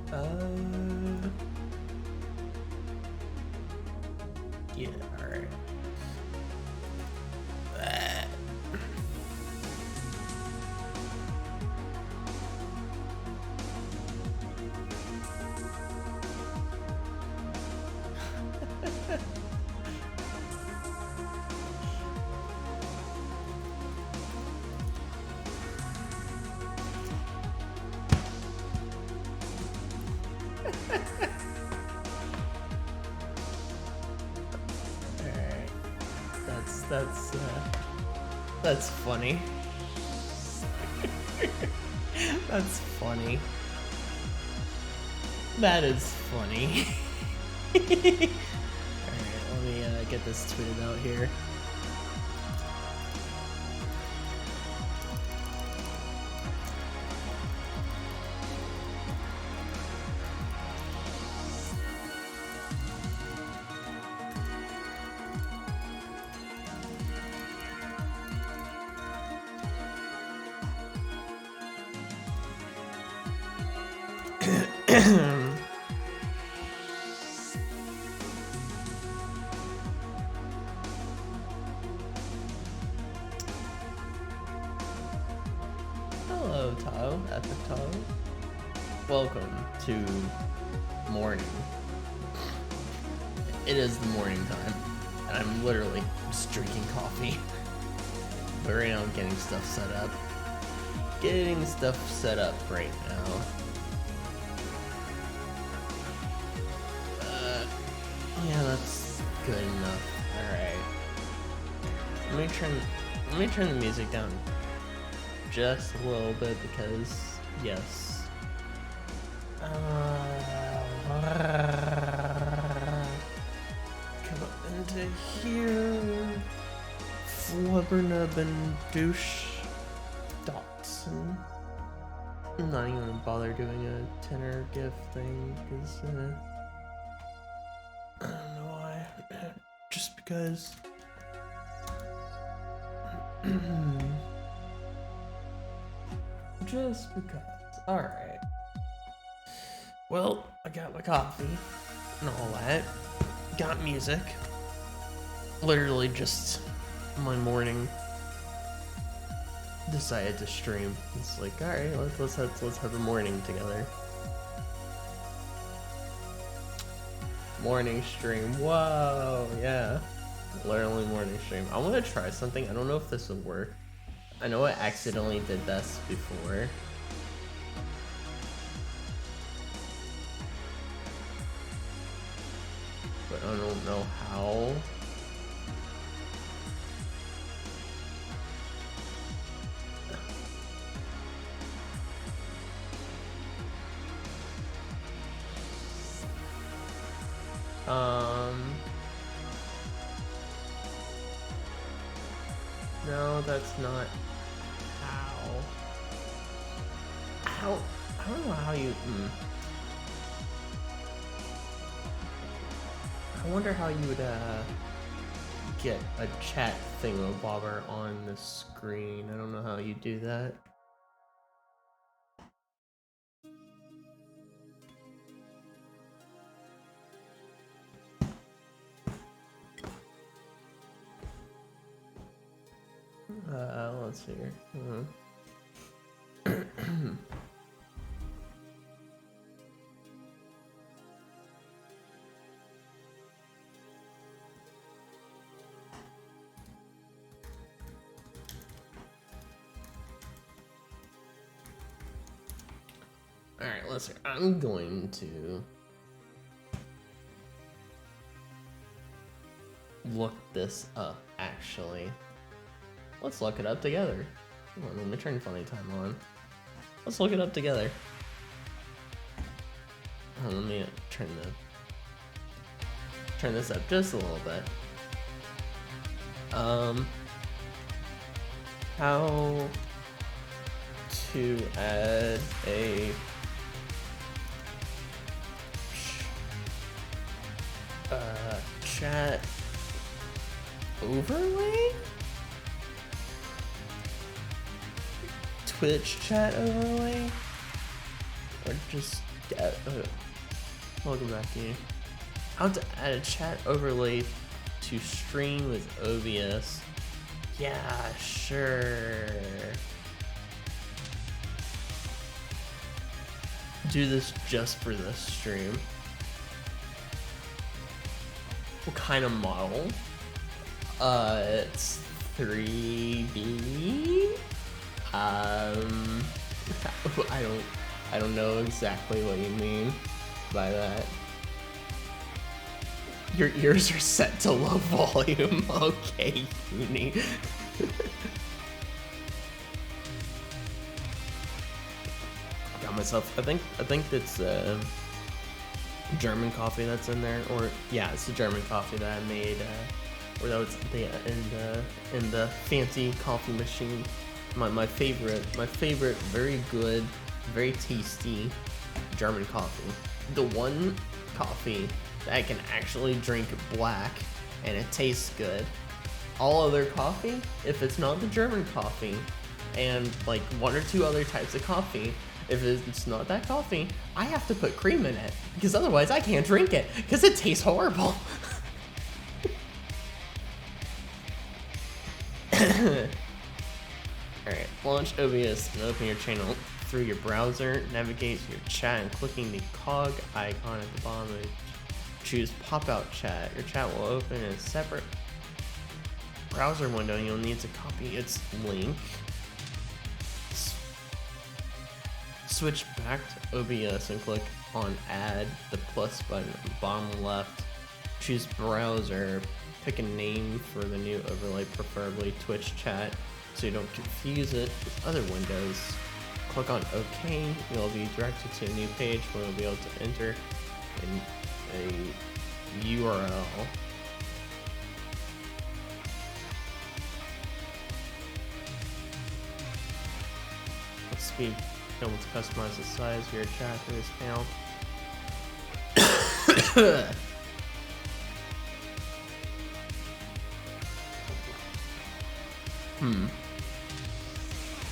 Yeah, alright. Alright. That's funny. That's funny. That is funny. Alright, let me get this tweeted out here. Hello, Tao, Epic Tao. Welcome to morning. It is the morning time, and I'm literally just drinking coffee. But right now I'm getting stuff set up. Getting stuff set up right now. Yeah, that's good enough. Alright. Let me turn the music down just a little bit because yes. Come up into here. Flubbernub and douche Dotson. I'm not even gonna bother doing a tenor gift thing because I don't know why. Just because. Just because. Alright. Well, I got my coffee and all that. Got music. Literally just my morning. Decided to stream. It's like, alright, let's have a morning together. Morning stream. Whoa, yeah. Literally morning stream. I want to try something. I don't know if this will work. I know I accidentally did this before. But I don't know how. No, that's not how. I don't know how you. I wonder how you would get a chat thingamabobber on the screen. I don't know how you do that. Let's see here. Alright, let's see. I'm going to look this up, actually. Let's look it up together. Hold on, let me turn funny time on. Let's look it up together. Let me turn this up just a little bit. How to add a chat overlay? Twitch chat overlay? Or just Welcome back to you. How to add a chat overlay to stream with OBS. Yeah, sure. Do this just for this stream. What kind of model? It's 3D. I don't know exactly what you mean by that. Your ears are set to low volume. Okay, Uni. Got myself. I think it's German coffee that's in there, or yeah, it's the German coffee that I made, or that was in the fancy coffee machine. My favorite, very good, very tasty German coffee. The one coffee that I can actually drink black and it tastes good. All other coffee, if it's not the German coffee, and like one or two other types of coffee, if it's not that coffee, I have to put cream in it, because otherwise I can't drink it, because it tastes horrible. Alright, launch OBS and open your channel through your browser. Navigate to your chat and clicking the cog icon at the bottom. Choose pop-out chat. Your chat will open in a separate browser window. You'll need to copy its link. Switch back to OBS and click on add, the plus button at the bottom left. Choose browser. Pick a name for the new overlay, preferably Twitch chat, so you don't confuse it with other windows. Click on OK. You'll be directed to a new page where you'll be able to enter a URL. Speed. Able to customize the size of your chat through this panel.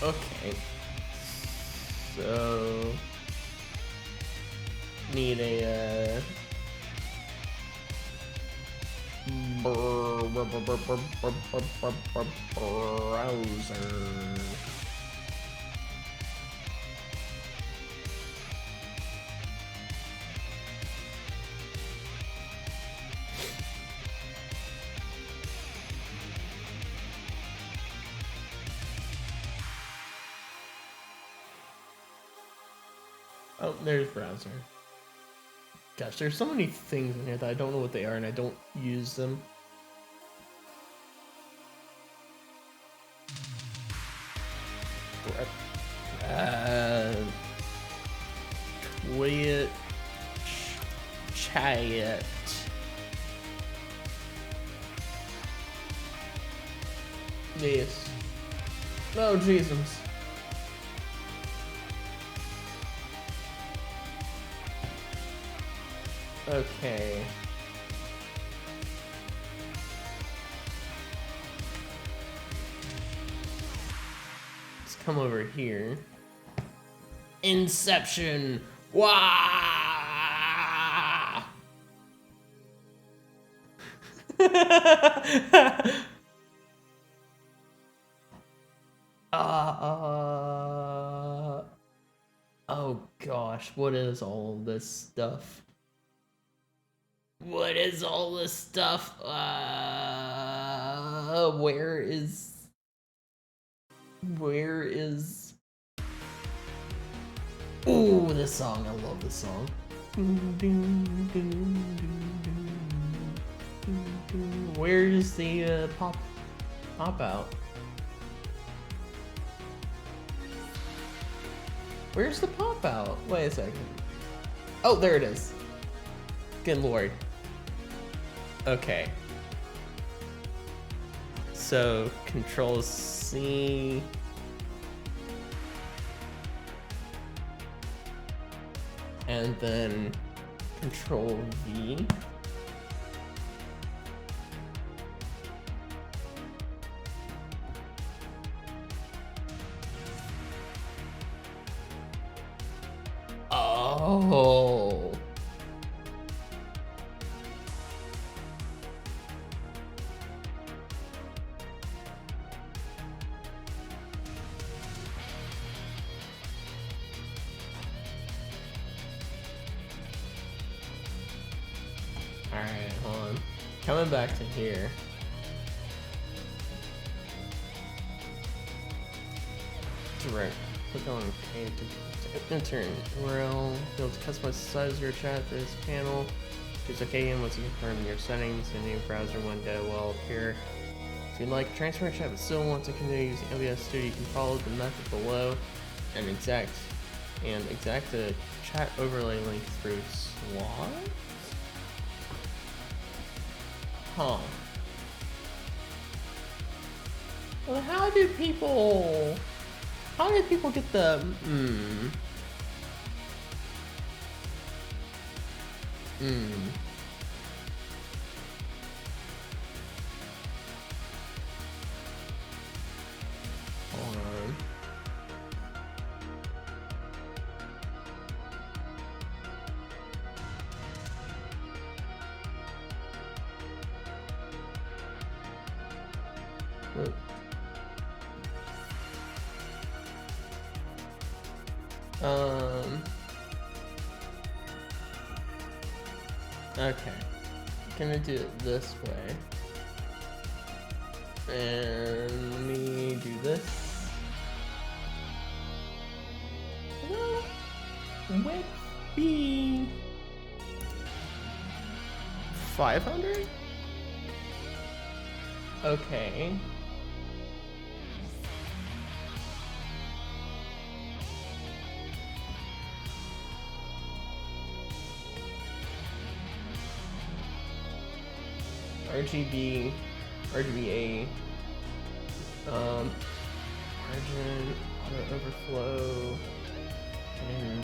Okay. So need a browser. Oh, there's browser. Gosh, there's so many things in here that I don't know what they are and I don't use them. Twitch chat. Yes. Oh, Jesus. Okay. Let's come over here. Inception. Wah! Oh gosh, what is all this stuff? What is all this stuff? Where is... Ooh, this song, I love this song. Where's the pop out? Where's the pop out? Wait a second. Oh, there it is. Good lord. Okay. So, Control C. And then Control V. Oh. Alright, hold on. Coming back to here. Direct. Click on page to enter an URL. Be able to customize the size of your chat for this panel. Choose OK, and once you confirm your settings, a new browser window will appear. If you'd like to transfer a chat but still want to continue using OBS Studio, you can follow the method below and exact a chat overlay link through Swap. Huh. Well, how do people get the Hold on. What? Okay. Gonna do it this way. And let me do this. Would be 500? Okay. RGBA, margin, auto overflow, and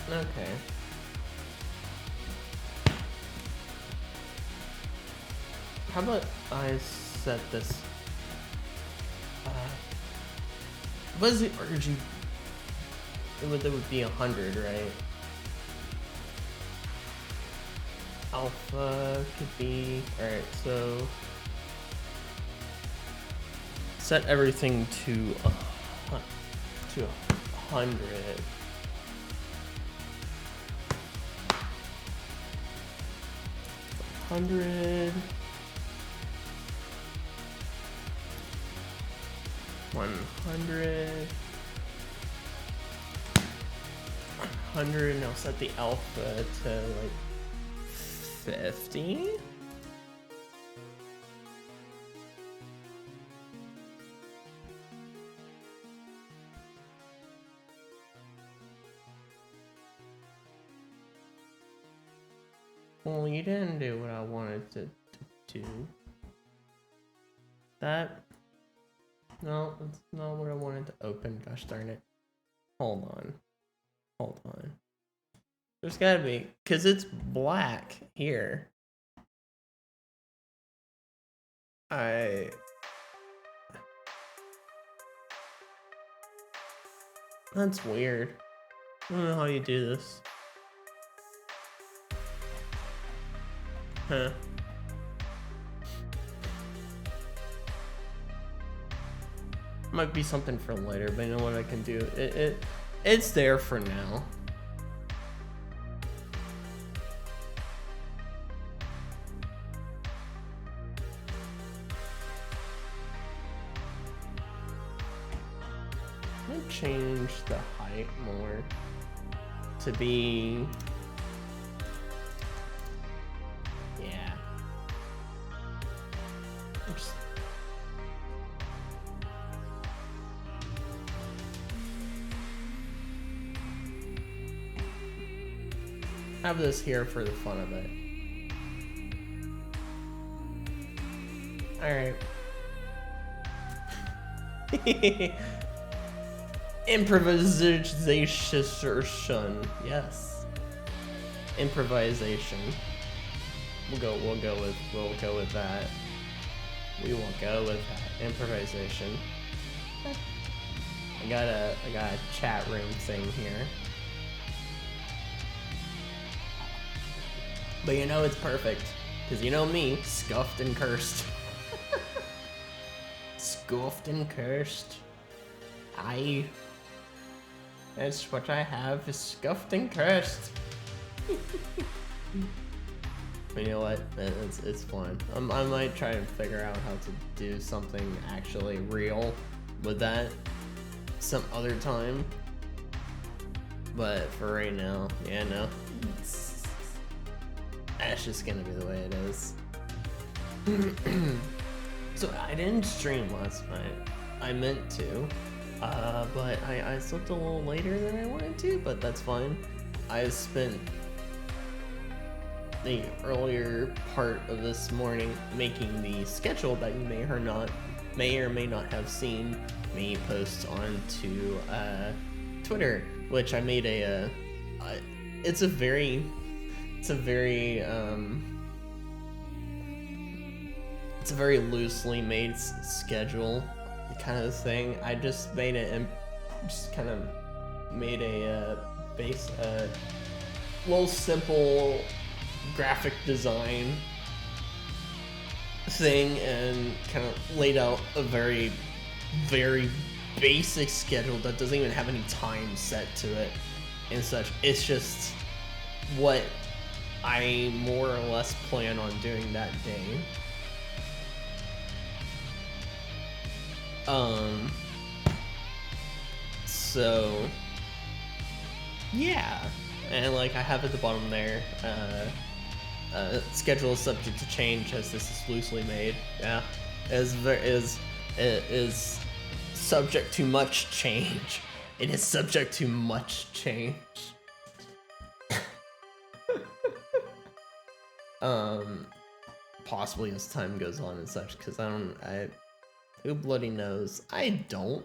okay. How about I set this? What is the RGB? That would be 100, right? Alpha could be. All right, so set everything to 100. $100. 100. 100, and I'll set the alpha to like 50. Well, you didn't do what I wanted to do. That. No, that's not what I wanted to open. Gosh darn it. Hold on. Hold on. There's gotta be. Because it's black here. That's weird. I don't know how you do this. Huh. Might be something for later, but you know what I can do? It's there for now. I'm gonna change the height more to be. Yeah. Oops. Have this here for the fun of it. Alright. Improvisation. Yes. Improvisation. We'll go with that. We will go with that. Improvisation. I got a chat room thing here. But you know it's perfect. Because you know me, scuffed and cursed. Scuffed and cursed. That's what I have, is scuffed and cursed. But you know what? It's fun. I might try to figure out how to do something actually real with that some other time. But for right now, yeah, no. That's just gonna be the way it is. So I didn't stream last night. I meant to, but I slept a little later than I wanted to, but that's fine. I spent the earlier part of this morning making the schedule that you may or may not have seen me post onto Twitter, which I made it's a very loosely made schedule kind of thing. I just made it and just kind of made a base little simple graphic design thing and kind of laid out a very basic schedule that doesn't even have any time set to it and such. It's just what I more or less plan on doing that day. So yeah, and like I have at the bottom there, schedule is subject to change as this is loosely made. Yeah, is subject to much change. It is subject to much change. Possibly as time goes on and such, because who bloody knows? I don't.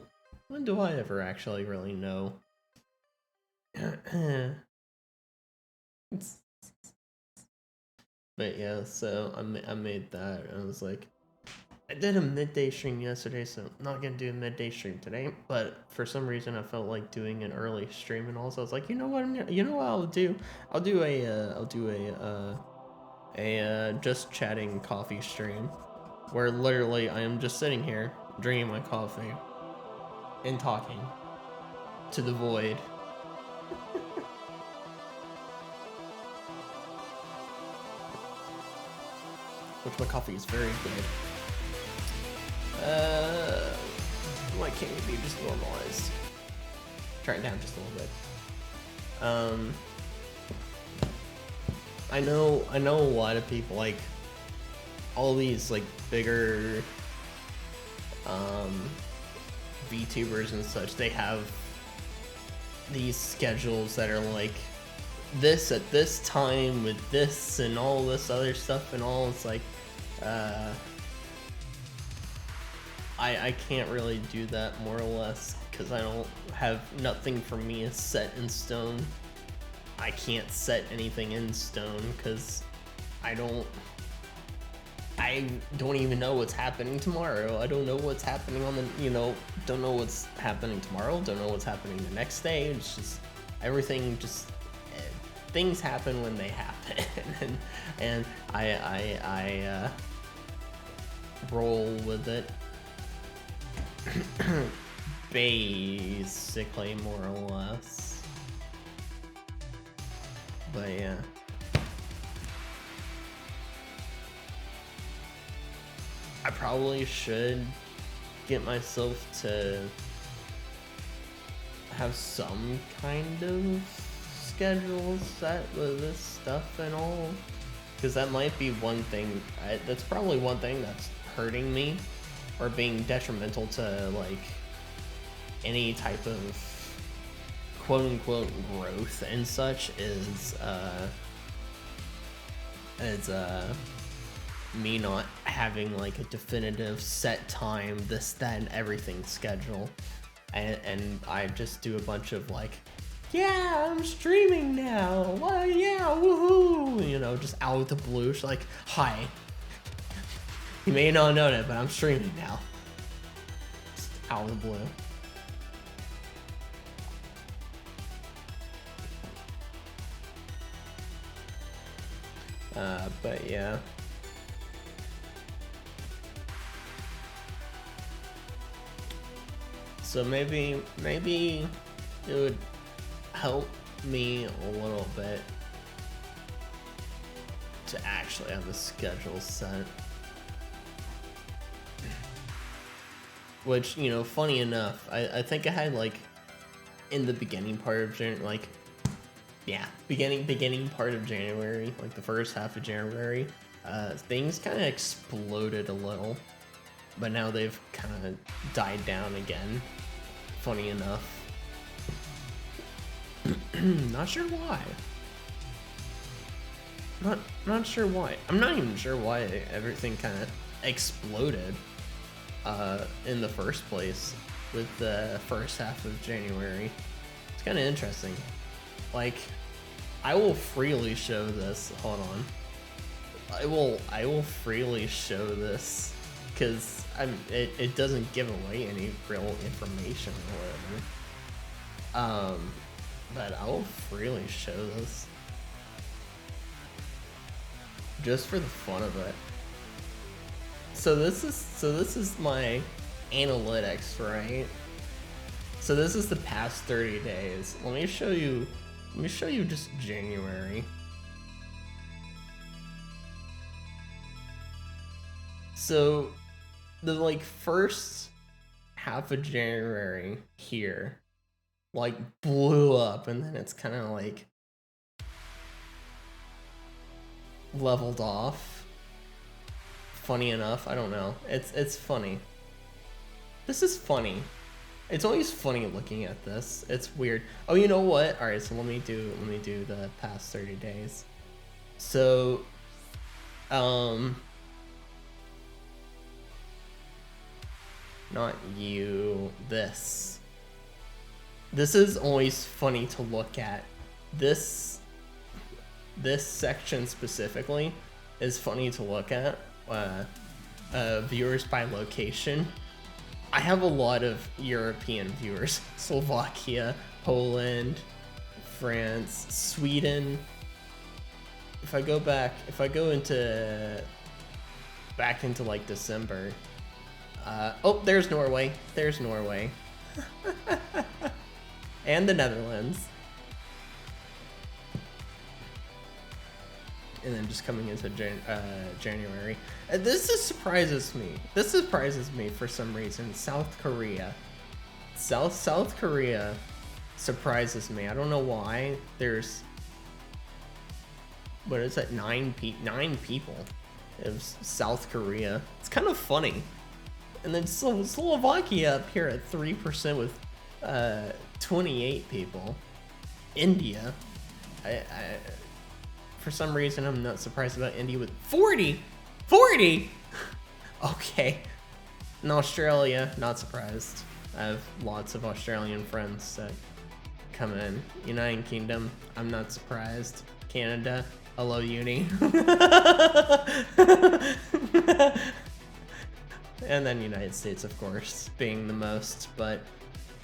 When do I ever actually really know? But yeah, so I made that. I was like, I did a midday stream yesterday, so I'm not gonna do a midday stream today. But for some reason, I felt like doing an early stream, and also I was like, you know what? I'll do a just chatting coffee stream, where literally I am just sitting here drinking my coffee and talking to the void. Which my coffee is very good. Why can't it be just normalized? Try it down just a little bit. I know a lot of people, like all these like bigger VTubers and such, they have these schedules that are like this at this time with this and all this other stuff and all. It's like I can't really do that, more or less, because I don't have nothing for me is set in stone. I can't set anything in stone because I don't even know what's happening tomorrow. I don't know what's happening on the, don't know what's happening tomorrow, don't know what's happening the next day. It's just, everything just, things happen when they happen. and I roll with it. Basically, more or less. But yeah. I probably should get myself to have some kind of schedule set with this stuff and all. Because that might be one thing, that's probably one thing that's hurting me or being detrimental to like any type of quote-unquote growth and such is me not having like a definitive set time, this, that, and everything schedule. And I just do a bunch of like, yeah, I'm streaming now. Well, yeah, woohoo. You know, just out of the blue. She's like, hi. You may not know that, but I'm streaming now. Just out of the blue. But yeah. So maybe it would help me a little bit to actually have a schedule set. Which, you know, funny enough, I think I had like in the beginning part of beginning part of January, like the first half of January, things kind of exploded a little, but now they've kind of died down again. Funny enough. Not sure why. Not sure why. I'm not even sure why everything kind of exploded in the first place with the first half of January. It's kind of interesting. Like, I will freely show this. Hold on. I will freely show this because it doesn't give away any real information or whatever. But I will freely show this just for the fun of it. So this is my analytics, right? So this is the past 30 days. Let me show you just January. So the like first half of January here like blew up, and then it's kind of like leveled off. Funny enough, I don't know. It's funny. This is funny. It's always funny looking at this. It's weird. Oh, you know what? All right, so let me do the past 30 days. So, not you. This is always funny to look at. This section specifically is funny to look at. Viewers by location. I have a lot of European viewers. Slovakia, Poland, France, Sweden. If I go into like December. Oh, there's Norway. And the Netherlands. And then just coming into January. This surprises me. This surprises me for some reason. South Korea. South Korea surprises me. I don't know why. There's, what is it? 9 people of South Korea. It's kind of funny. And then Slovakia up here at 3% with 28 people. India. For some reason, I'm not surprised about India with 40! 40! Okay. In Australia, not surprised. I have lots of Australian friends that come in. United Kingdom, I'm not surprised. Canada, hello uni. And then United States, of course, being the most. But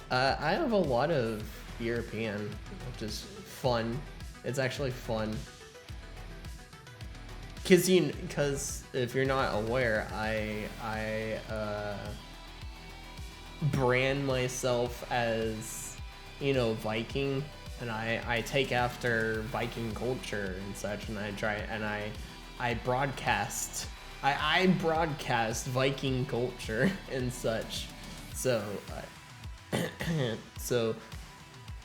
I have a lot of European, which is fun. It's actually fun. Because if you're not aware, I brand myself as, you know, Viking, and I take after Viking culture and such, and I broadcast Viking culture and such. So so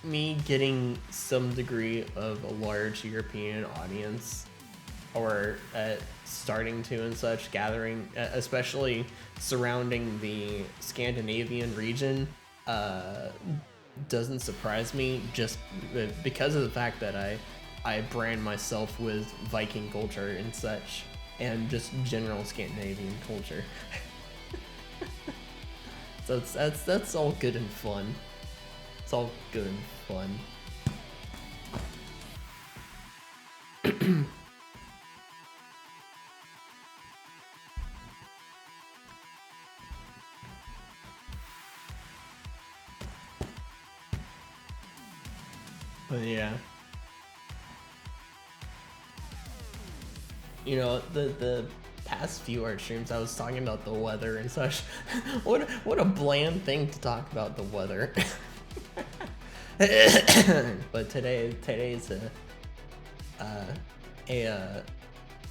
me getting some degree of a large European audience, or starting to and such, gathering, especially surrounding the Scandinavian region, doesn't surprise me, just because of the fact that I brand myself with Viking culture and such. and just general Scandinavian culture. So that's all good and fun. It's all good and fun. But yeah. You know, the past few art streams I was talking about the weather and such. what a bland thing to talk about, the weather. But today's a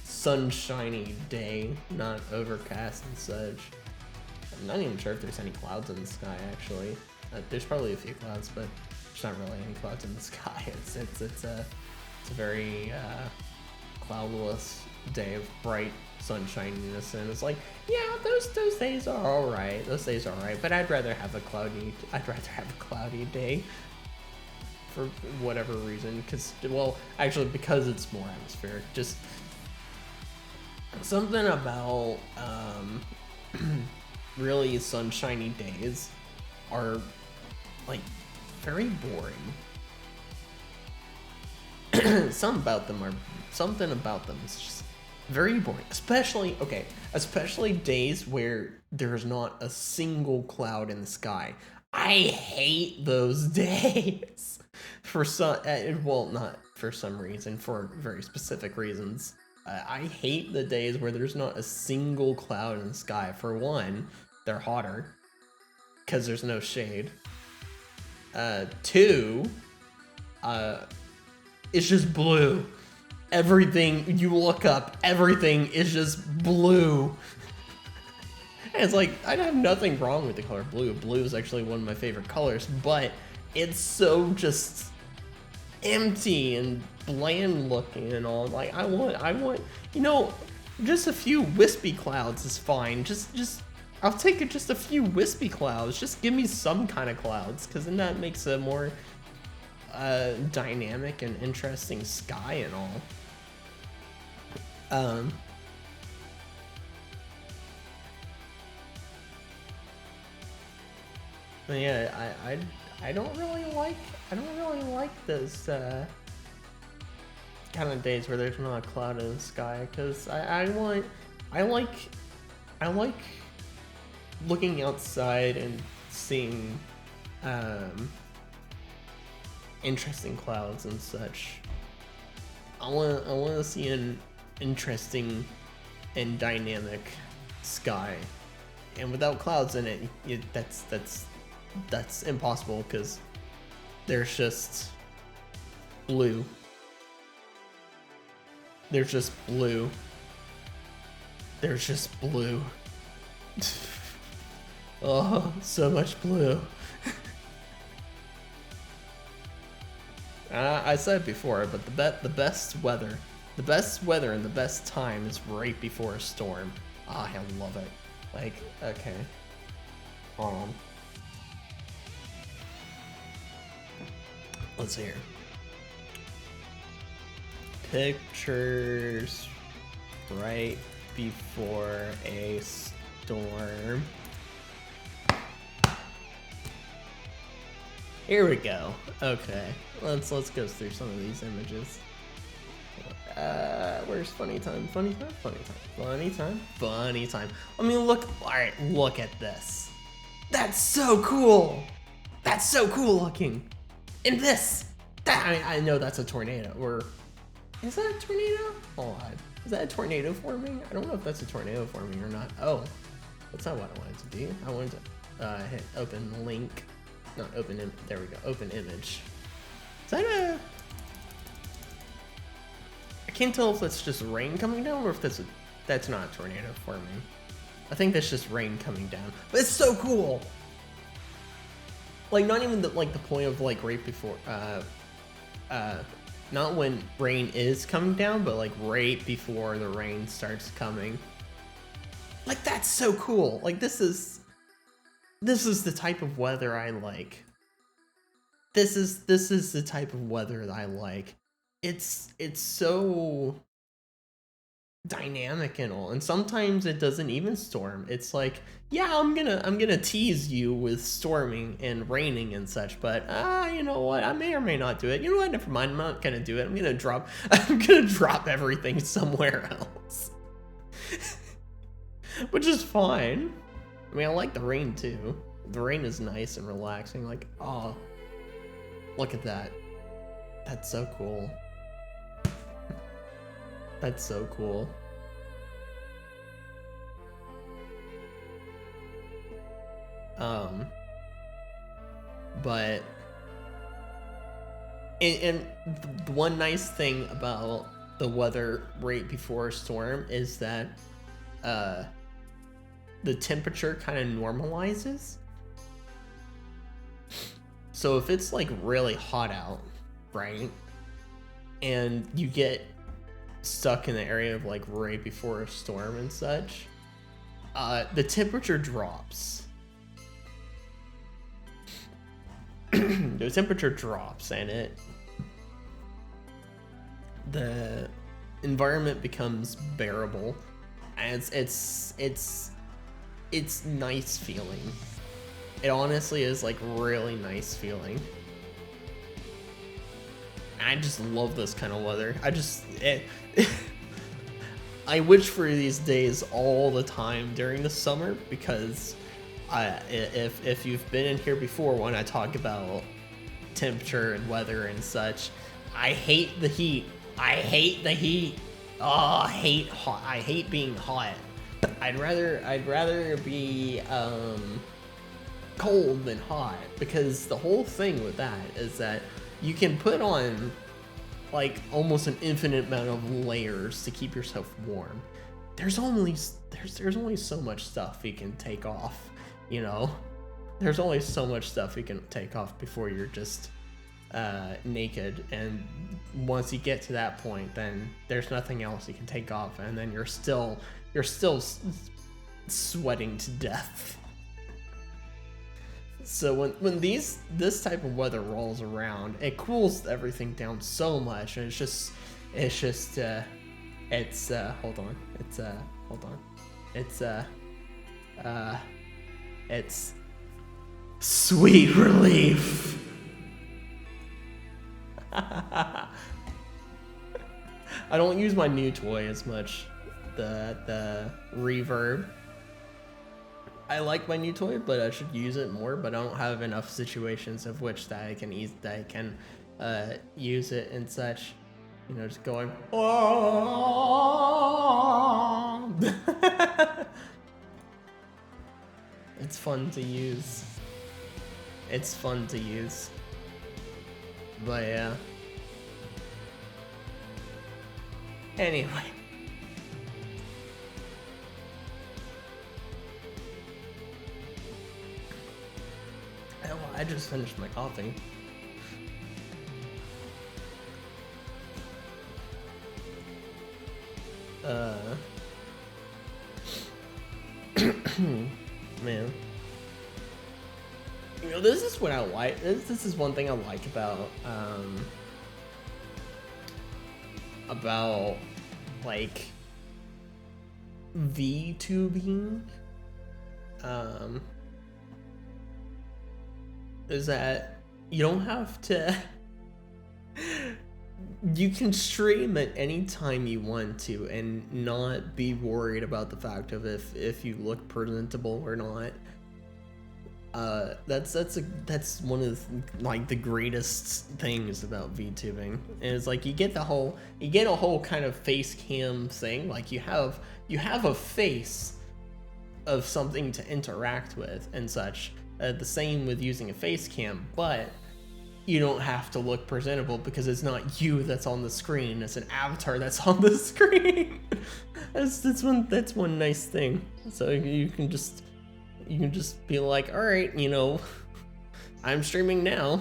sunshiny day, not overcast and such. I'm not even sure if there's any clouds in the sky actually. There's probably a few clouds, but there's not really any clouds in the sky. It's a very cloudless day of bright sunshininess, and it's like, yeah, those days are all right. Those days are all right, but I'd rather have a cloudy day for whatever reason. Because, well, actually, because it's more atmospheric. Just something about really sunshiny days are like very boring. Something about them is just very boring. Especially days where there's not a single cloud in the sky. I hate those days. For some, well, not for some reason, for very specific reasons. I hate the days where there's not a single cloud in the sky. For one, they're hotter because there's no shade. Two, it's just blue. Everything you look up, everything is just blue. And it's like, I have nothing wrong with the color blue. Blue is actually one of my favorite colors, but it's so just empty and bland looking and all. Like, I want, you know, just a few wispy clouds is fine. I'll take it, just a few wispy clouds. Just give me some kind of clouds, because then that makes a more dynamic and interesting sky and all. But yeah, I don't really like those kind of days where there's not a cloud in the sky, because I like looking outside and seeing interesting clouds and such. I want to see an interesting and dynamic sky, and without clouds in it, that's impossible, because there's just blue. There's just blue. There's just blue. Oh, so much blue. I said it before, but the best weather and the best time is right before a storm. I love it. Like, okay, hold on. Let's hear. Pictures right before a storm. Here we go. Okay, let's go through some of these images. Where's funny time? Funny time? Funny time? Funny time? Funny time. I mean, look. All right, look at this. That's so cool. That's so cool looking. And this. I know that's a tornado. Or is that a tornado? Hold on. Is that a tornado forming? I don't know if that's a tornado forming or not. Oh, that's not what I wanted to be. I wanted to hit open link. Not open image. There we go. Open image. Is that a... I can't tell if that's just rain coming down or if that's not a tornado forming. I think that's just rain coming down. But it's so cool. Like, not even the point of like right before not when rain is coming down, but like right before the rain starts coming. Like, that's so cool. Like, this is the type of weather I like. This is the type of weather that I like. It's so dynamic and all, and sometimes it doesn't even storm. It's like, yeah, I'm gonna tease you with storming and raining and such, but you know what, I may or may not do it. You know what, never mind, I'm not gonna do it. I'm gonna drop everything somewhere else. Which is fine. I mean, I like the rain too. The rain is nice and relaxing. Like, oh, look at that. That's so cool. That's so cool. But and the one nice thing about the weather right before a storm is that the temperature kind of normalizes. So if it's like really hot out, right, and you get stuck in the area of like right before a storm and such, the temperature drops. The temperature drops, and the environment becomes bearable, and it's nice feeling. It honestly is like really nice feeling. I just love this kind of weather. I wish for these days all the time during the summer, because if you've been in here before when I talk about temperature and weather and such, I hate the heat. I hate the heat. Oh, I hate hot. I hate being hot. I'd rather be cold than hot, because the whole thing with that is that you can put on like almost an infinite amount of layers to keep yourself warm. There's only so much stuff you can take off, you know? There's only so much stuff you can take off before you're just naked, and once you get to that point, then there's nothing else you can take off, and then you're still sweating to death. So when this type of weather rolls around, it cools everything down so much, and it's sweet relief. I don't use my new toy as much, the Reverb. I like my new toy, but I should use it more, but I don't have enough situations of which that I can use it and such. You know, just going, oh. It's fun to use. It's fun to use. But yeah. Anyway. Well, I just finished my coffee. Man. You know, this is what I like. This is one thing I like about like VTubing. Is that you don't have to you can stream at any time you want to and not be worried about the fact of if you look presentable or not. That's one of like the greatest things about VTubing. And it's like you get a whole kind of face cam thing. Like you have a face of something to interact with and such. The same with using a face cam, but you don't have to look presentable because it's not you that's on the screen, it's an avatar that's on the screen. that's one nice thing. So you can just be like, all right, you know, I'm streaming now.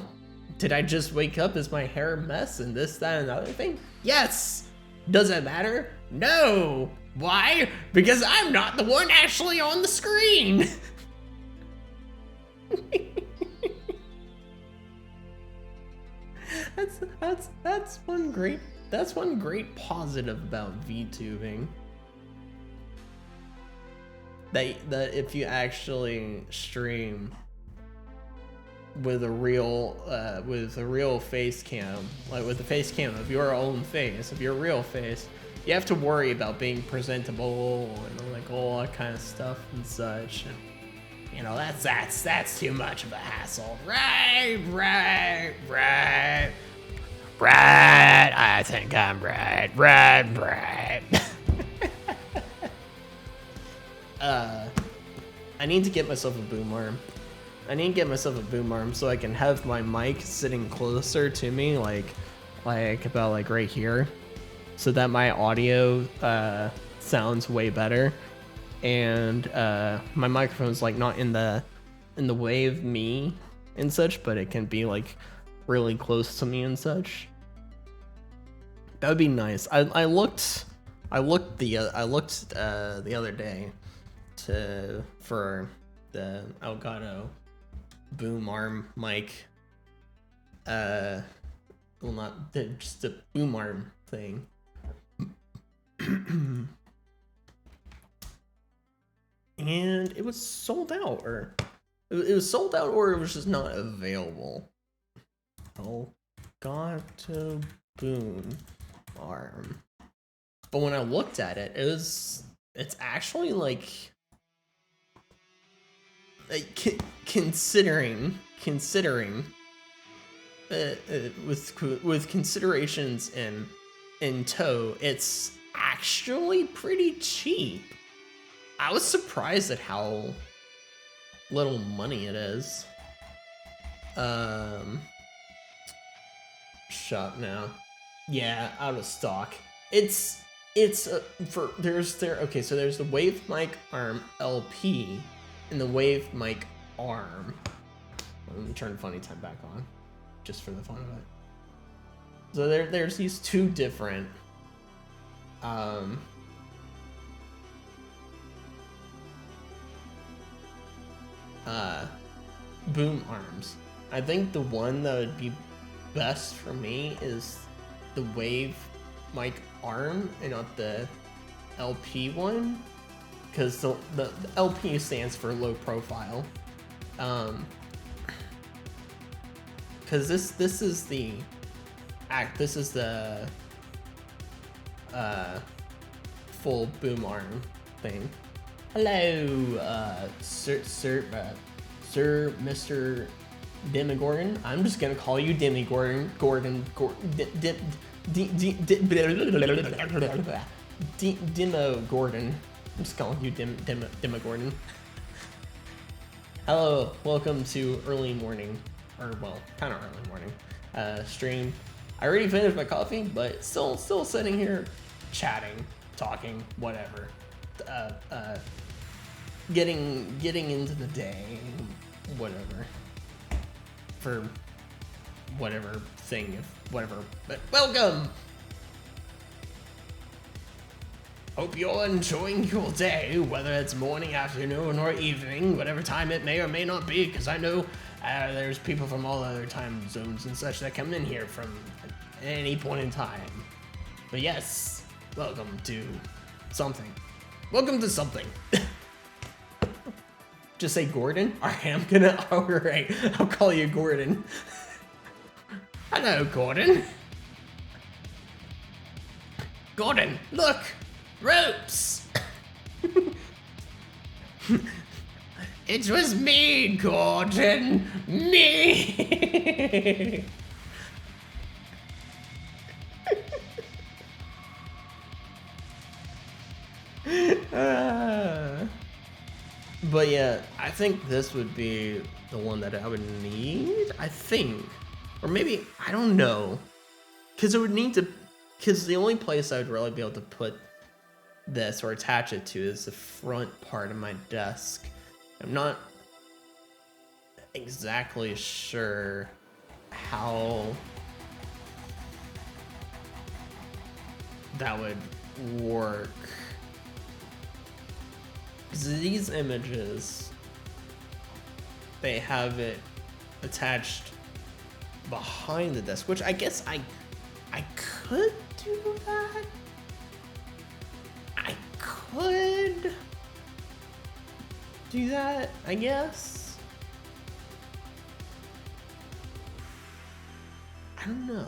Did I just wake up? Is my hair a mess and this, that, and the other thing? Yes. Does it matter? No. Why? Because I'm not the one actually on the screen. That's one great positive about VTubing. that if you actually stream with a real face cam, like with the face cam of your own face, of your real face, you have to worry about being presentable and like all that kind of stuff and such. And, you know, that's too much of a hassle. Right. I think I'm right. I need to get myself a boom arm. So I can have my mic sitting closer to me, like about like right here, so that my audio sounds way better, and my microphone's like not in the way of me and such, but it can be like really close to me and such. That would be nice. I looked the other day for the Elgato boom arm mic. Well, not just the boom arm thing. And it was sold out, or it was sold out, or it was just not available. Elgato boom arm. But when I looked at it, it's actually like considering with considerations in tow, it's actually pretty cheap. I was surprised at how little money it is. Shop now. Yeah, out of stock. It's there's the Wave Mic Arm LP and the Wave Mic Arm. Let me turn Funny Time back on, just for the fun of it. So there's these two different boom arms. I think the one that would be best for me is the Wave Mic Arm and not the LP one, because the LP stands for low profile. Because this is the full boom arm thing. Hello, Sir Mr. Demogorgon. I'm just gonna call you Demogorgon. Demogorgon. I'm just calling you Demogorgon. Hello, welcome to early morning, or well, kind of early morning stream. I already finished my coffee, but still sitting here, chatting, talking, whatever. Getting into the day, whatever. For whatever thing, whatever. But welcome. Hope you're enjoying your day, whether it's morning, afternoon, or evening, whatever time it may or may not be, because I know there's people from all other time zones and such that come in here from any point in time. But yes, welcome to something. Welcome to something. Just say Gordon? Alright, I'll call you Gordon. Hello, Gordon. Gordon, look! Ropes! It was me, Gordon! Me! But yeah, I think this would be the one that I would need, I think. Or maybe, I don't know. Because the only place I would really be able to put this or attach it to is the front part of my desk. I'm not exactly sure how that would work. Because these images, they have it attached behind the desk, which I guess I could do that. I could. do that, I guess. I don't know.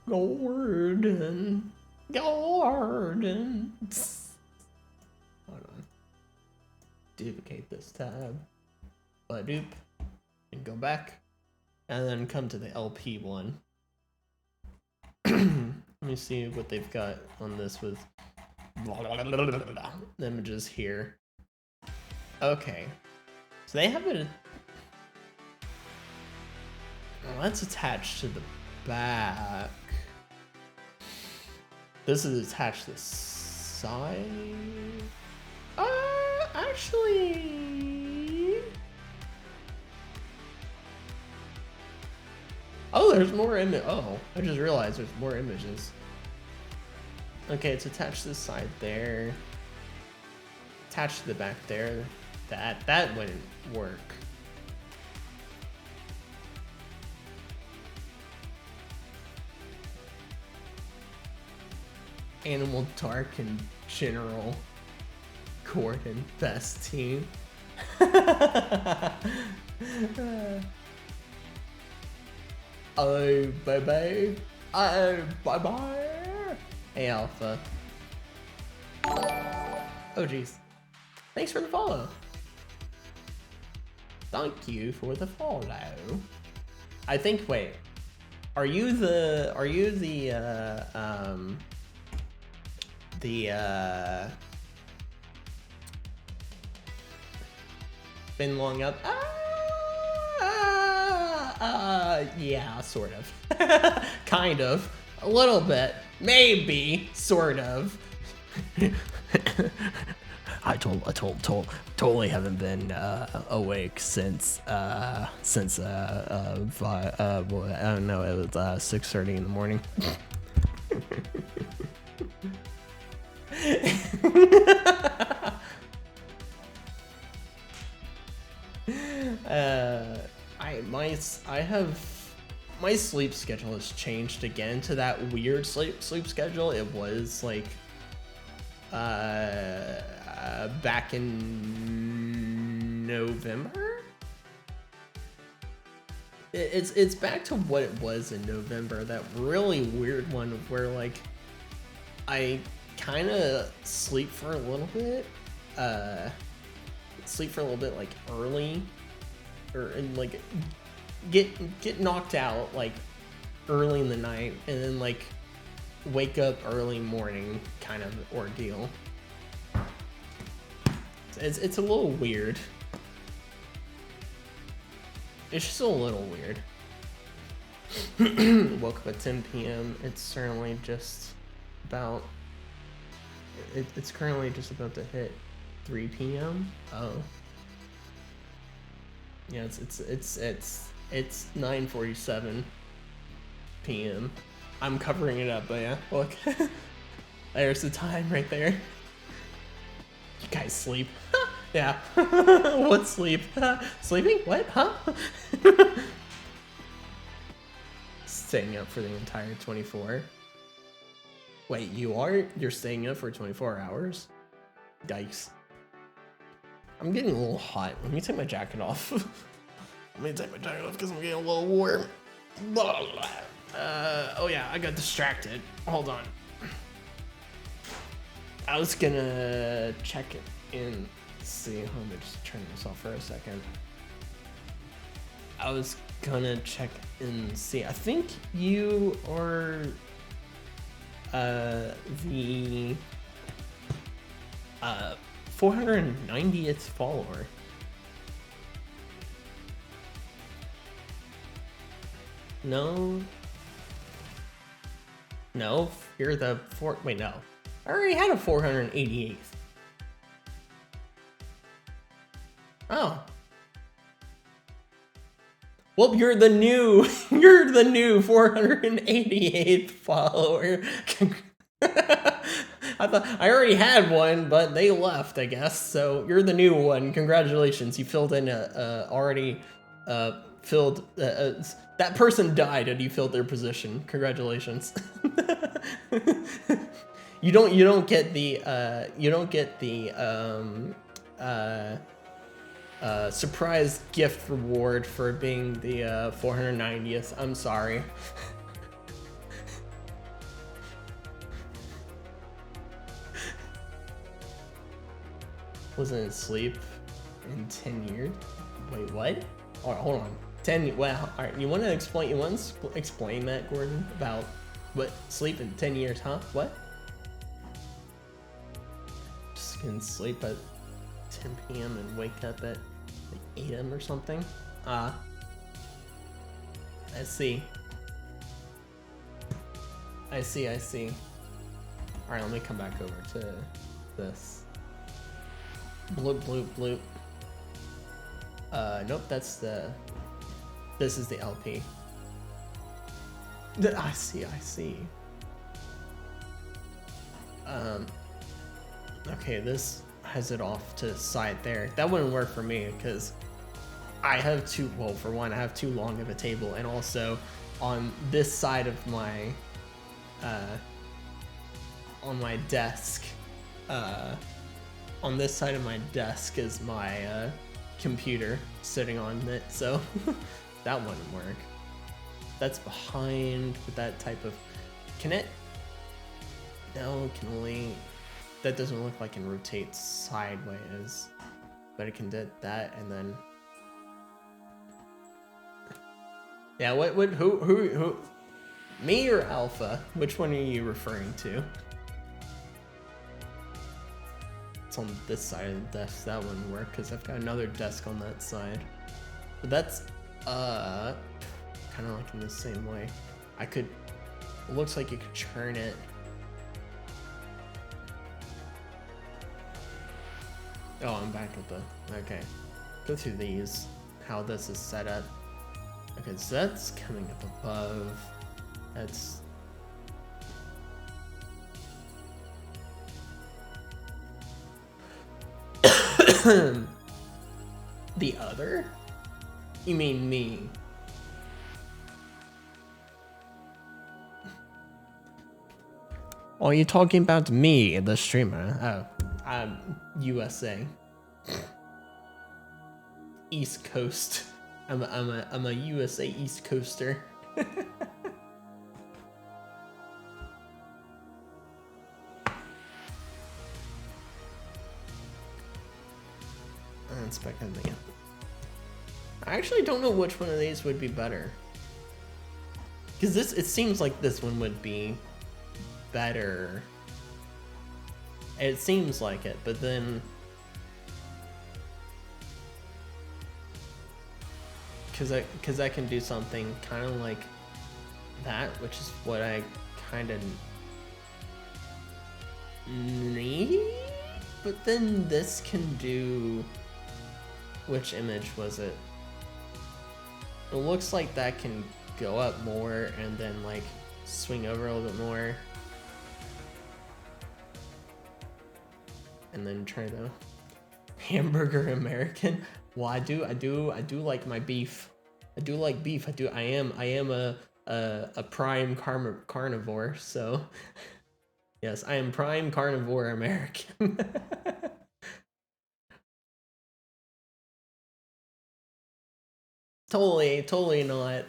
Gordon. Hold on. Duplicate this tab. Doop. And go back. And then come to the LP one. Let me see what they've got on this with images here. Okay. So they have it. Well, that's attached to the back. This is attached to the side. Actually. Oh, there's more image. Oh, I just realized there's more images. Okay, it's attached to the side there. Attached to the back there. That wouldn't work. Animal Dark and General Gordon best team. Oh, baby. Oh, bye-bye. Hey, Alpha. Oh, jeez. Thanks for the follow. Thank you for the follow. I think, wait. Are you the been long up? Yeah, sort of. Kind of. A little bit. Maybe. Sort of. I totally haven't been awake since I don't know, it was 6:30 in the morning. My sleep schedule has changed again to that weird sleep schedule. It was like back in November. It's back to what it was in November. That really weird one where like I kind of sleep for a little bit like early, or and like get knocked out like early in the night, and then like wake up early morning kind of ordeal. It's a little weird. It's just a little weird. Woke up at 10 p.m. It's certainly just about. It's currently just about to hit 3 p.m. Oh. Yeah, it's 9:47 p.m. I'm covering it up, but yeah, look. There's the time right there. You guys sleep. Yeah. What sleep? Sleeping? What? Huh? Staying up for the entire 24. Wait, you're staying up for 24 hours? Yikes. I'm getting a little hot. Let me take my jacket off. Because I'm getting a little warm. Blah, blah, blah. Oh yeah, I got distracted. Hold on. I was gonna check it in. See, let me just turn this off for a second. I was gonna check and see. I think you are the 490th follower. No, you're the wait, no. I already had a 488th. Oh. Well, you're the new 488th follower. I already had one, but they left, I guess. So you're the new one. Congratulations, you filled in a already filled. That person died, and you filled their position. Congratulations. You don't get the surprise gift reward for being the 490th. I'm sorry. Wasn't asleep in 10 years? Wait, what? Oh, hold on. 10. Wow. All right. You want to explain? You want to explain that, Gordon? About what sleep in 10 years? Huh? What? Just gonna sleep at 10 p.m. and wake up at like 8 a.m. or something. I see. I see. All right. Let me come back over to this. Bloop. Nope, this is the LP. I see. Okay, this has it off to the side there. That wouldn't work for me because I have for one, I have too long of a table, and also on this side of my, on my desk, on this side of my desk is my computer sitting on it, so that wouldn't work. That's behind with that type of... Can it? No, it can only... That doesn't look like it can rotate sideways, but it can do that and then... Yeah, who? Me or Alpha? Which one are you referring to? It's on this side of the desk. That wouldn't work because I've got another desk on that side. But that's kind of like in the same way. It looks like you could turn it. Oh, I'm back with okay. Go through these, how this is set up. Okay, so that's coming up above. That's... The other? You mean me? Oh, you're talking about me, the streamer. Oh, I'm USA. East Coast. I'm a USA East Coaster. I actually don't know which one of these would be better. Because it seems like this one would be better. It seems like it, but then... Because I can do something kind of like that, which is what I kind of need. But then this can do... Which image was it? It looks like that can go up more and then like swing over a little bit more. And then try the hamburger American. Well, I do like my beef. I do like beef. I am a prime carnivore, so yes, I am prime carnivore American. Totally not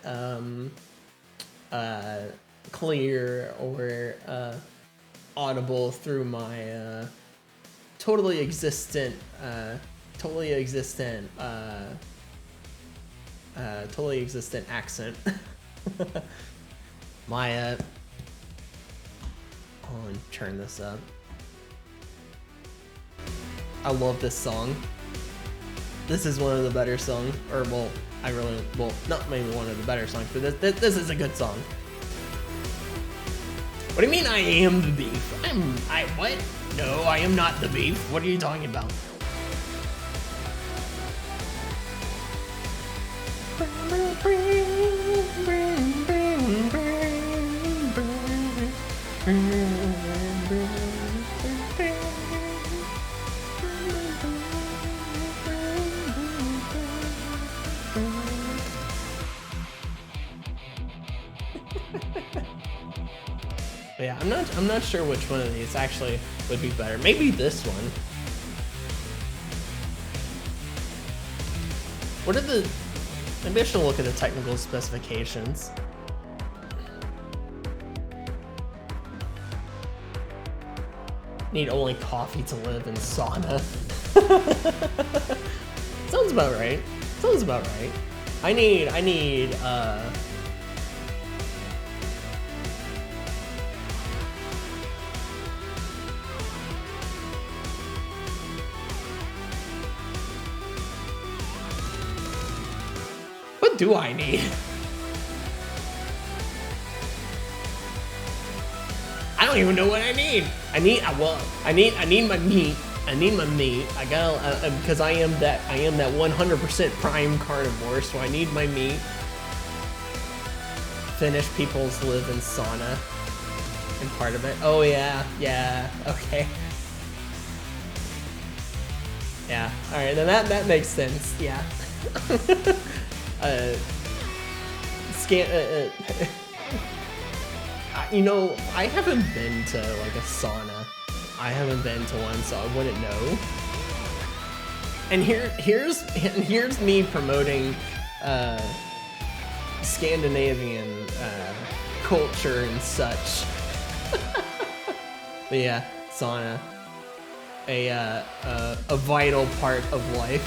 clear or audible through my totally existent accent. My I'll turn this up. I love this song. This is one of the better songs, or not maybe one of the better songs, but this is a good song. What do you mean I am the beef? What? No, I am not the beef. What are you talking about? But yeah, I'm not sure which one of these actually would be better. Maybe this one. What are the... Maybe I should look at the technical specifications. Need only coffee to live in sauna. Sounds about right. Sounds about right. I need, what do I need? I don't even know what I need. I need my meat. I need my meat. I gotta, because I am that 100% prime carnivore, so I need my meat. Finnish peoples live in sauna. And part of it. Oh yeah, okay. Yeah, alright, then that makes sense, yeah. You know, I haven't been to like a sauna. I haven't been to one, so I wouldn't know. And here's me promoting Scandinavian culture and such. But yeah, sauna, a vital part of life.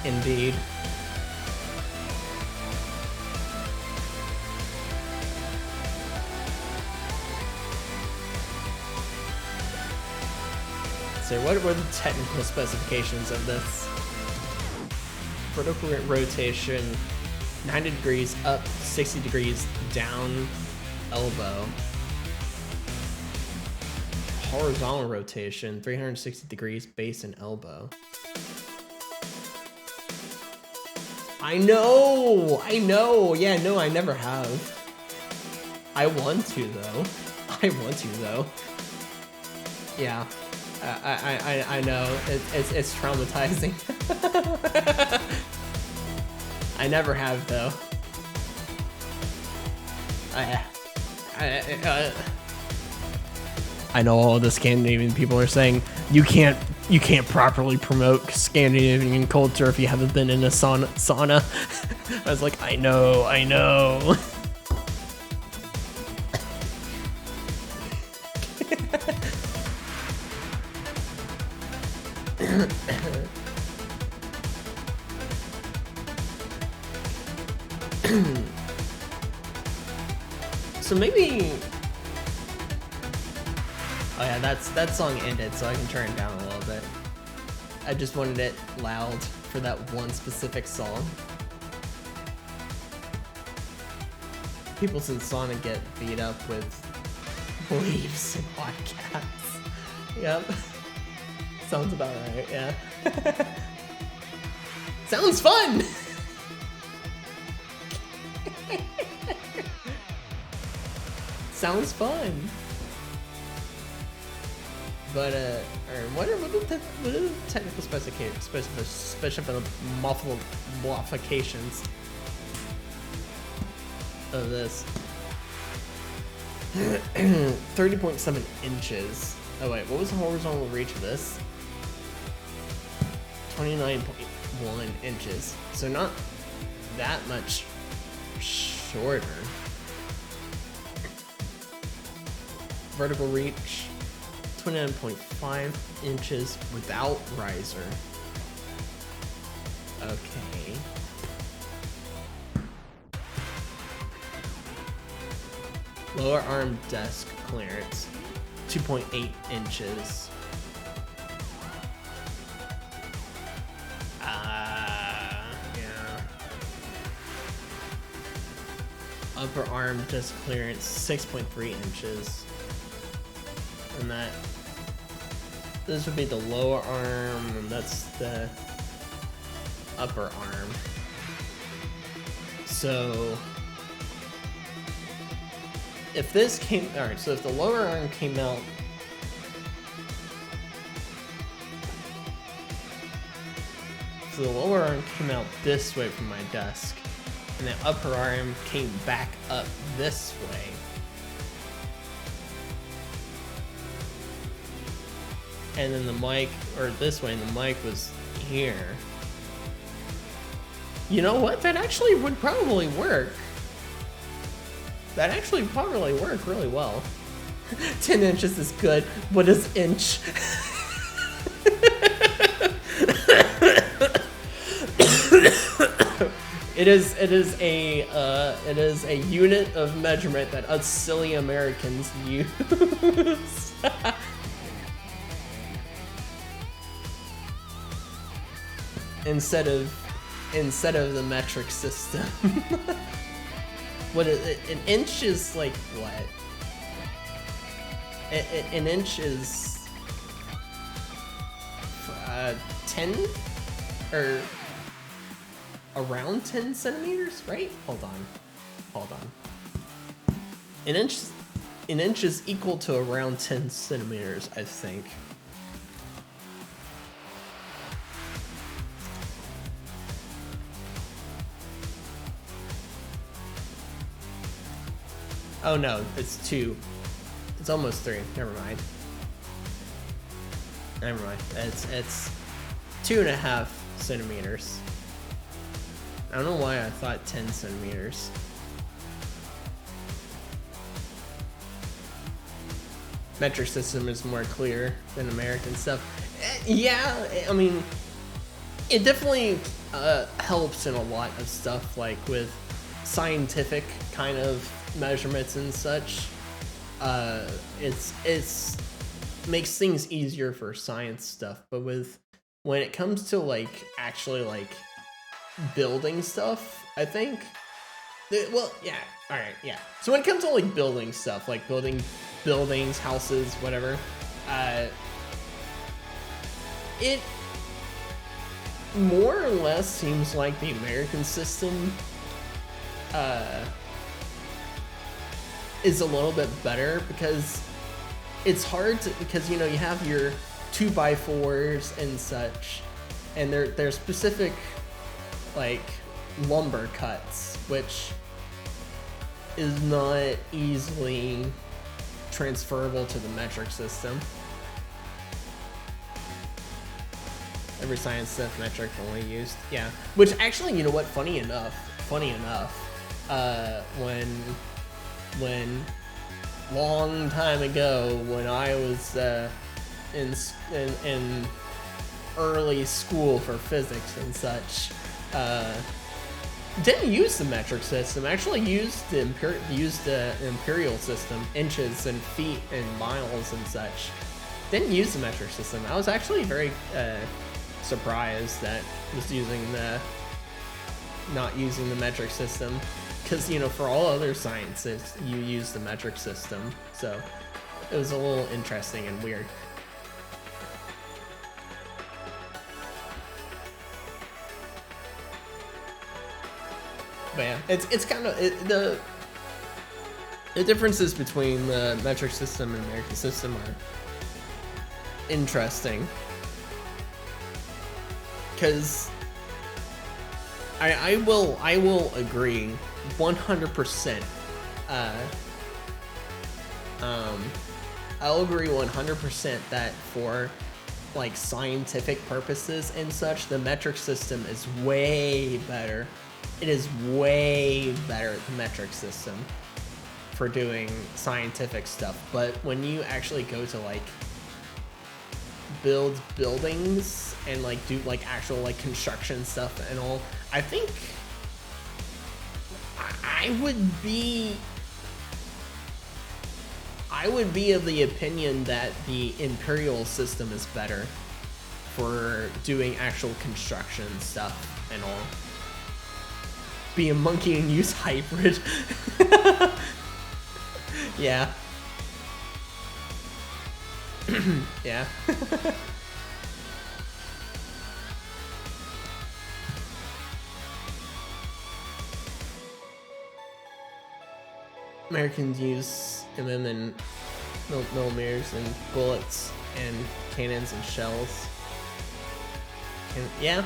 Indeed. So what were the technical specifications of this? Vertical rotation, 90 degrees up, 60 degrees down, elbow. Horizontal rotation, 360 degrees, base and elbow. I know, yeah, no, I never have. I want to though. Yeah. I know, it's traumatizing. I never have though. I know all the Scandinavian people are saying you can't properly promote Scandinavian culture if you haven't been in a sauna. I was like, I know. So maybe, oh yeah, that song ended, so I can turn it down a little bit. I just wanted it loud for that one specific song. People in sauna get beat up with leaves and podcasts. Yep. Sounds about right, yeah. Sounds fun! Sounds fun. But, what are the technical modifications of this? 30.7 inches. Oh wait, what was the horizontal reach of this? 29.1 inches. So not that much shorter. Vertical reach, 29.5 inches without riser. Okay. Lower arm desk clearance, 2.8 inches. Yeah. Upper arm desk clearance, 6.3 inches. And this would be the lower arm, and that's the upper arm. So if this came, alright, so if the lower arm came out, so the lower arm came out this way from my desk, and the upper arm came back up this way. And then the mic, or this way, and the mic was here. You know what? That actually would probably work. That actually probably work really well. 10 inches is good. What is inch? It is a unit of measurement that us silly Americans use. instead of the metric system. What is it? An inch is like what? An inch is 10 or around 10 centimeters, right? Hold on. An inch is equal to around 10 centimeters, I think. Oh no, it's 2. It's almost 3. Never mind. It's 2.5 centimeters. I don't know why I thought 10 centimeters. Metric system is more clear than American stuff. Yeah, I mean, it definitely helps in a lot of stuff, like with scientific kind of measurements and such. It's makes things easier for science stuff, but when it comes to like actually like building stuff, I think well, yeah, all right, yeah. So when it comes to like building stuff, like building buildings, houses, whatever, it more or less seems like the American system is a little bit better, because it's hard to, because you know you have your 2x4s and such, and they're specific like lumber cuts, which is not easily transferable to the metric system. Every science stuff metric only used, yeah. Which actually, you know what? Funny enough, when long time ago, when I was in early school for physics and such, didn't use the metric system. Actually used the imperial system, inches and feet and miles and such. Didn't use the metric system. I was actually very surprised that was not using the metric system, because you know, for all other sciences you use the metric system, so it was a little interesting and weird. But yeah, it's kind of the differences between the metric system and American system are interesting, because I will agree 100%. I'll agree 100% that for like scientific purposes and such, the metric system is way better. It is way better, the metric system, for doing scientific stuff. But when you actually go to like build buildings and like do like actual like construction stuff and all, I think I would be of the opinion that the imperial system is better for doing actual construction stuff and all. Be a monkey and use hybrid. Yeah. Yeah. Americans use and millimeters and bullets and cannons and shells. And yeah,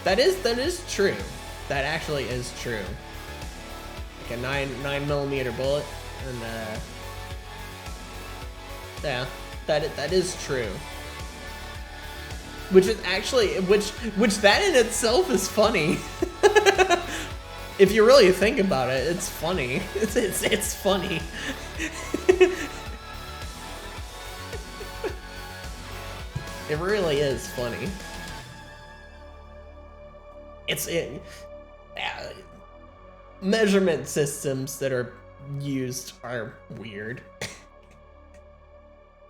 that is true. That actually is true. a 9mm bullet, and yeah, that is true. Which is actually which that in itself is funny. If you really think about it, it's funny. It's funny. It really is funny. Measurement systems that are used are weird.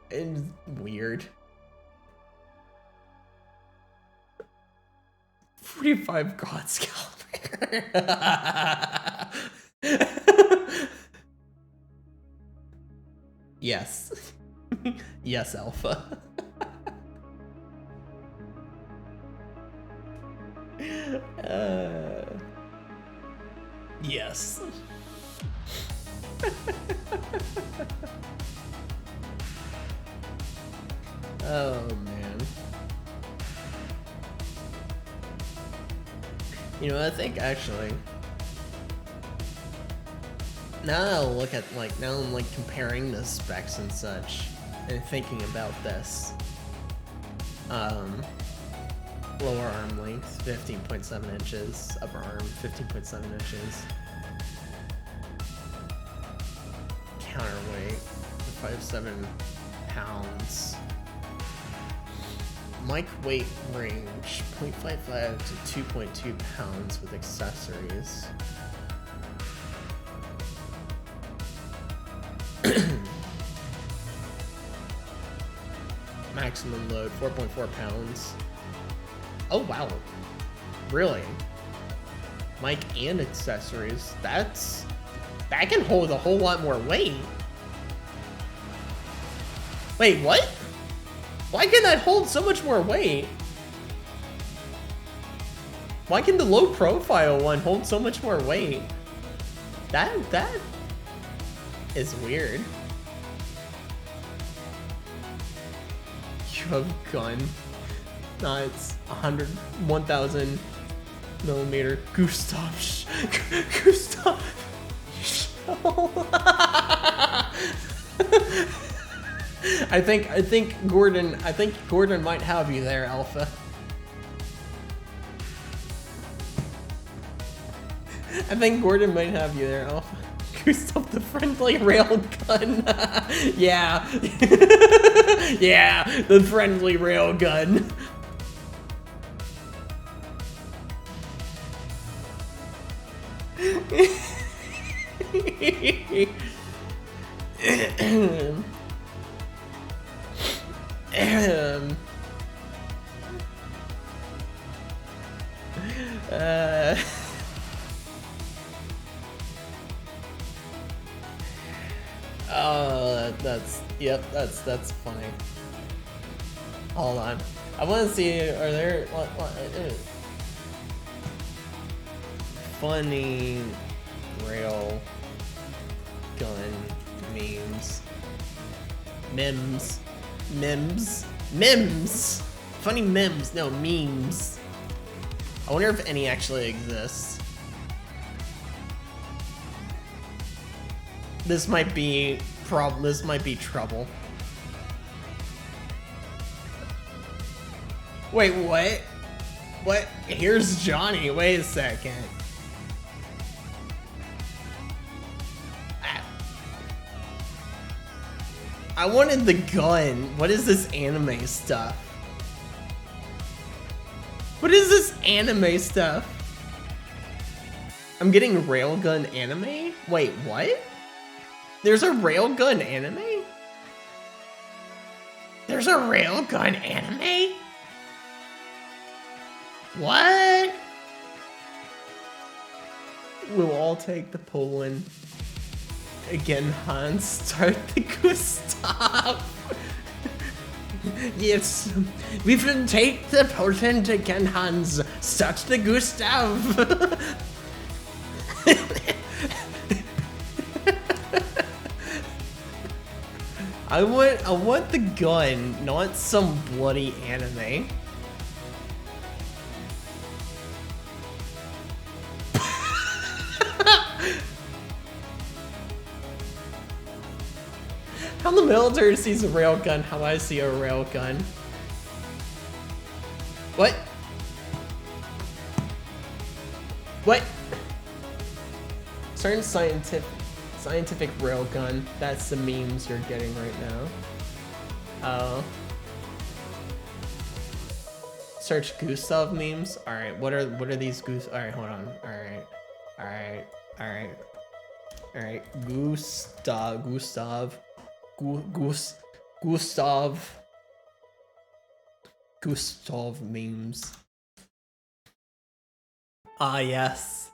It's weird. 45 God's caliber. Yes. Yes, Alpha. Yes. Oh man. You know, I think actually, now that I look at now I'm comparing the specs and such and thinking about this. Lower arm length, 15.7 inches. Upper arm, 15.7 inches. Counterweight, 5.7 pounds. Mic weight range, 0.55 to 2.2 pounds with accessories. Maximum load, 4.4 pounds. Oh wow, really? Mic and accessories, that can hold a whole lot more weight. Wait, what? Why can that hold so much more weight? Why can the low profile one hold so much more weight? That is weird. You have a gun. No, it's 1,000 millimeter Gustav. Gustav. I think Gordon might have you there, Alpha. I think Gordon might have you there, Alpha. Gustav the friendly railgun. Yeah. Yeah, the friendly railgun. Oh, that's funny. Hold on, I want to see. Are there what funny rail gun memes? Memes. Funny memes. No, memes. I wonder if any actually exists. This might be trouble. Wait, what? What? Here's Johnny. Wait a second. I wanted the gun. What is this anime stuff? What is this anime stuff? I'm getting railgun anime? Wait, what? There's a railgun anime? There's a railgun anime? What? We'll all take the Poland. Again, Hans, start the Gustav. Yes, we will take the Poland again, Hans. Start the Gustav. I want the gun, not some bloody anime. How the military sees a railgun, how I see a railgun. What? What? Certain scientific railgun. That's the memes you're getting right now. Oh. Search Gustav memes. All right. What are these Gustav? All right. Hold on. All right. All right. All right. All right. Gustav memes. Ah, yes.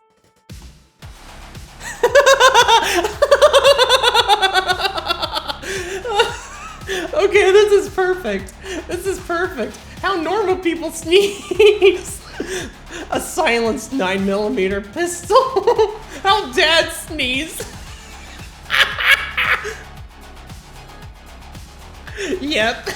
Okay, this is perfect. This is perfect. How normal people sneeze. A silenced 9mm pistol. How dad sneeze. Yep.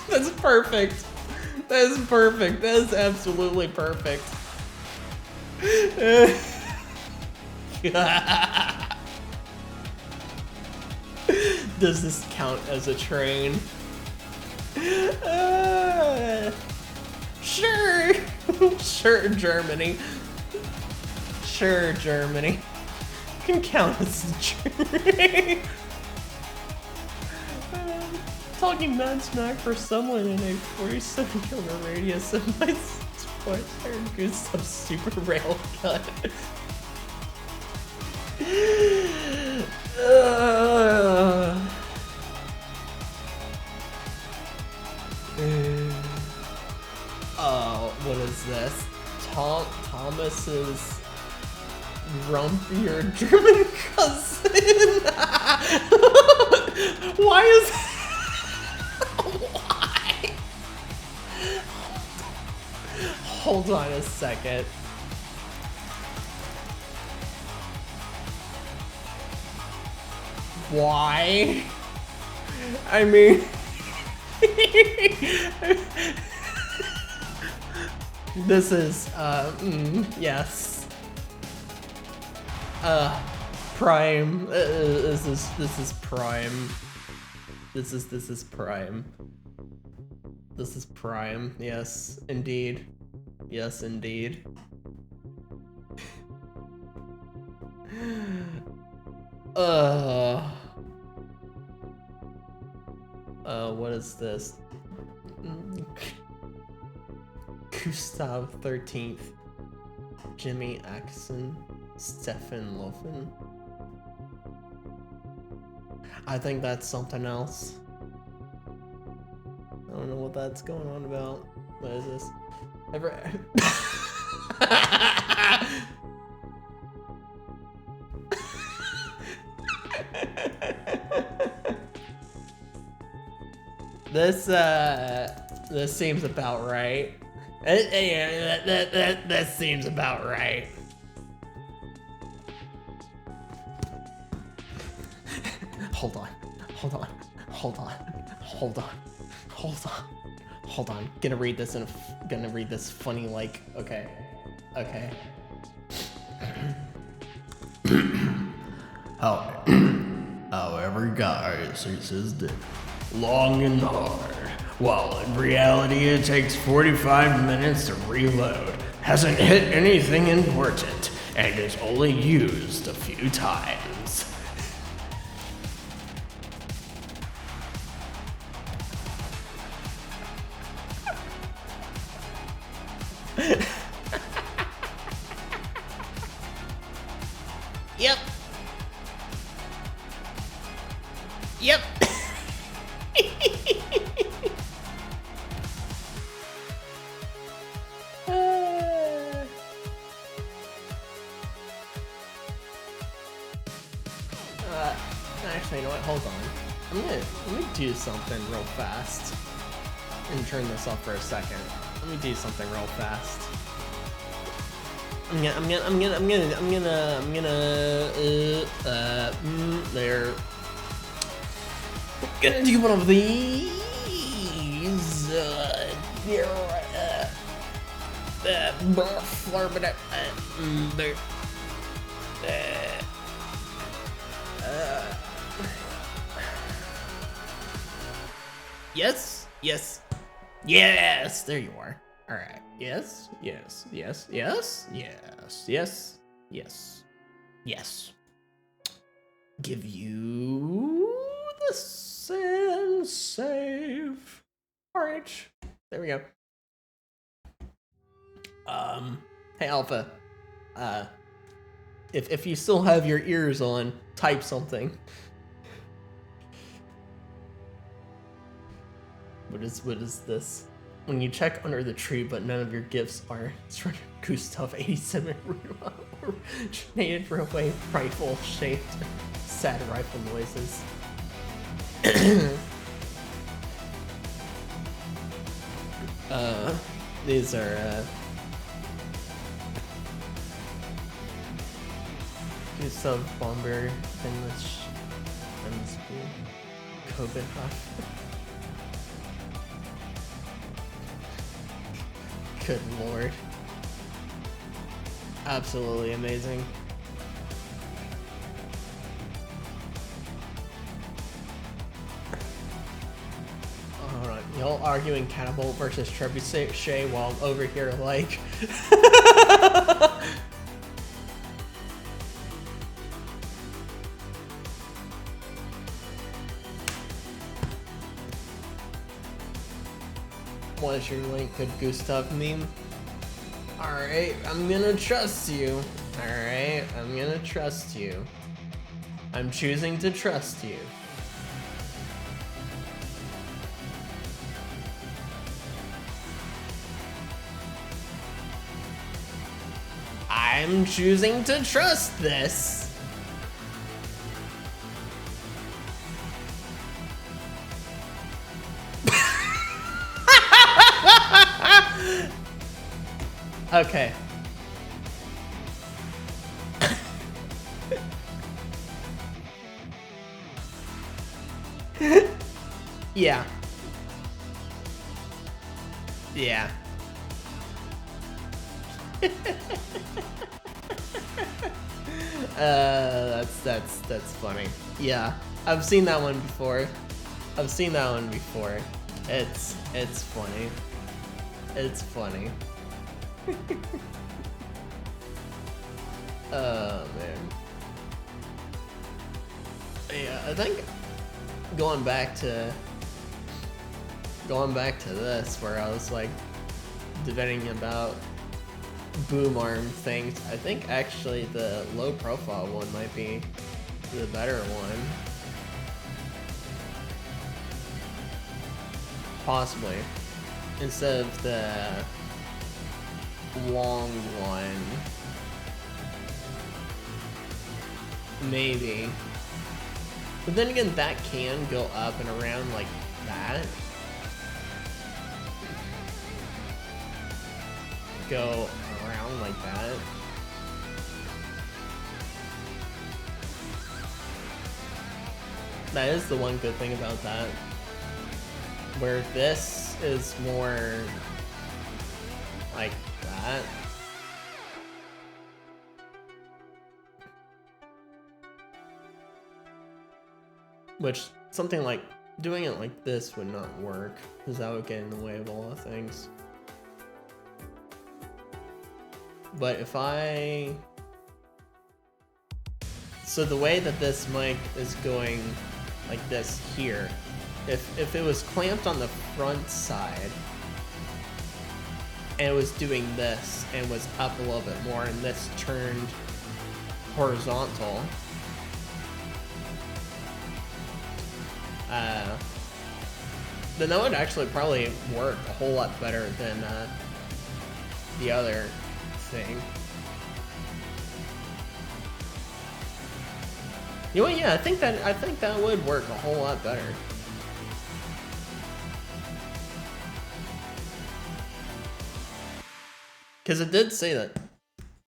That's perfect. That is perfect. That is absolutely perfect. Does this count as a train? Sure. Sure, Germany. Sure, Germany. Can count as a train. Talking mad smack for someone in a 47-kilometer radius of my sports and Gustav super railgun. Oh, what is this? Thomas's rumpier German cousin. Why is? Why? Hold on a second. Why? I mean, this is, yes. Prime. This is prime. This is prime. This is prime. Yes, indeed. Yes, indeed. What is this? Gustav 13th, Jimmy Axon, Stefan Lofen. I think that's something else. I don't know what that's going on about. What is this? This seems about right. That seems about right. Hold on. Gonna read this funny, like, okay. However, guys, it's his dick long and hard, while in reality it takes 45 minutes to reload, hasn't hit anything important, and is only used a few times. Yep. Actually, you know what? Hold on. Let me do something real fast and turn this off for a second. Let me do something real fast. there. Gonna do one of these. Yes, yes, yes. There you are. All right. Yes, yes, yes, yes, yes, yes, yes, yes. Give you the send save. All right. There we go. Hey Alpha. If you still have your ears on, type something. What is this? When you check under the tree, but none of your gifts are. It's from Gustav 87 originated railway rifle shaped sad rifle noises. These are Gustav Bomber Finnish and Kobe. Good lord. Absolutely amazing. Alright, y'all arguing Catapult versus Trebuchet while I'm over here like... What is your link? Good Gustav meme? Alright, I'm gonna trust you. Alright, I'm gonna trust you. I'm choosing to trust you. I'm choosing to trust this. Okay. Yeah. Yeah. That's funny. Yeah, I've seen that one before. It's funny. It's funny. Oh man. Yeah, I think going back to this where I was like debating about boom arm things, I think actually the low profile one might be the better one. Possibly. Instead of the long one. Maybe. But then again, that can go up and around like that. Go around like that. That is the one good thing about that. Where this is more like that. Which, something like doing it like this would not work, because that would get in the way of a lot of things. But if I... So the way that this mic is going like this here, if it was clamped on the front side, and it was doing this, and was up a little bit more, and this turned horizontal, then that would actually probably work a whole lot better than the other thing. You know what? Yeah, I think that would work a whole lot better. Because it did say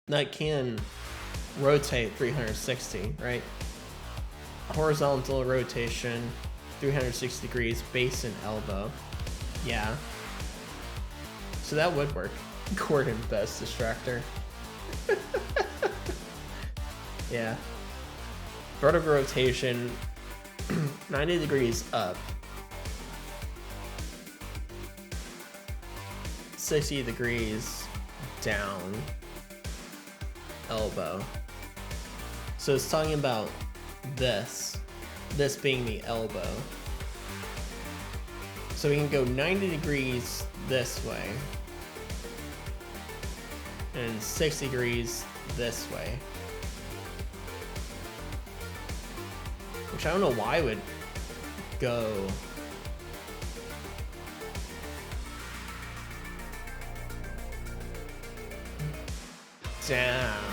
that can rotate 360, right? Horizontal rotation, 360 degrees, base and elbow. Yeah. So that would work. Gordon Best Distractor. Yeah. Vertical rotation, 90 degrees up. 60 degrees down. Elbow. So it's talking about this being the elbow. So we can go 90 degrees this way and 60 degrees this way. Which I don't know why would go down.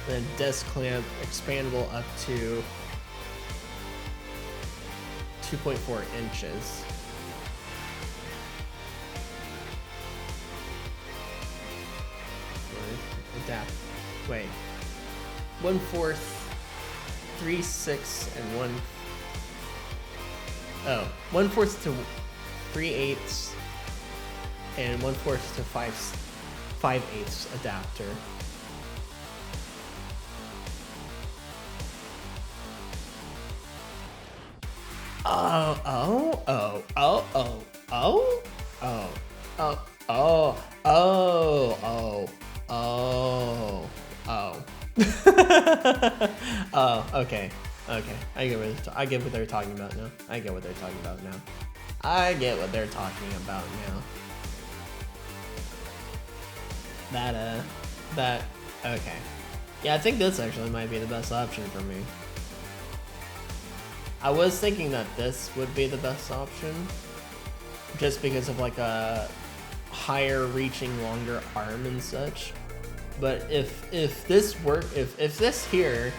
Then desk clamp expandable up to 2.4 inches. Adapt. Wait. 1/4, 3/6, and 1/4 to 3/8, and 1/4 to 5/8 adapter. Oh, okay. I get what they're talking about now. Okay. Yeah, I think this actually might be the best option for me. I was thinking that this would be the best option, just because of like a higher reaching, longer arm and such. But if this here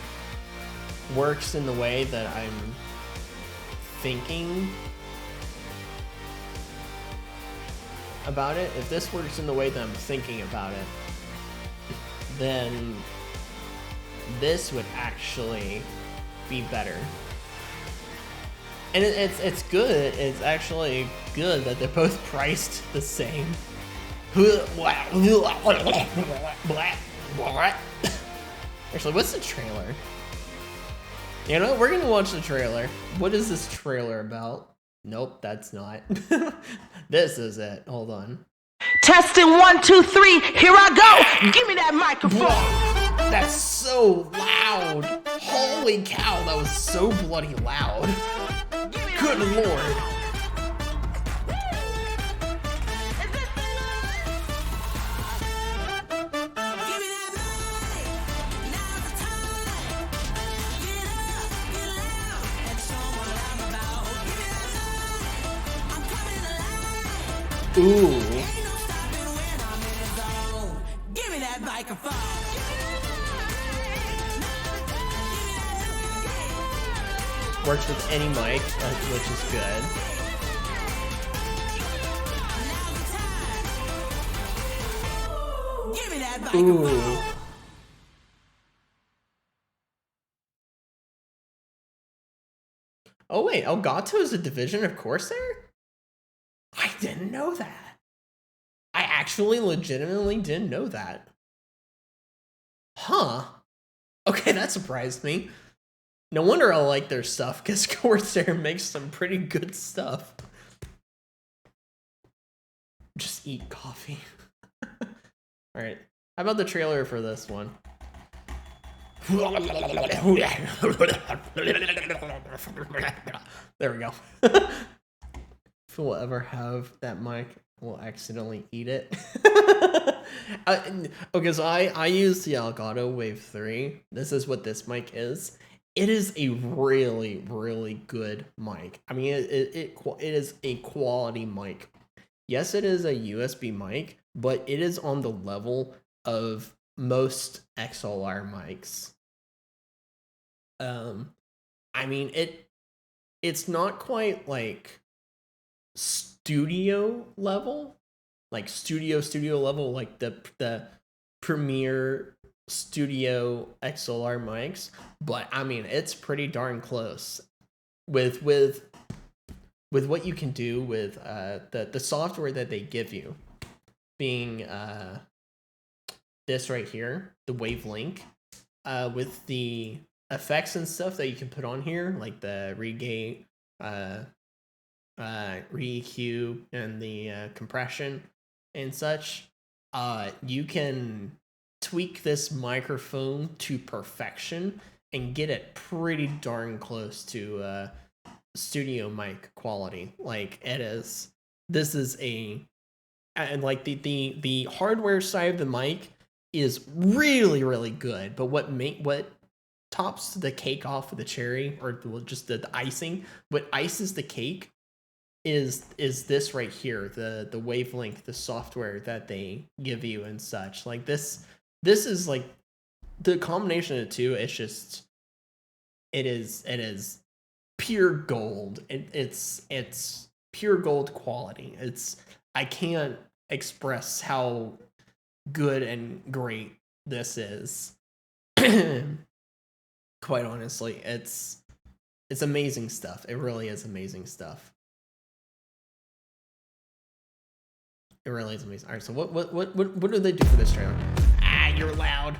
works in the way that I'm thinking about it, then this would actually be better. And it's good. It's actually good that they're both priced the same. Actually, what's the trailer? You know, we're gonna watch the trailer. What is this trailer about? Nope, that's not. This is it. Hold on. Testing 1, 2, 3. Here I go. Give me that microphone. That's so loud. Holy cow, that was so bloody loud. Good lord. Ooh. Give me that microphone. Works with any mic, which is good. Give me that microphone. Ooh. Oh wait, Elgato is a division of Corsair? I didn't know that. I actually legitimately didn't know that. Huh. Okay, that surprised me. No wonder I like their stuff, because Corsair makes some pretty good stuff. Just eat coffee. Alright, how about the trailer for this one? There we go. If we'll ever have that mic, we'll accidentally eat it. Okay, so I use the Elgato Wave 3. This is what this mic is. It is a really, really good mic. I mean, it is a quality mic. Yes, it is a USB mic, but it is on the level of most XLR mics. I mean, it's not quite like studio level, like studio level, like the premier studio XLR mics, but I mean it's pretty darn close with what you can do with the software that they give you, being this right here, the Wavelink, with the effects and stuff that you can put on here, like the regate, re-EQ, and the compression and such. You can tweak this microphone to perfection and get it pretty darn close to studio mic quality. Like it is. This is and like the hardware side of the mic is really really good. But what tops the cake off of the cherry, or just the icing, what ices the cake is this right here, the Wavelink, the software that they give you and such. Like this is like the combination of the two. It's just it is pure gold. It's pure gold quality. I can't express how good and great this is. Quite honestly, it's amazing stuff. It really is amazing stuff. It really is amazing. All right, so what do they do for this trailer? Ah, you're loud.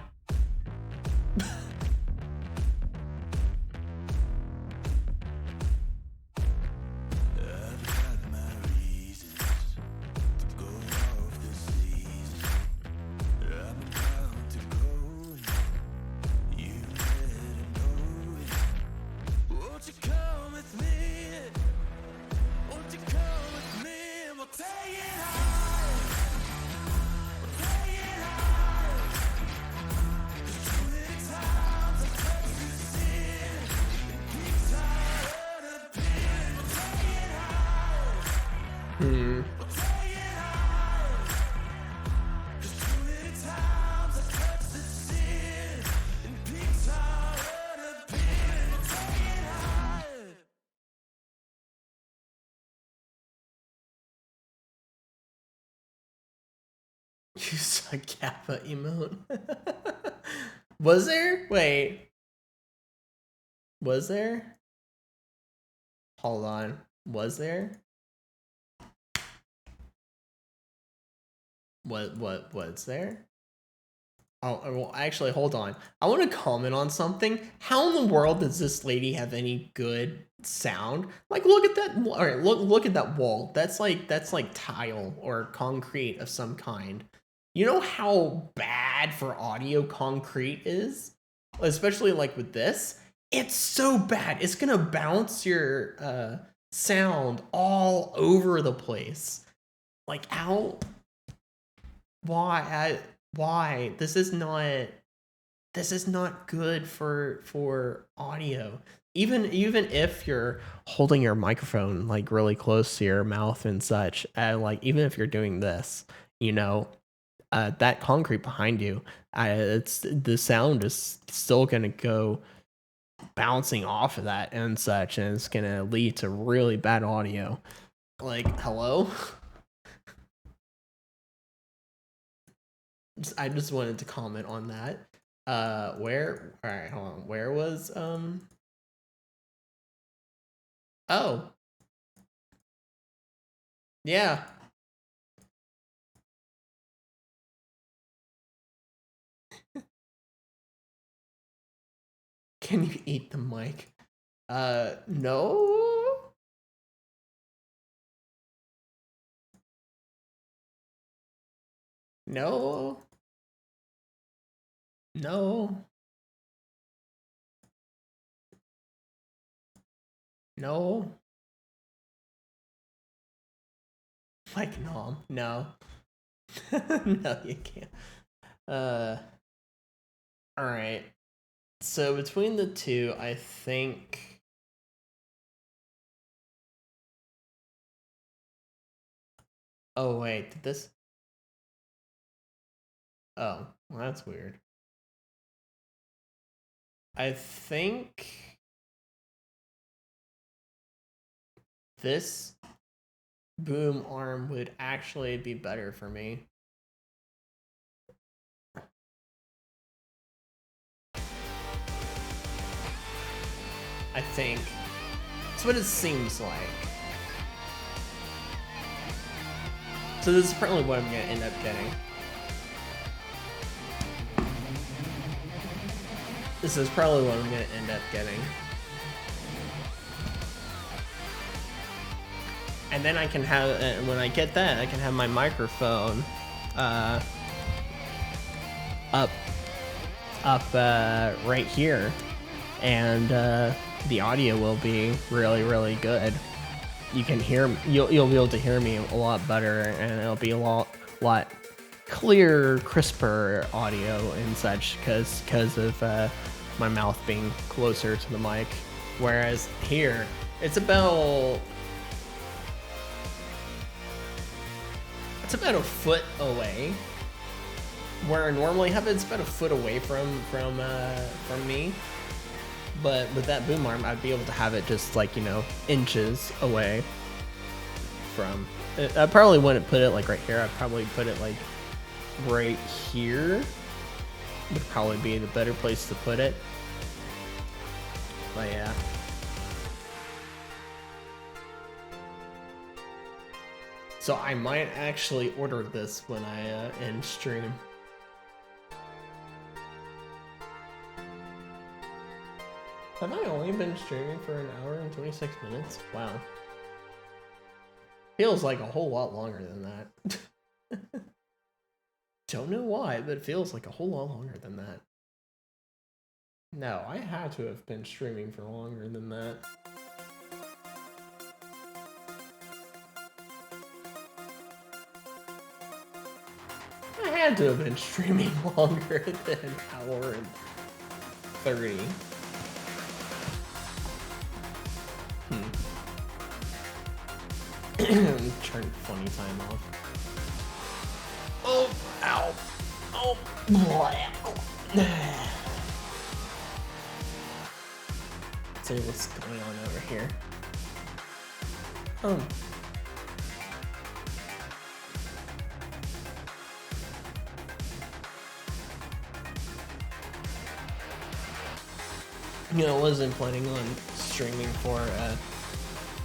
You saw Kappa emote. Was there? Wait. Was there? Hold on. Was there? What's there? Oh, well, actually, hold on. I want to comment on something. How in the world does this lady have any good sound? Like, look at that. All right, look at that wall. That's like tile or concrete of some kind. You know how bad for audio concrete is? Especially like with this. It's so bad. It's gonna bounce your sound all over the place. Like how? Why? This is not good for audio. Even if you're holding your microphone like really close to your mouth and such, like even if you're doing this, that concrete behind you, it's the sound is still gonna go bouncing off of that and such, and it's gonna lead to really bad audio. Like, hello? I just wanted to comment on that. Where? All right, hold on. Where was Oh, yeah. Can you eat the mic? No. No. No. No. Like, no. No. No, you can't. All right. So between the two, I think. Oh wait, did this? Oh, well, that's weird. I think this boom arm would actually be better for me. I think. That's what it seems like. So this is probably what I'm gonna end up getting. This is probably what I'm gonna end up getting. And then I can have, when I get that, I can have my microphone up right here, and the audio will be really, really good. You can hear, you'll be able to hear me a lot better, and it'll be a lot clearer, crisper audio and such, because of my mouth being closer to the mic. Whereas here, it's about a foot away. Where I normally have it, it's about a foot away from me. But with that boom arm, I'd be able to have it just like, you know, inches away from. I probably wouldn't put it like right here. I'd probably put it like right here. Would probably be the better place to put it. But yeah. So I might actually order this when I end stream. Have I only been streaming for an hour and 26 minutes? Wow. Feels like a whole lot longer than that. Don't know why, but it feels like a whole lot longer than that. No, I had to have been streaming for longer than that. I had to have been streaming longer than an hour and 30. Turn funny time off. Oh, ow. Oh, let's see what's going on over here. Oh. You know, I wasn't planning on streaming for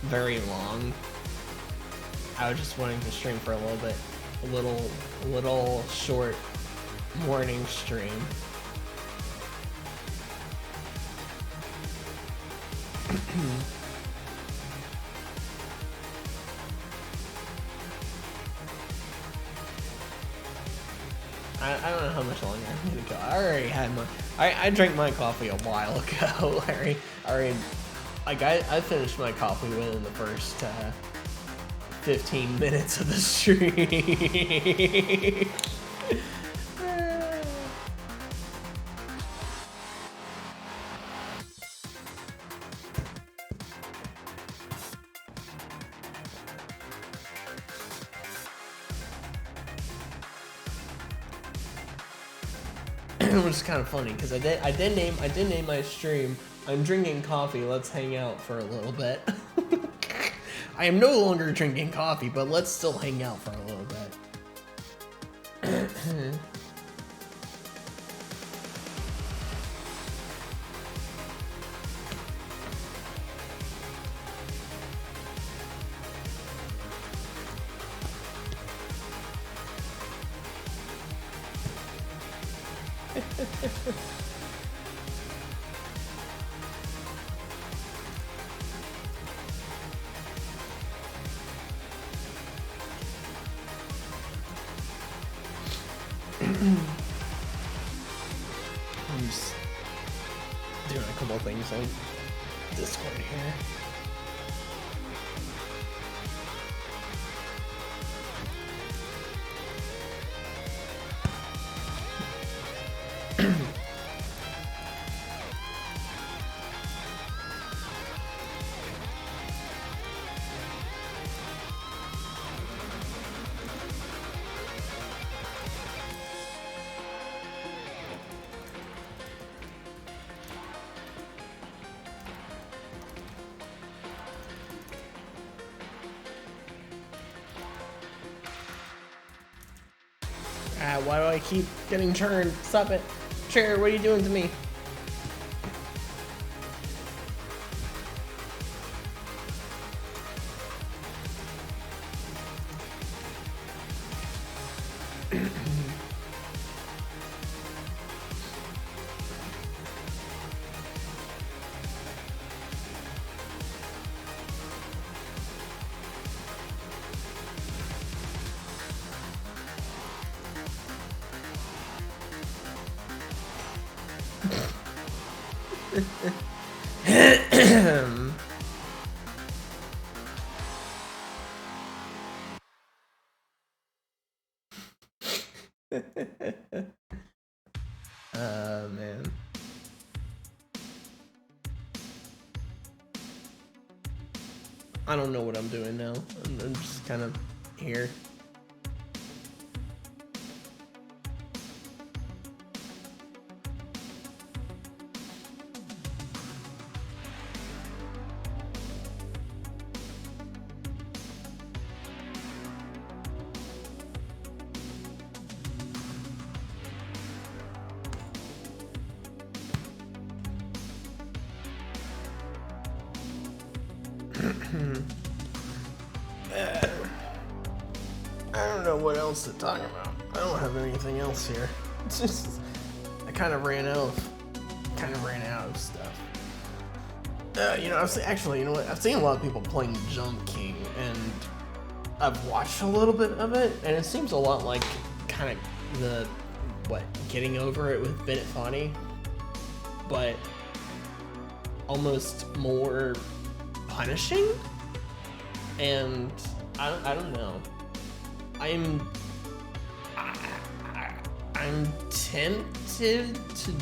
very long. I was just wanting to stream for a little bit, a little short morning stream. I don't know how much longer I'm gonna go. I already had my, I drank my coffee a while ago. I finished my coffee within the first 15 minutes of the stream. Which is kind of funny because I did name my stream "I'm drinking coffee. Let's hang out for a little bit." I am no longer drinking coffee, but let's still hang out for a little bit. I'm just doing a couple things on Discord here. Ah, why do I keep getting turned? Stop it. Chair, what are you doing to me? Man. I don't know what I'm doing now. I'm just kind of here. I don't know what else to talk about. I don't have anything else here. It's just I kind of ran out of stuff. You know, you know what? I've seen a lot of people playing Jump King, and I've watched a little bit of it, and it seems a lot like kind of the getting over it with Bennett Foddy, but almost more punishing. And I don't know. I'm tempted to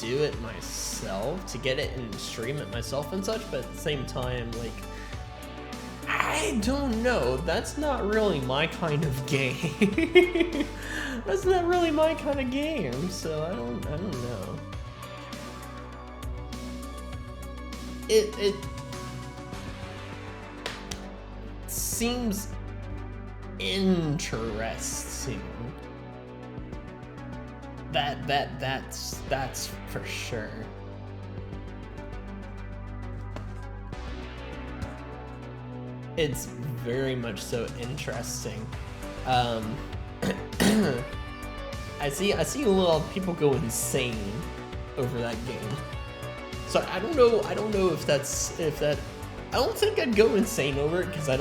do it myself, to get it and stream it myself and such, but at the same time, like, I don't know. That's not really my kind of game. That's not really my kind of game, so I don't know. It seems interesting. That's for sure. It's very much so interesting. I see a lot of people go insane over that game. So I don't know if that. I don't think I'd go insane over it because I'm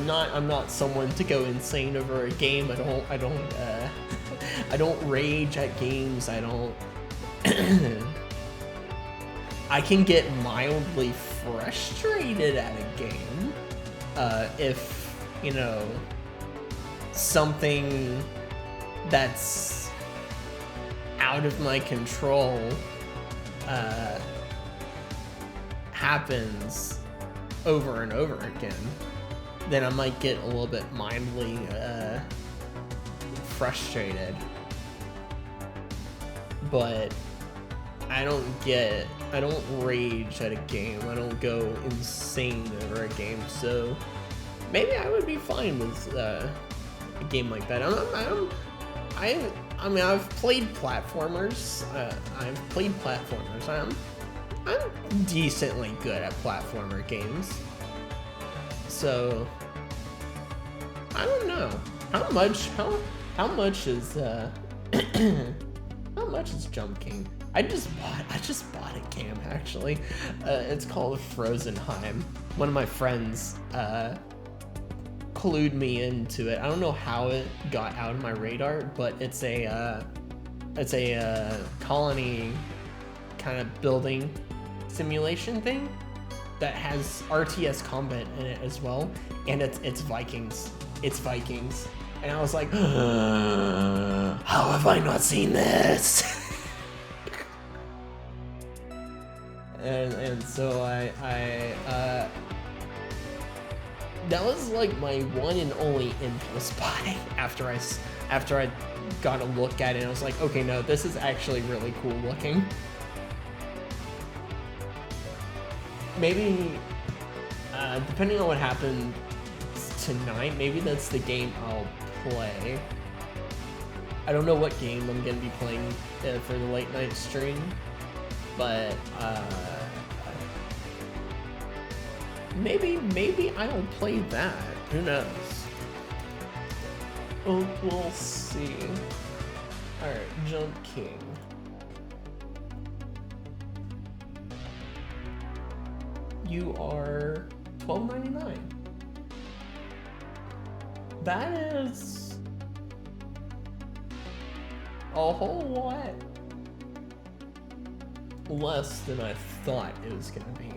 not someone to go insane over a game. I don't rage at games. I can get mildly frustrated at a game if, you know, something that's out of my control happens over and over again. Then I might get a little bit mildly frustrated. But I don't rage at a game. I don't go insane over a game. So maybe I would be fine with a game like that. I mean, I've played platformers. I'm decently good at platformer games. So I don't know how much is how much is Jump King. I just bought a game actually. It's called Frozenheim. One of my friends clued me into it. I don't know how it got out of my radar, but it's a colony kind of building simulation thing that has RTS combat in it as well, and it's Vikings. It's Vikings, and I was like, how have I not seen this? and so I that was like my one and only impulse buy after I got a look at it, and I was like, okay, no, this is actually really cool looking. Maybe, depending on what happens tonight, maybe that's the game I'll play. I don't know what game I'm gonna be playing for the late night stream, but maybe I'll play that. Who knows? We'll see. All right, Jump King. You are $12.99. That is a whole lot less than I thought it was gonna be.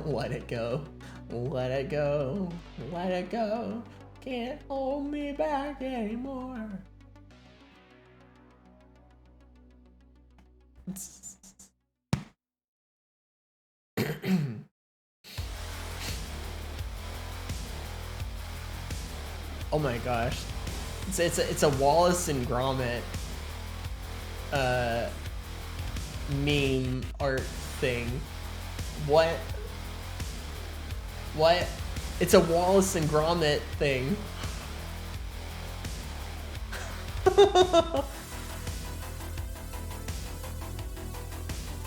Let it go. Let it go. Let it go. Can't hold me back anymore. Oh my gosh. It's a Wallace and Gromit meme art thing. What? It's a Wallace and Gromit thing.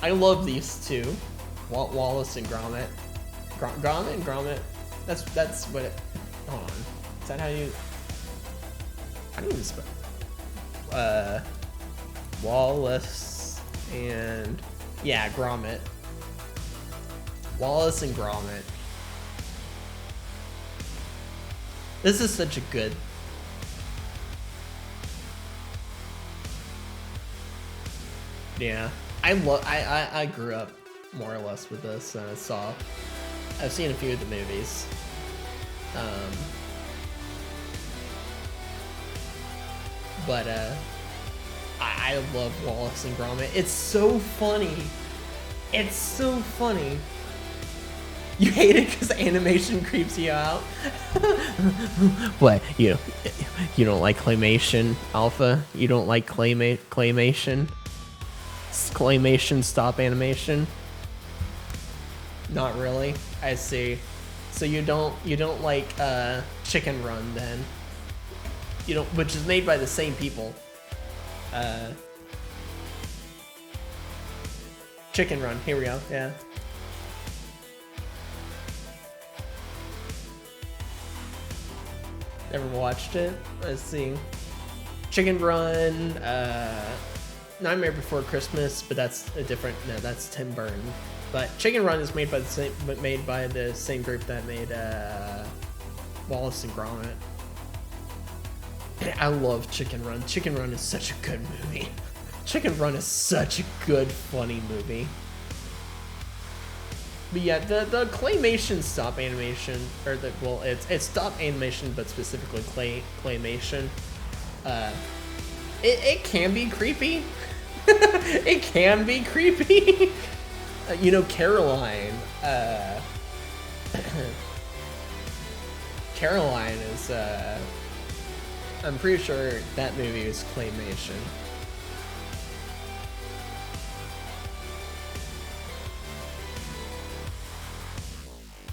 I love these two. Wallace and Gromit. Gromit and Gromit. That's what it. Hold on. Is that how do you spell? Wallace and yeah, Gromit. Wallace and Gromit. This is such a good. Yeah, I grew up more or less with this, and I've seen a few of the movies. But I love Wallace and Gromit. It's so funny. It's so funny. You hate it because animation creeps you out? What? You don't like claymation, Alpha? You don't like claymation? Claymation stop animation? Not really. I see. So you don't like Chicken Run then? You don't, which is made by the same people. Chicken Run. Here we go. Yeah. Never watched it. Let's see. Chicken Run. Nightmare Before Christmas, but that's a different. No, that's Tim Burton. But Chicken Run is made by the same group that made Wallace and Gromit. I love Chicken Run. Chicken Run is such a good movie. Chicken Run is such a good, funny movie. But yeah, the claymation stop animation, or it's stop animation, but specifically claymation. It can be creepy. It can be creepy. You know, Caroline. Caroline is. I'm pretty sure that movie is claymation.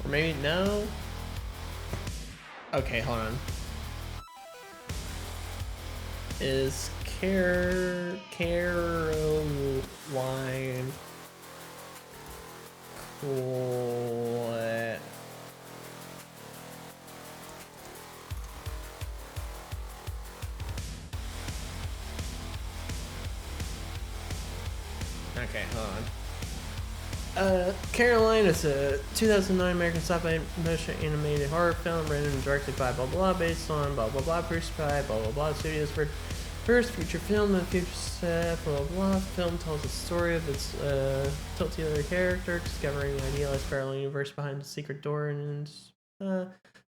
Or maybe no. Okay, hold on. Is Caroline cool? Okay, hold on. Caroline is a 2009 American stop-motion animated horror film written and directed by blah blah, based on blah blah, produced by blah blah studios for first feature film and future set blah blah. The film tells the story of its titular character discovering the idealized parallel universe behind the secret door, and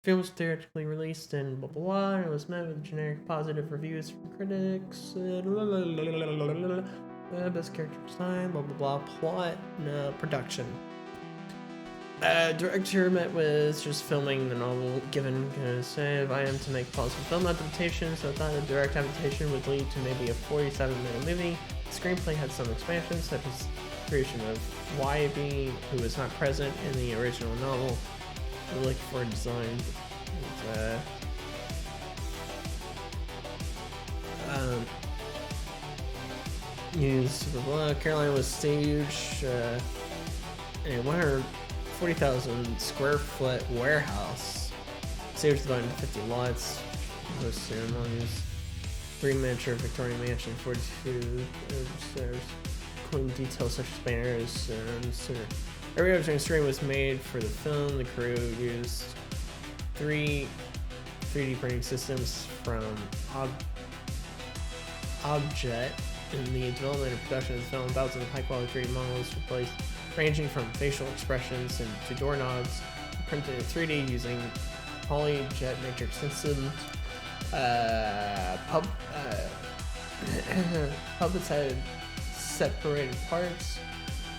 film was theatrically released in blah blah, and it was met with generic positive reviews from critics. Best character design, blah blah blah. Plot, no. Production. Director met with just filming the novel, given say I am to make possible film adaptation, so I thought a direct adaptation would lead to maybe a 47-minute movie. The screenplay had some expansions, such as creation of Wybie, who was not present in the original novel. We're looking for a design Carolina was staged in a 140,000 square foot warehouse. Staged divided into 50 lots. Host ceremonies. 3 miniature Victorian mansion, 42 stairs, including details such as banners and center. Every other stream was made for the film. The crew used 3D printing systems from Objet in the development and production of the film. Thousands of high-quality 3D models were placed, ranging from facial expressions and to doorknobs, printed in 3D using polyjet matrix systems. Puppets had separated parts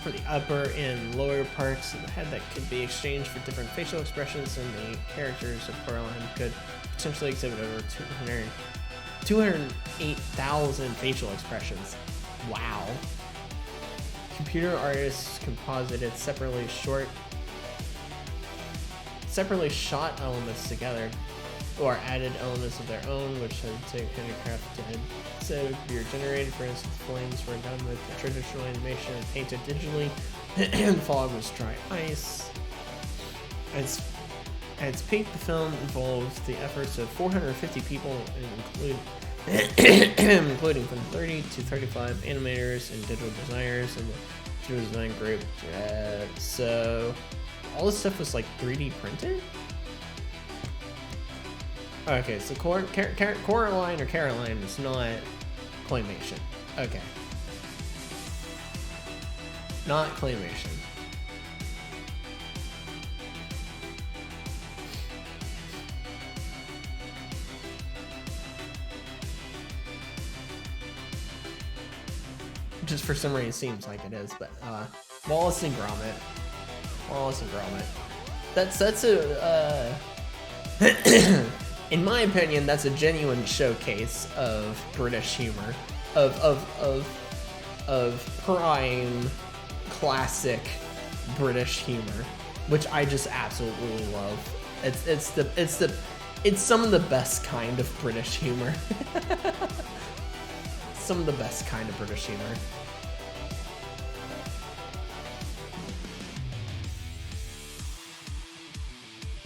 for the upper and lower parts of the head that could be exchanged for different facial expressions, and the characters of Coraline could potentially exhibit over 208,000 facial expressions. Wow. Computer artists composited separately shot elements together, or added elements of their own, which had handicrafted. So computer generated, for instance, flames were done with traditional animation and painted digitally. The fog was dry ice. At its peak, the film involved the efforts of 450 people, including from 30 to 35 animators and digital designers and the digital design group. So all this stuff was like 3D printed? Okay, so Coraline is not claymation. Okay. Not claymation. Just for some reason seems like it is, but Wallace and Gromit. That's a in my opinion, that's a genuine showcase of British humor, of prime classic British humor, which I just absolutely love. It's some of the best kind of British humor. Some of the best kind of British humor.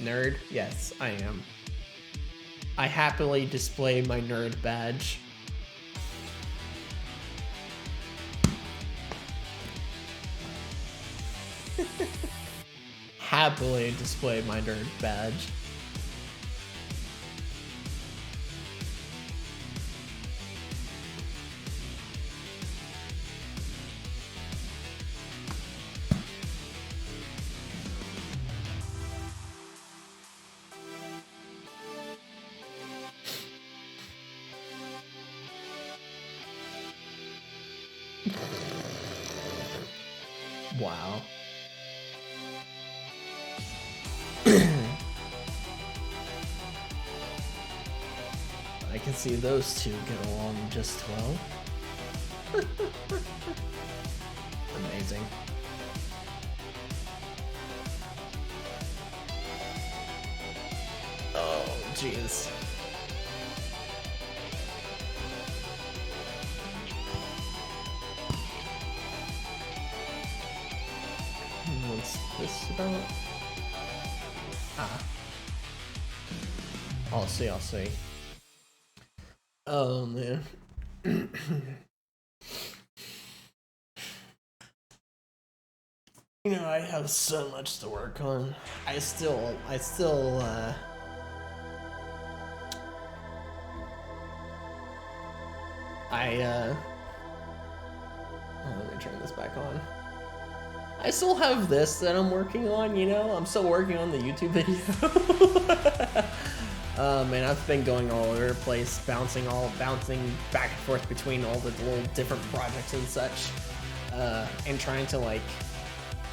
Nerd? Yes, I am. I happily display my nerd badge. Happily display my nerd badge. Wow. I can see those two get along just well. Amazing. Oh, jeez. What's this about? I'll see. Oh man. You know, I have so much to work on. I still let me turn this back on. I still have this that I'm working on, you know? I'm still working on the YouTube video. Man, I've been going all over the place, bouncing back and forth between all the little different projects and such, and trying to like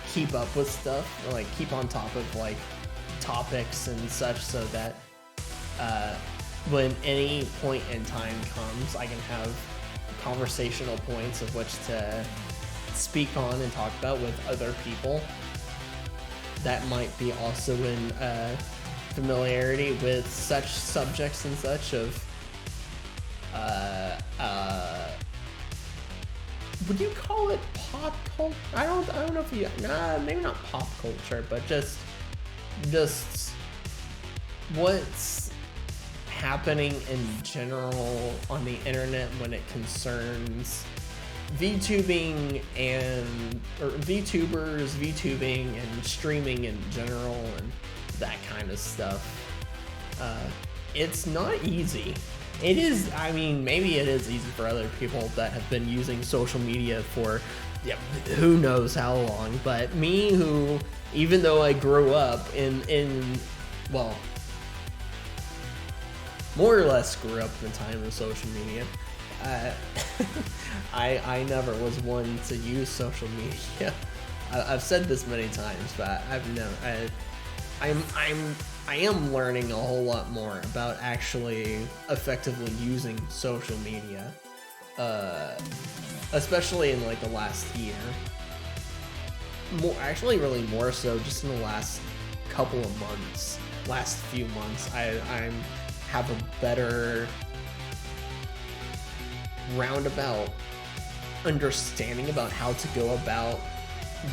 keep up with stuff, or like keep on top of like topics and such, so that when any point in time comes, I can have conversational points of which to speak on and talk about with other people that might be also in familiarity with such subjects and such of would you call it pop culture? I don't know if you maybe not pop culture, but just what's happening in general on the internet when it concerns VTubing VTubing and streaming in general and that kind of stuff. It's not easy. It is, I mean, maybe it is easy for other people that have been using social media for who knows how long, but me, who, even though I grew up well, more or less grew up in the time of social media, I never was one to use social media. I've said this many times, but I am learning a whole lot more about actually effectively using social media, especially in like the last year. Really more so just in the last couple of months, last few months. I have a better roundabout understanding about how to go about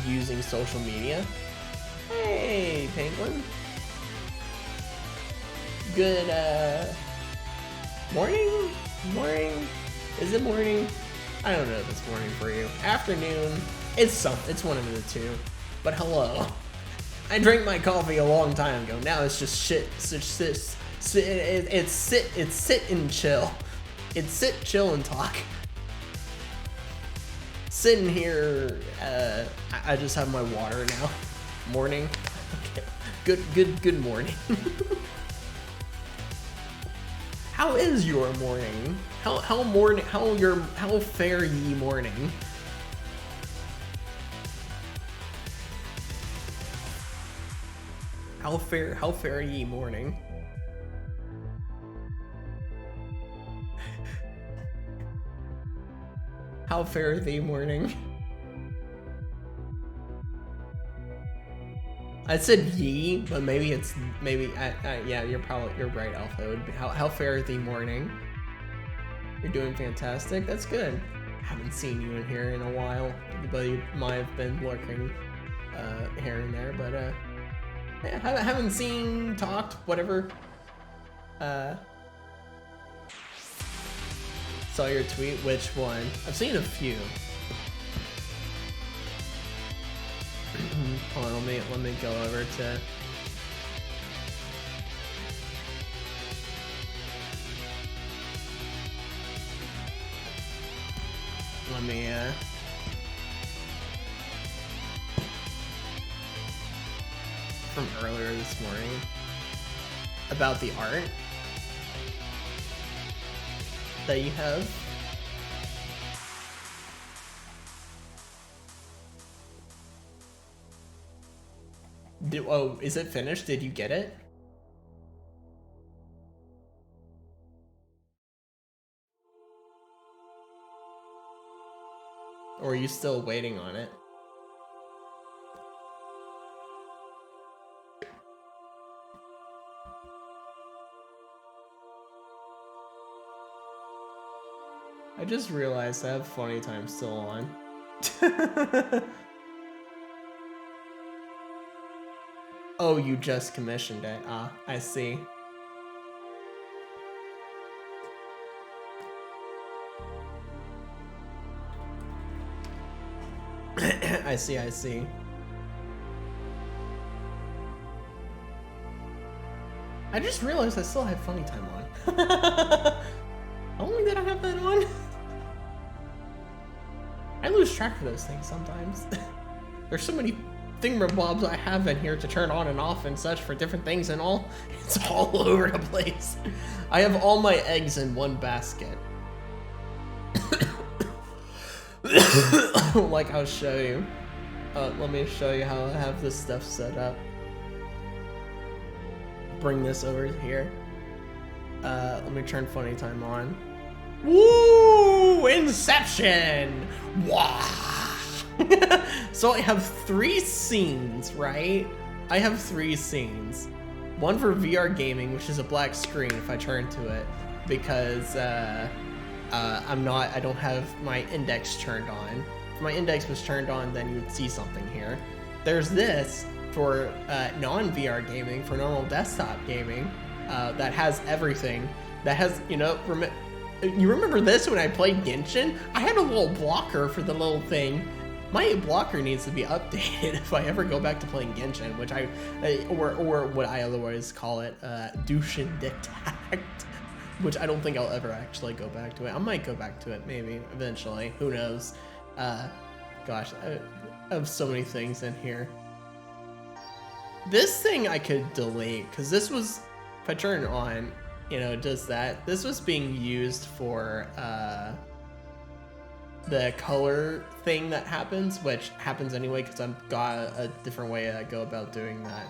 using social media. Hey, Penguin. Good morning? Is it morning? I don't know if it's morning for you. Afternoon? It's one of the two. But hello. I drank my coffee a long time ago. Now it's just shit. It's sit and chill. It's sit, chill, and talk. Sitting here, I just have my water now. Morning. Okay. Good morning. How is your morning? How fare ye morning? How fare ye morning? How fare thee morning? I said ye, but maybe yeah, you're right, Alpha. It would be how fare thee morning? You're doing fantastic. That's good. Haven't seen you in here in a while, but you might have been lurking here and there. But yeah, haven't seen, talked, whatever. Saw your tweet. Which one? I've seen a few. Hold on, let me go over to. Let me from earlier this morning about the art that you have. Oh, is it finished? Did you get it? Or are you still waiting on it? I just realized I have Funny Time still on. Oh, you just commissioned it. Ah, I see. I see. I just realized I still had Funny Time on. How long did I have that on? I lose track of those things sometimes. There's so many thingamabobs I have in here to turn on and off and such for different things and all. It's all over the place. I have all my eggs in one basket. Like I'll show you. Let me show you how I have this stuff set up. Bring this over here. Let me turn Funny Time on. Woo! Inception! Wow! So I have 3 scenes, right? I have 3 scenes. one for VR gaming, which is a black screen if I turn to it, because I don't have my index turned on. If my index was turned on, then you would see something here. There's this for non-VR gaming, for normal desktop gaming, that has everything. That has, you remember this when I played Genshin? I had a little blocker for the little thing. My blocker needs to be updated if I ever go back to playing Genshin, which or what I otherwise call it, Dushin Dictact, which I don't think I'll ever actually go back to it. I might go back to it, maybe, eventually. Who knows? Gosh, I have so many things in here. This thing I could delete, because this was, if I turn it on, it does that. This was being used for the color thing that happens, which happens anyway, because I've got a different way I go about doing that.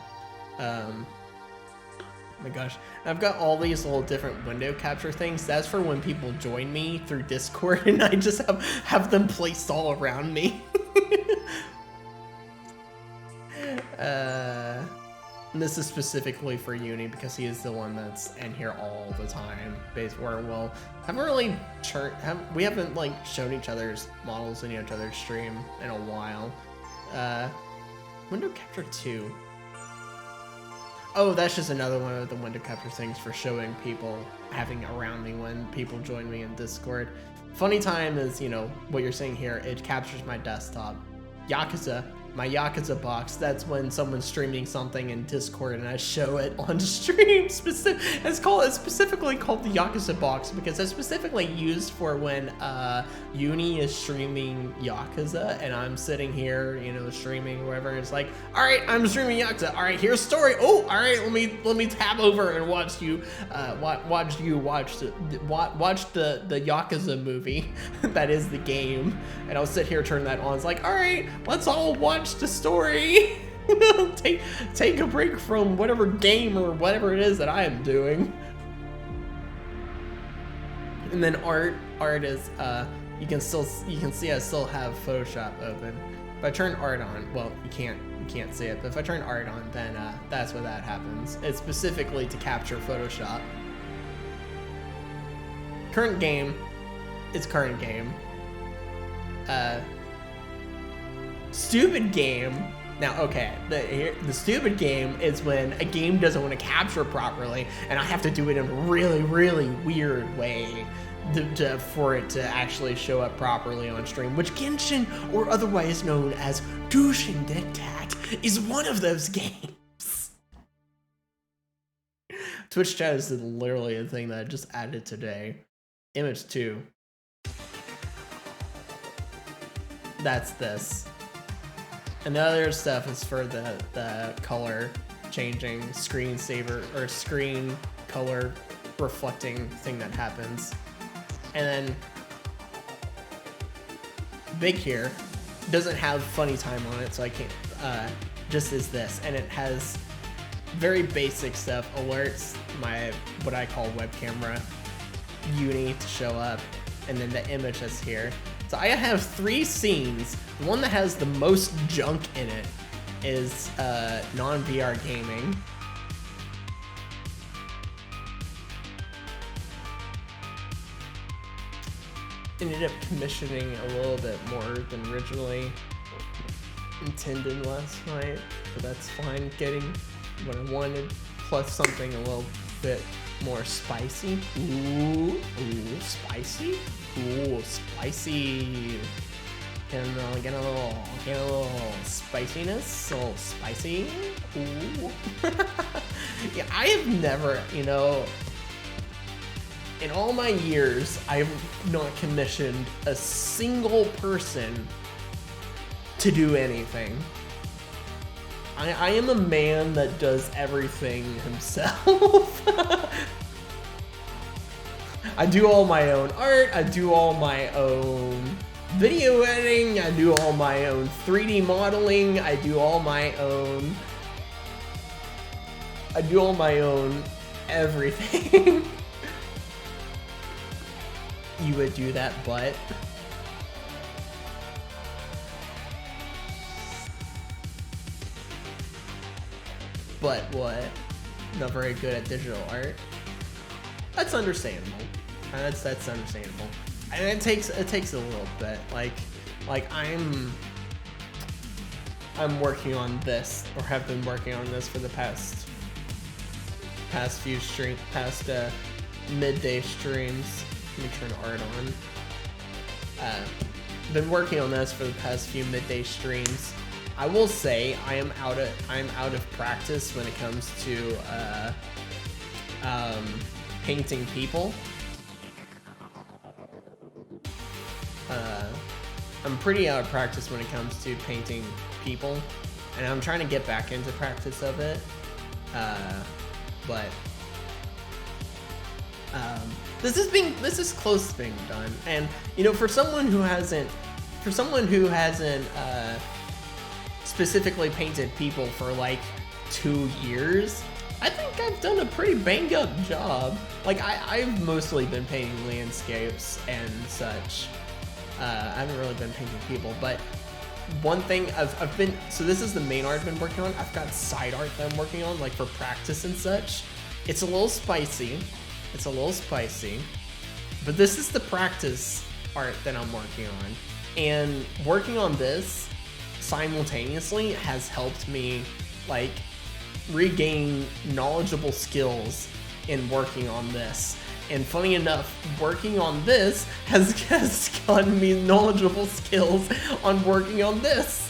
Oh my gosh, I've got all these little different window capture things. That's for when people join me through Discord, and I just have them placed all around me. And this is specifically for Uni because he is the one that's in here all the time. We haven't like shown each other's models in each other's stream in a while. Window capture 2. Oh, that's just another one of the window capture things for showing people having around me when people join me in Discord. Funny time is, what you're seeing here, it captures my desktop. Yakuza, my Yakuza box, that's when someone's streaming something in Discord and I show it on stream. It's specifically called the Yakuza box because it's specifically used for when Uni is streaming Yakuza and I'm sitting here, streaming wherever. It's like, all right, I'm streaming Yakuza. All right, here's story. Oh, all right, let me tab over and watch the Yakuza movie that is the game, and I'll sit here, turn that on. It's like, all right, let's all watch the story. take a break from whatever game or whatever it is that I am doing. And then art is you can see I still have Photoshop open. If I turn art on, well, you can't see it, but if I turn art on, then that's where that happens. It's specifically to capture Photoshop. Current game, it's current game. Stupid game. Now, okay, the stupid game is when a game doesn't want to capture properly, and I have to do it in a really, really weird way for it to actually show up properly on stream, which Genshin, or otherwise known as Dushin Dictact, is one of those games. Twitch chat is literally a thing that I just added today. Image 2. That's this. And the other stuff is for the color changing screensaver or screen color reflecting thing that happens. And then big here doesn't have funny time on it, so I can't, just is this. And it has very basic stuff, alerts, what I call web camera, Uni to show up, and then the image that's here. So I have 3 scenes. The one that has the most junk in it is non-VR gaming. Ended up commissioning a little bit more than originally intended last night, but that's fine. Getting what I wanted, plus something a little bit more spicy. Ooh, spicy? Ooh, spicy. Get a little spiciness, a little spicy. Ooh. Yeah, I have never, in all my years, I have not commissioned a single person to do anything. I am a man that does everything himself. I do all my own art, I do all my own video editing, I do all my own 3D modeling, I do all my own everything. You would do that, but what? not very good at digital art. That's understandable. That's understandable. And it takes a little bit. Like I'm working on this, or have been working on this for the past few streams, midday streams. Let me turn art on. Been working on this for the past few midday streams. I will say I'm out of practice when it comes to painting people. I'm pretty out of practice when it comes to painting people, and I'm trying to get back into practice of it. But this is close to being done, and you know, for someone who hasn't specifically painted people for like 2 years, I think I've done a pretty bang up job. Like I've mostly been painting landscapes and such. I haven't really been painting people, but one thing I've been, so this is the main art I've been working on. I've got side art that I'm working on, like for practice and such. It's a little spicy, but this is the practice art that I'm working on. And working on this simultaneously has helped me like regain knowledgeable skills in working on this. And funny enough, working on this has gotten me knowledgeable skills on working on this.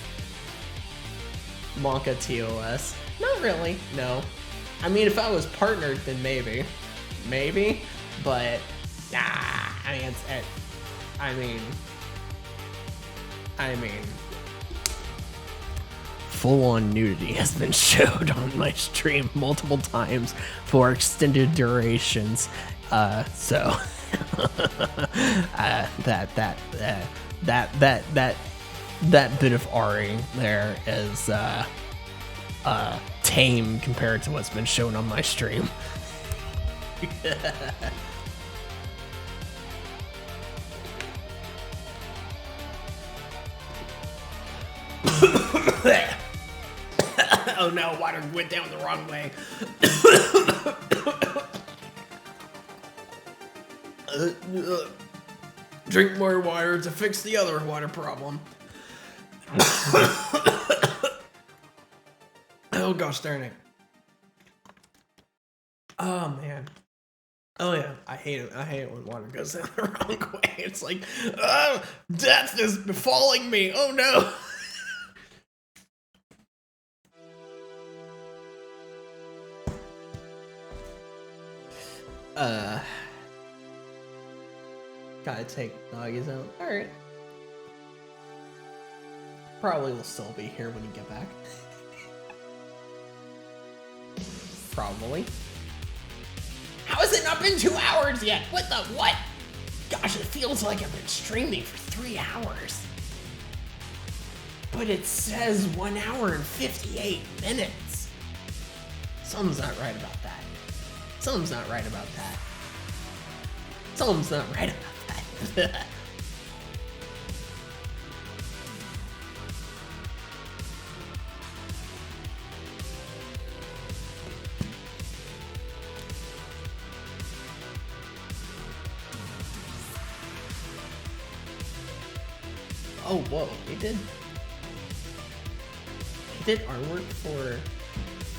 Monka TOS. Not really, no. I mean, if I was partnered, then maybe. But, I mean, full-on nudity has been showed on my stream multiple times for extended durations. So that bit of Ari there is tame compared to what's been shown on my stream. Oh no, water went down the wrong way. Drink more water to fix the other water problem. Oh gosh darn it. Oh man. Oh yeah, I hate it when water goes down the wrong way. It's like, oh, death is befalling me. Oh no. Gotta take doggies out. Alright. Probably will still be here when you get back. Probably. How has it not been 2 hours yet? What the what? Gosh, it feels like I've been streaming for 3 hours. But it says 1 hour and 58 minutes. Something's not right about that. Something's not right about that. Something's not right about that. Oh, whoa, he did artwork for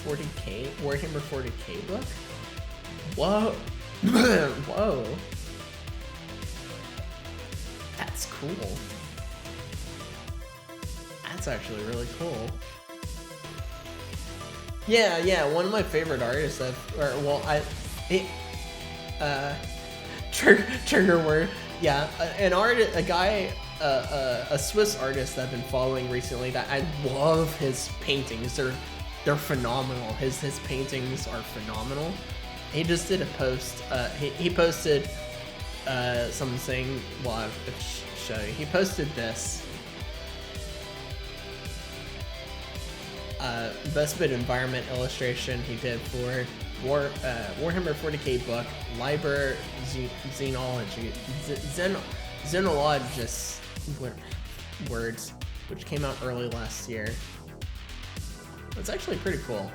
40k, Warhammer 40k book? Whoa. Whoa. That's cool. That's actually really cool. Yeah, one of my favorite artists trigger word. Yeah, a Swiss artist that I've been following recently that I love his paintings. They're phenomenal. His paintings are phenomenal. He just did a post. He posted something saying, well, I'll show you. He posted this. Best bit environment illustration he did for Warhammer 40k book, Liber Xenologist words, which came out early last year. It's actually pretty cool.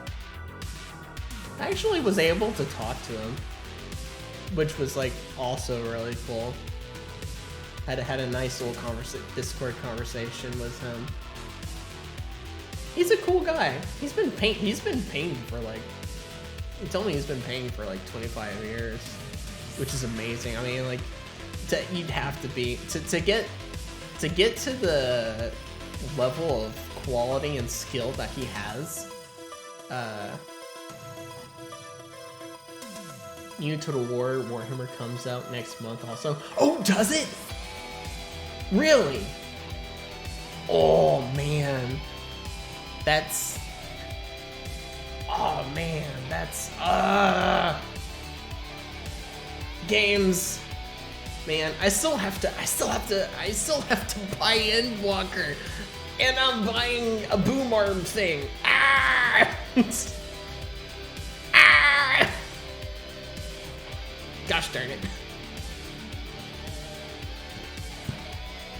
I actually was able to talk to him, which was like also really cool. Had a nice little Discord conversation with him. He's a cool guy. He's been painting for like, he told me he's been painting for like 25 years, which is amazing. I mean, like, you'd have to be to get to the level of quality and skill that he has. New Total War Warhammer comes out next month also. Oh, does it? Really? Oh man. That's... Oh man, that's... Games. Man, I still have to buy Endwalker. And I'm buying a boom arm thing. Ah! Ah! Gosh darn it.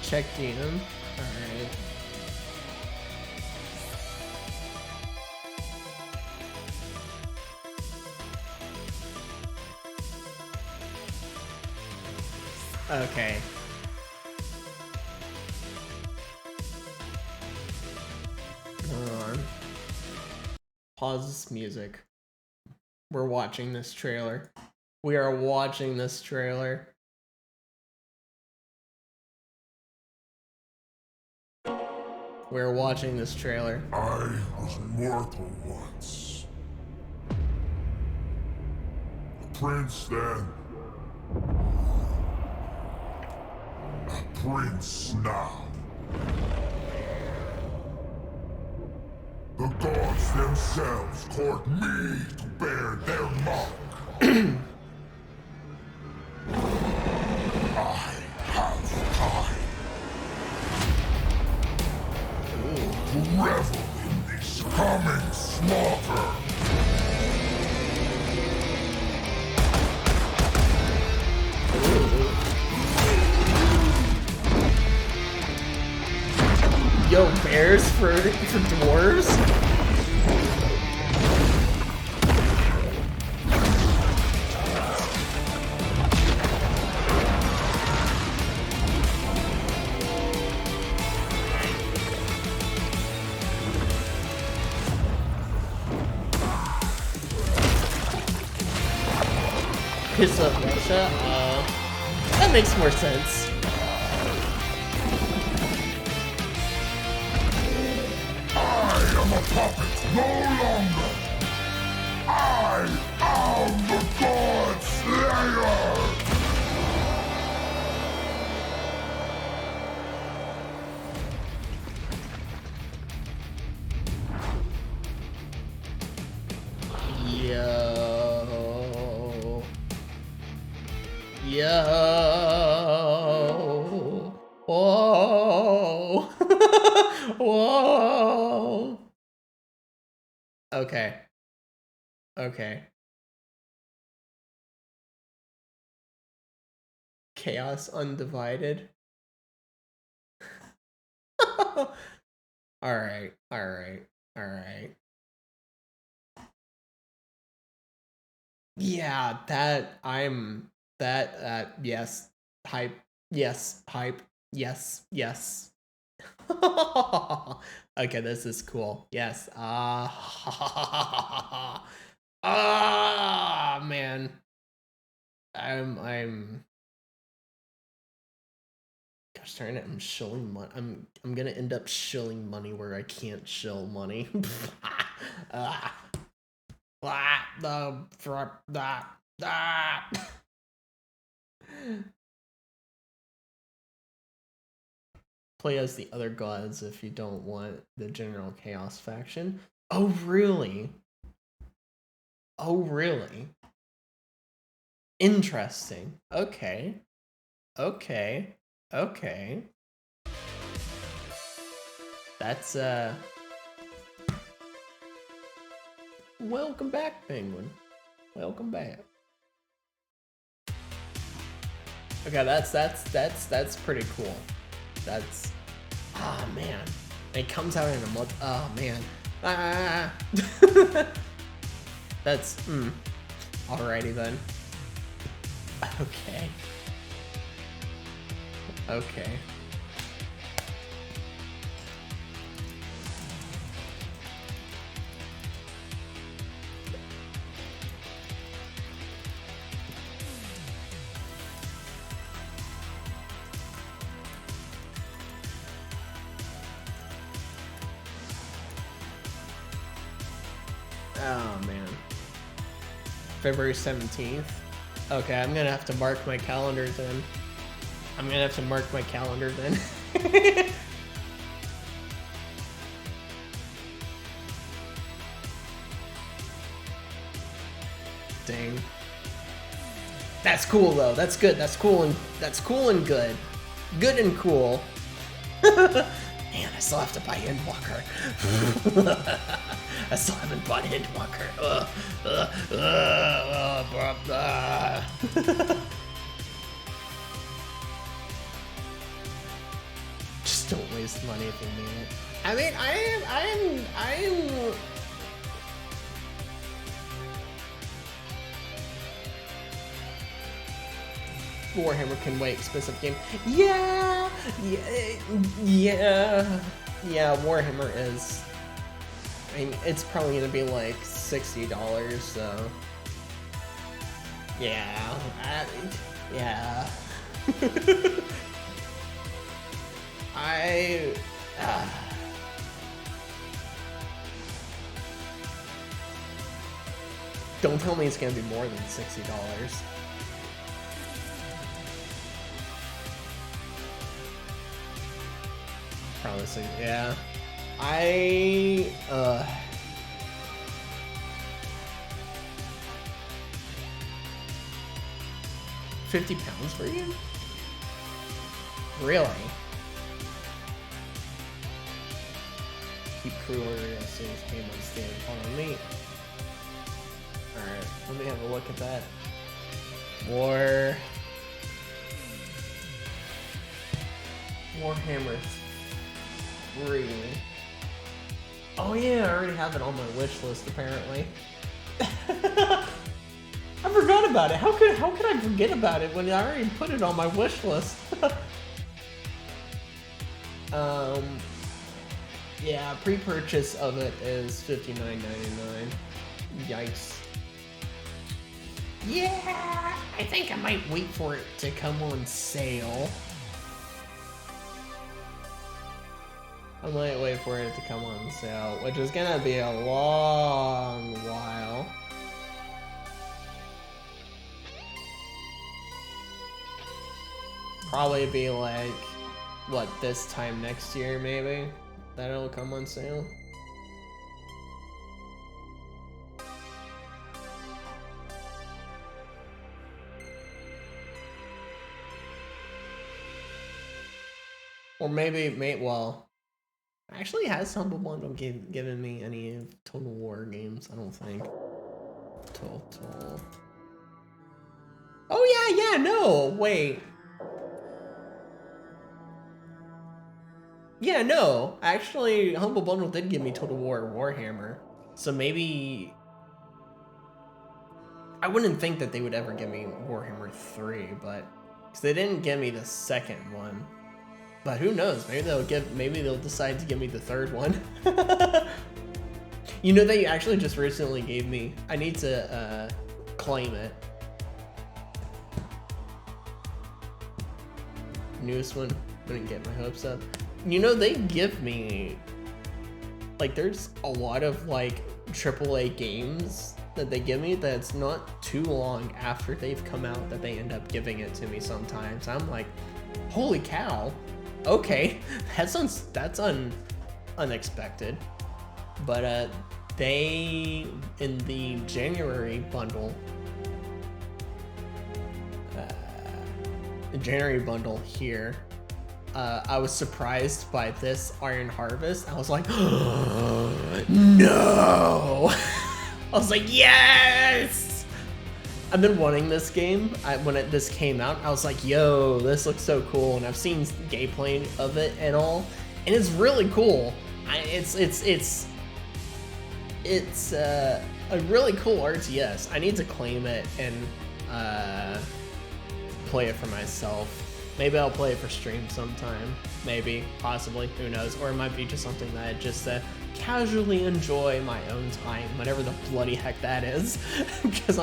Check DM. Alright. Okay. Hold on. Pause this music. We're watching this trailer. We are watching this trailer. We're watching this trailer. I was mortal once. A prince then. A prince now. The gods themselves court me to bear their mark. I have time to revel in this coming slaughter. Yo, bears for dwarves? Piss up Russia? That makes more sense. I am a puppet no longer. I am the God Slayer. Yo. Whoa. Whoa. Okay. Okay. Chaos Undivided. Alright, alright, alright. Yeah, yes, hype, yes, hype, yes, yes. Okay, this is cool. Yes. Man. I'm gosh darn it, I'm shilling money. I'm gonna end up shilling money where I can't shill money. Play as the other gods if you don't want the general chaos faction. Oh really? Oh really? Interesting. Okay. Okay. Okay. That's welcome back, Penguin. Welcome back. Okay, that's pretty cool. That's man. It comes out in a month. Oh man. That's, alrighty then. Okay. Okay. Oh man. February 17th. Okay, I'm gonna have to mark my calendar then. Dang. That's cool though. That's good. That's cool and good. Good and cool. Man, I still have to buy Endwalker. I still haven't bought Endwalker. Just don't waste money if you need it. I mean, I'm Warhammer can wait, specific game. Yeah, Warhammer is. I mean, it's probably gonna be like $60, so. Yeah, yeah. Don't tell me it's gonna be more than $60. Probably, yeah. £50 for you? Really? Keep pre-ordering as soon as payments stand on me. Alright, let me have a look at that. Warhammer 3. Oh yeah, I already have it on my wish list apparently. I forgot about it. How could I forget about it when I already put it on my wish list? Yeah, pre-purchase of it is $59.99. Yikes. Yeah, I think I might wait for it to come on sale. I might wait for it to come on sale, which is gonna be a long while. Probably be like, what, this time next year maybe? That it'll come on sale? Or maybe, well, actually has Humble Bundle given me any Total War games? I don't think. Total. Oh yeah, no, wait. Yeah, no, actually, Humble Bundle did give me Total War Warhammer, so maybe I wouldn't think that they would ever give me Warhammer 3, but because they didn't give me the second one. But who knows? Maybe they'll decide to give me the third one. You know, they actually just recently gave me. I need to claim it. Newest one. Wouldn't get my hopes up. You know, they give me, like, there's a lot of like AAA games that they give me that's not too long after they've come out that they end up giving it to me sometimes. I'm like, holy cow. Okay, that's unexpected. But they, in the January bundle, here, I was surprised by this Iron Harvest. I was like, oh, no! I was like, yes! I've been wanting this game. When this came out, I was like, yo, this looks so cool. And I've seen gameplay it and all, and it's really cool. It's it's a really cool RTS. I need to claim it and play it for myself. Maybe I'll play it for stream sometime. Maybe, possibly, who knows? Or it might be just something that I just casually enjoy my own time, whatever the bloody heck that is. Because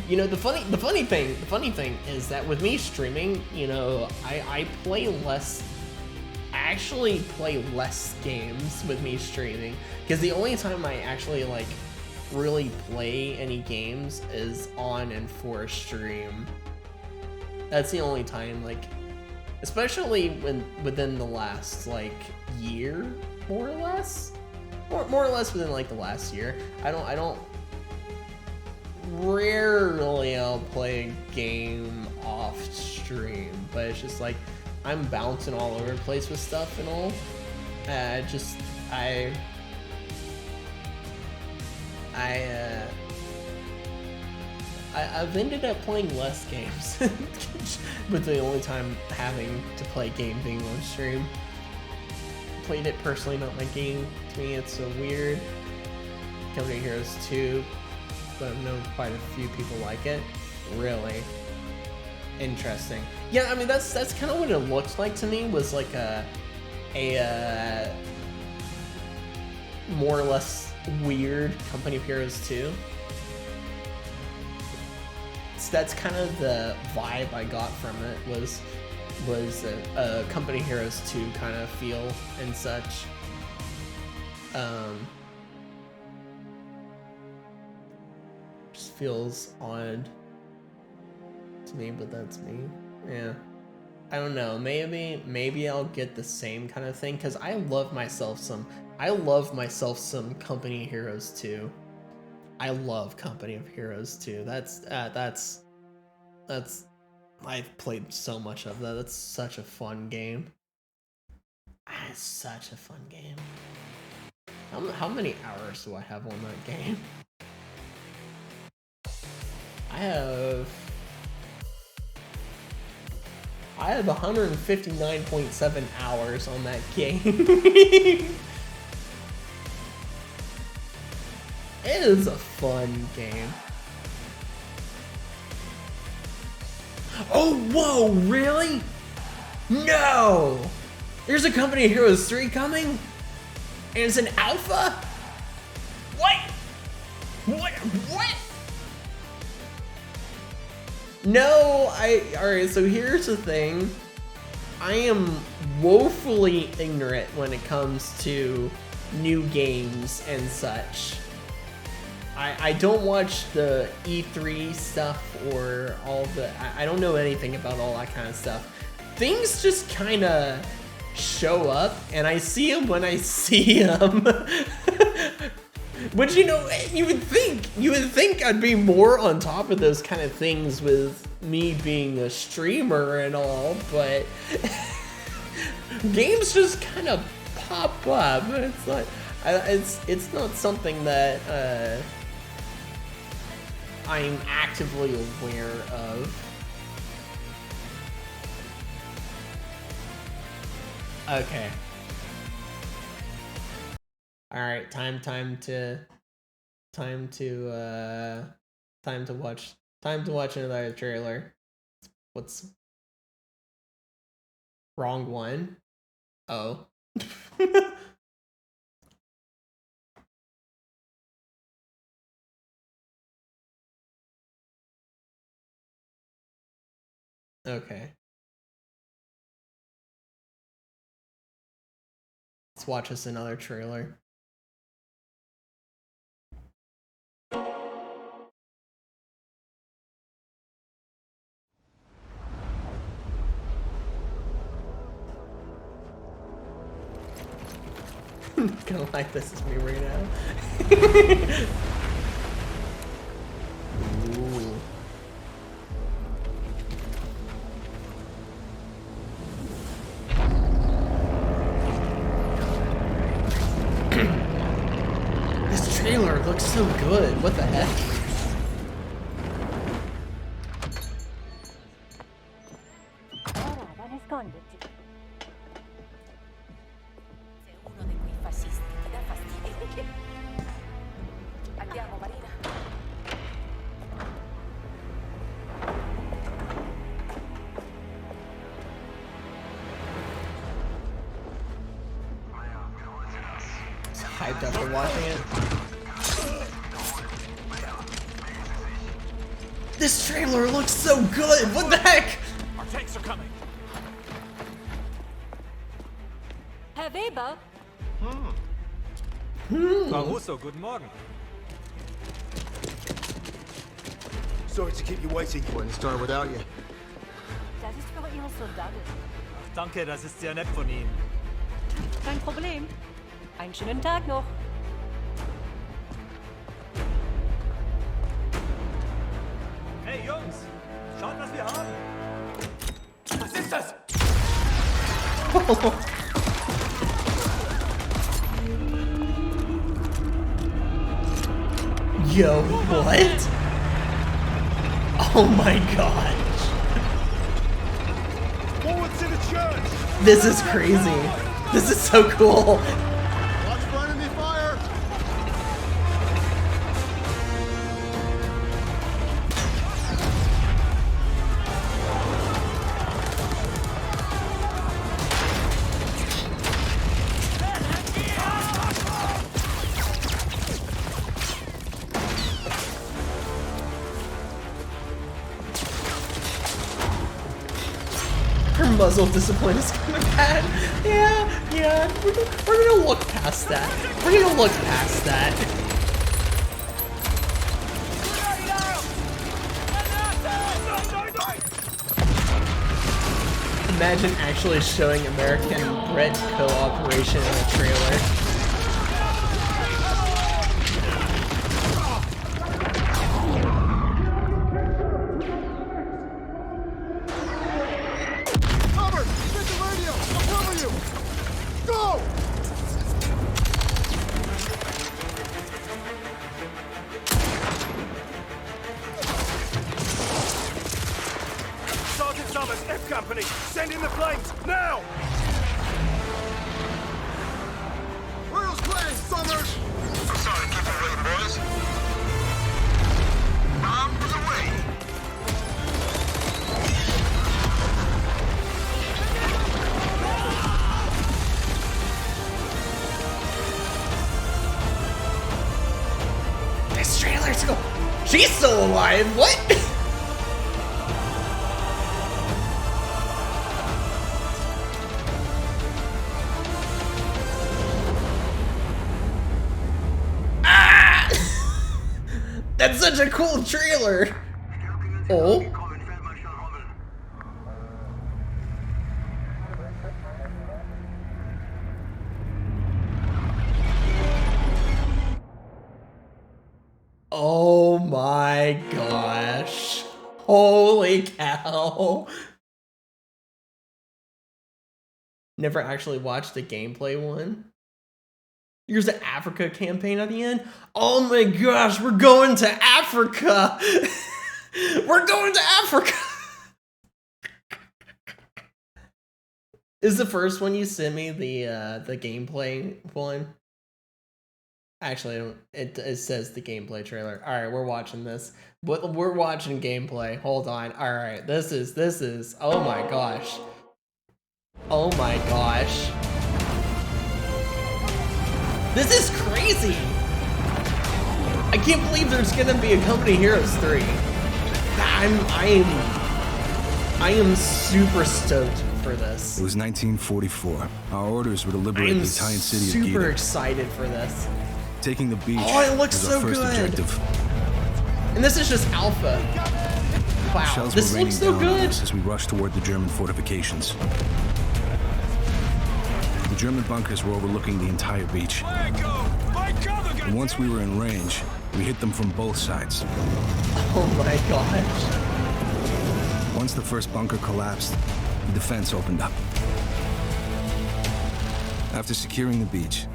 you know, the funny thing is that with me streaming, you know, I play less. I actually play less games with me streaming, because the only time I actually like really play any games is on and for stream. That's the only time, like, especially within the last like year, more or less within like the last year. I don't rarely I'll play a game off stream, but it's just like I'm bouncing all over the place with stuff and all. I've ended up playing less games, with the only time having to play a game being on stream. Played it personally, not my game. To me, it's so weird. Company Heroes 2, but I've known quite a few people like it. Really interesting. Yeah, I mean that's kind of what it looked like to me. Was like a more or less weird Company of Heroes 2. So that's kind of the vibe I got from it. Was a Company Heroes 2 kind of feel and such. Just feels odd to me, but that's me. Yeah, I don't know. Maybe I'll get the same kind of thing, because I love myself some Company Heroes 2. I love Company of Heroes 2. That's I've played so much of that. That's such a fun game. It's such a fun game. How many hours do I have on that game? I have 159.7 hours on that game. It is a fun game. Oh, whoa, really? No! There's a Company of Heroes 3 coming? And it's an alpha? What? What? No, alright, so here's the thing. I am woefully ignorant when it comes to new games and such. I don't watch the E3 stuff or all the... I don't know anything about all that kind of stuff. Things just kind of show up, and I see them when I see them. But you know, you would think I'd be more on top of those kind of things with me being a streamer and all, but games just kind of pop up. It's like it's not something that I'm actively aware of. Okay. All right, time to watch another trailer. What's wrong one? Oh. Okay. Let's watch us another trailer. Gonna like this is me right now. Ooh. This trailer looks so good. What the heck? hyped up for watching it. This trailer looks so good! What the heck? Our tanks are coming. Herr Weber? Frau Russo, guten Morgen. Sorry to keep you waiting. Wouldn't start without you. Das ist für Ihre Soldaten. Danke, das ist sehr nett von Ihnen. Kein Problem. Einen schönen Tag noch. Hey Jungs, schaut, was wir haben. Was ist das? Yo, what? Oh my gosh. Forward to the church! This is crazy. This is so cool. Watch for enemy fire! Her muzzle discipline is kind of bad. Yeah. We're gonna look past that. We're gonna look past that. Imagine actually showing American-Brit cooperation in a trailer. Cover! Get the radio! I'll cover you! Go! Sergeant Summers, F Company, send in the flames, now! Where those planes, Summers? Sorry, keep it real, boys. Bombs away. This trailer's go. She's still alive. What? Ah! That's such a cool trailer. Oh. Oh my gosh. Holy cow. Never actually watched the gameplay one. Here's the Africa campaign at the end. Oh my gosh, we're going to Africa. We're going to Africa. Is the first one you sent me the gameplay one? Actually, it says the gameplay trailer. All right, we're watching this. We're watching gameplay. Hold on. All right, this is. Oh my gosh. Oh my gosh. This is crazy. I can't believe there's gonna be a Company Heroes 3. I am super stoked for this. It was 1944. Our orders were to I liberate am the Italian city of super Gita. excited for this. Taking the beach Oh, it looks was so our first good. objective. And this is just alpha. Wow, Shells this were looks raining so down on good. us as we rushed toward the German fortifications. The German bunkers were overlooking the entire beach. And once we were in range, we hit them from both sides. Oh my gosh. Once the first bunker collapsed, the defense opened up. After securing the beach,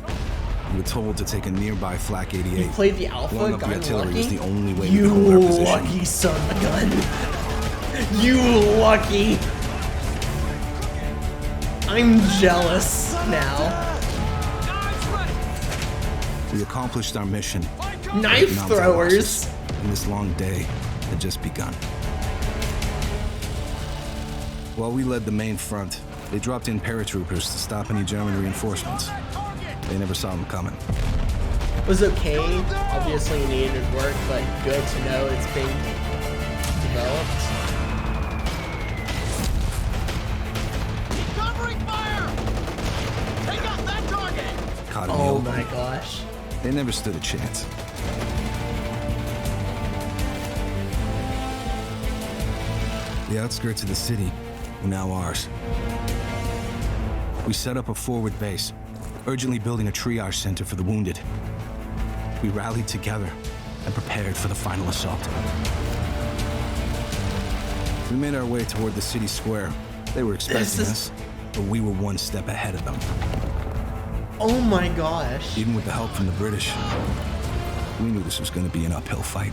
we were told to take a nearby Flak 88. You played the alpha, Blowing up the got artillery lucky? was the only way You to hold our position. lucky son of a gun. You lucky. I'm jealous now. We accomplished our mission. Knife Mountain throwers. losses, and this long day had just begun. While we led the main front, they dropped in paratroopers to stop any German reinforcements. They never saw them coming. was okay. Obviously needed work, but good to know it's being developed. Covering fire! Take out that target! Caught in the Oh open. my gosh. They never stood a chance. The outskirts of the city were now ours. We set up a forward base, urgently building a triage center for the wounded. We rallied together and prepared for the final assault. We made our way toward the city square. They were expecting us, but we were one step ahead of them. Oh my gosh. Even with the help from the British, we knew this was going to be an uphill fight.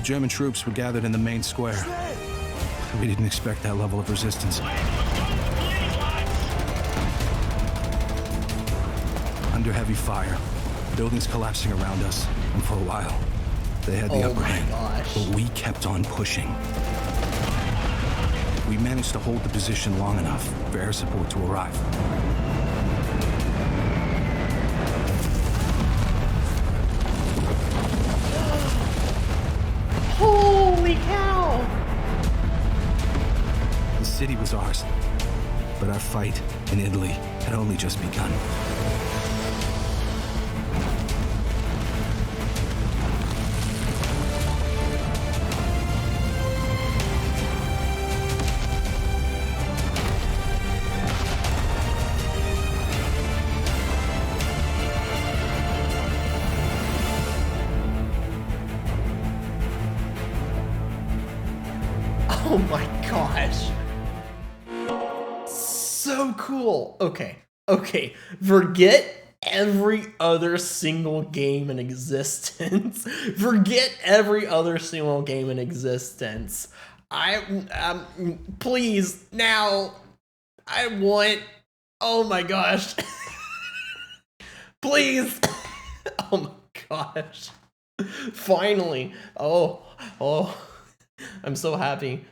German troops were gathered in the main square. We didn't expect that level of resistance. Under heavy fire, buildings collapsing around us, and for a while, they had the upper hand. Gosh. But we kept on pushing. We managed to hold the position long enough for air support to arrive. Holy cow! The city was ours, but our fight in Italy had only just begun. Oh my gosh. So cool. Okay. Forget every other single game in existence. Forget every other single game in existence. Please, now, I want, oh my gosh. Please. Oh my gosh. Finally. Oh. I'm so happy.